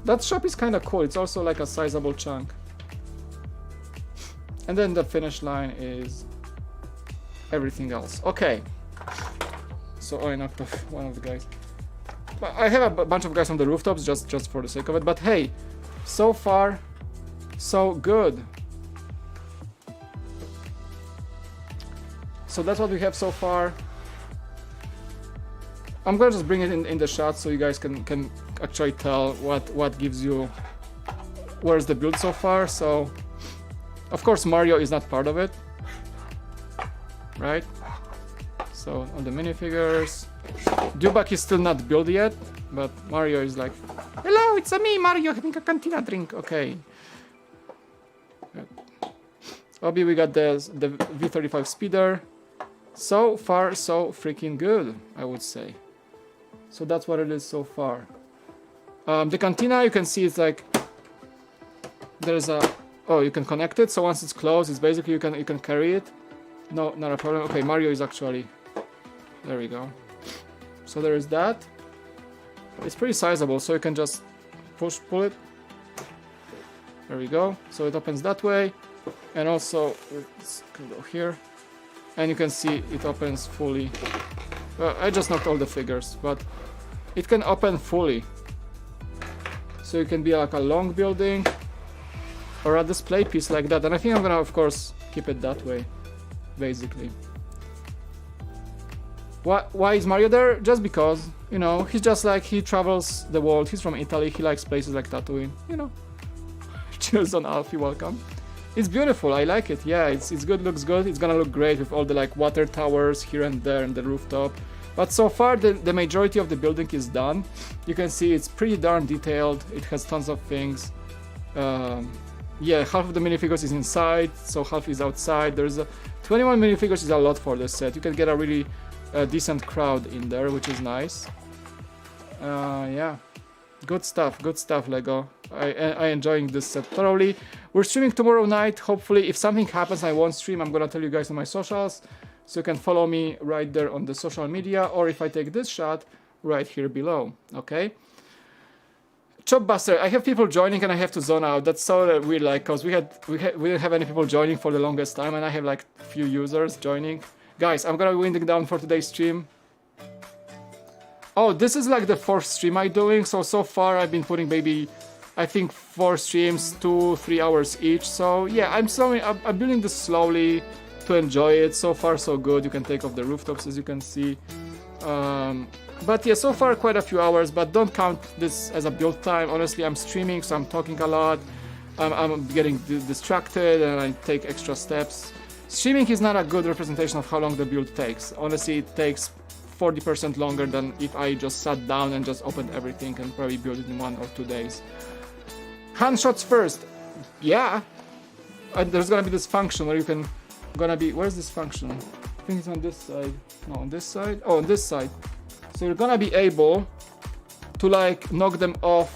That shop is kind of cool. It's also like a sizable chunk. And then the finish line is everything else. Okay. So I knocked off one of the guys. But I have a bunch of guys on the rooftops just for the sake of it. But hey, so far, so good. So that's what we have so far. I'm gonna just bring it in the shot so you guys can actually tell what gives you where's the build so far. So of course Mario is not part of it, right? So on the minifigures, Dubak is still not built yet, but Mario is like, hello, it's me, Mario, having a cantina drink. Okay. Good. Obi, we got the V35 speeder. So far, so freaking good, I would say. So that's what it is so far. The cantina, you can see it's like there's a you can connect it. So once it's closed, it's basically you can carry it. No, not a problem. Okay, Mario is actually there. We go. So there is that. It's pretty sizable, so you can just pull it. There we go. So it opens that way, and also let's go here, and you can see it opens fully. Well, I just knocked all the figures, but it can open fully. So it can be like a long building or a display piece like that. And I think I'm gonna, of course, keep it that way, basically. Why is Mario there? Just because, you know, he's just like, he travels the world. He's from Italy. He likes places like Tatooine, you know. Cheers on Alfie, welcome. It's beautiful, I like it. Yeah, it's good, looks good. It's gonna look great with all the like water towers here and there and the rooftop. But so far the majority of the building is done. You can see it's pretty darn detailed. It has tons of things. Yeah, half of the minifigures is inside, so half is outside. There's 21 minifigures is a lot for this set. You can get a really decent crowd in there, which is nice. Yeah, good stuff, LEGO. I enjoying this set thoroughly. We're streaming tomorrow night. Hopefully, if something happens, I won't stream. I'm gonna tell you guys on my socials, so you can follow me right there on the social media, or if I take this shot, right here below. Okay. Chopbuster, I have people joining and I have to zone out. That's so weird, like, cause we didn't have any people joining for the longest time, and I have like few users joining. Guys, I'm gonna be winding down for today's stream. Oh, this is like the 4th stream I'm doing. So far I've been putting maybe, I think 4 streams, 2-3 hours each. So yeah, I'm building this slowly to enjoy it. So far so good. You can take off the rooftops, as you can see. But yeah, so far quite a few hours, but don't count this as a build time. Honestly, I'm streaming, so I'm talking a lot. I'm getting distracted and I take extra steps. Streaming is not a good representation of how long the build takes. Honestly, it takes 40% longer than if I just sat down and just opened everything and probably built it in 1 or 2 days. Handshots first. Yeah. There's gonna be this function where you can where's this function? I think it's on this side. No, on this side. Oh, on this side. So you're gonna be able to like knock them off.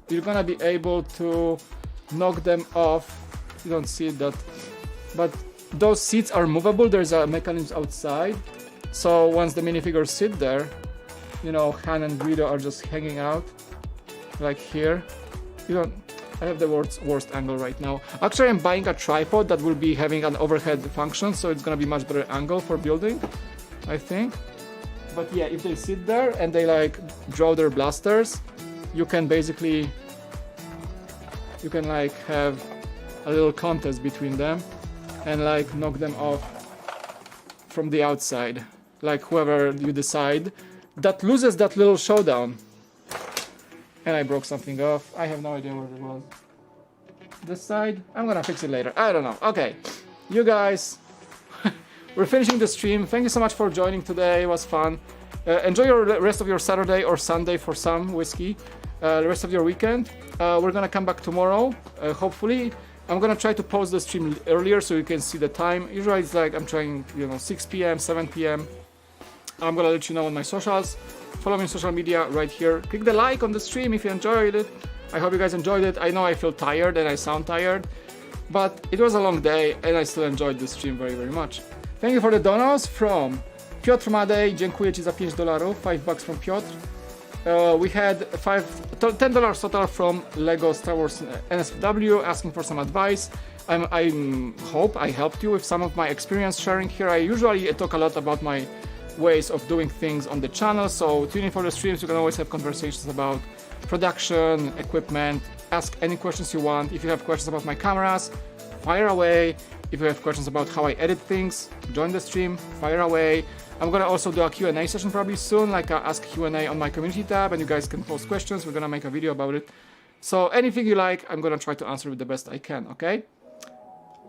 You're gonna be able to knock them off. You don't see that, but those seats are movable. There's a mechanism outside. So once the minifigures sit there, you know, Han and Guido are just hanging out, like here. I have the worst angle right now. Actually, I'm buying a tripod that will be having an overhead function, so it's gonna be much better angle for building, I think. But yeah, if they sit there and they like draw their blasters, you can basically, like have a little contest between them and like knock them off from the outside. Like whoever you decide that loses that little showdown. And I broke something off. I have no idea where it was. This side? I'm gonna fix it later. I don't know. Okay. you guys, we're finishing the stream. Thank you so much for joining today. It was fun. Enjoy your rest of your Saturday or Sunday for some whiskey. The rest of your weekend. We're gonna come back tomorrow. Hopefully, I'm gonna try to post the stream earlier so you can see the time. Usually it's like I'm trying, 6 p.m., 7 p.m. I'm gonna let you know on my socials. Follow me on social media right here. Click the like on the stream if you enjoyed it. I hope you guys enjoyed it. I know I feel tired and I sound tired, but it was a long day and I still enjoyed the stream very, very much. Thank you for the donos from Piotr Madej. Dziękuję Ci za $5. $5 from Piotr. We had $10 total from LEGO Star Wars NSFW asking for some advice. I hope I helped you with some of my experience sharing here. I usually talk a lot about my ways of doing things on the channel, so tune in for the streams. You can always have conversations about production, equipment, ask any questions you want. If you have questions about my cameras, fire away. If you have questions about how I edit things, join the stream, fire away. I'm gonna also do a Q&A session probably soon, like a ask Q&A on my community tab, and you guys can post questions. We're gonna make a video about it. So anything you like, I'm gonna try to answer it the best I can, okay?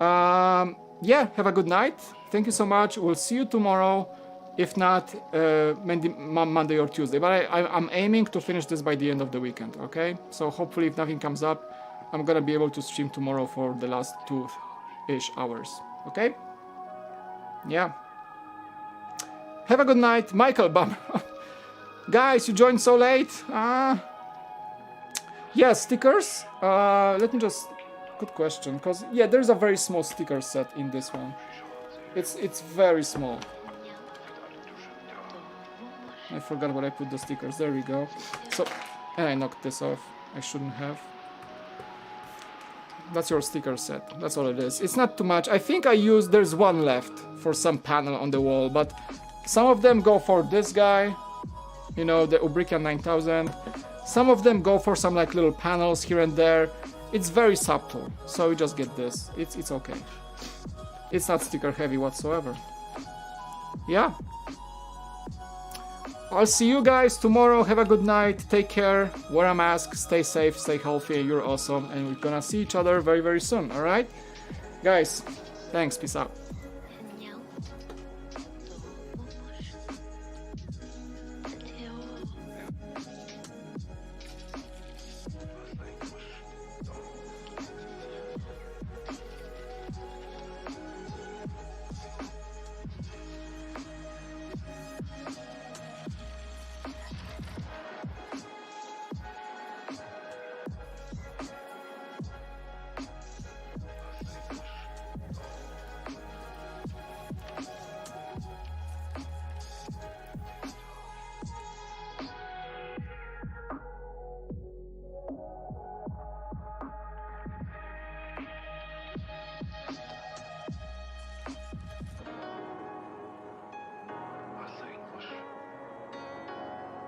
Yeah, have a good night. Thank you so much. We'll see you tomorrow. If not, Monday or Tuesday. But I'm aiming to finish this by the end of the weekend, okay? So hopefully if nothing comes up, I'm gonna be able to stream tomorrow for the last 2-ish hours, okay? Yeah. Have a good night. Michael, bummer. Guys, you joined so late. Yeah, stickers. Let me just... Good question, because, yeah, there's a very small sticker set in this one. It's very small. I forgot where I put the stickers. There we go. So, and I knocked this off. I shouldn't have. That's your sticker set. That's all it is. It's not too much. I think there's one left for some panel on the wall, but some of them go for this guy, the Ubrican 9000. Some of them go for some like little panels here and there. It's very subtle, so you just get this. It's okay. It's not sticker heavy whatsoever. Yeah. I'll see you guys tomorrow. Have a good night. Take care. Wear a mask. Stay safe. Stay healthy. You're awesome. And we're gonna see each other very, very soon. All right? Guys, thanks. Peace out.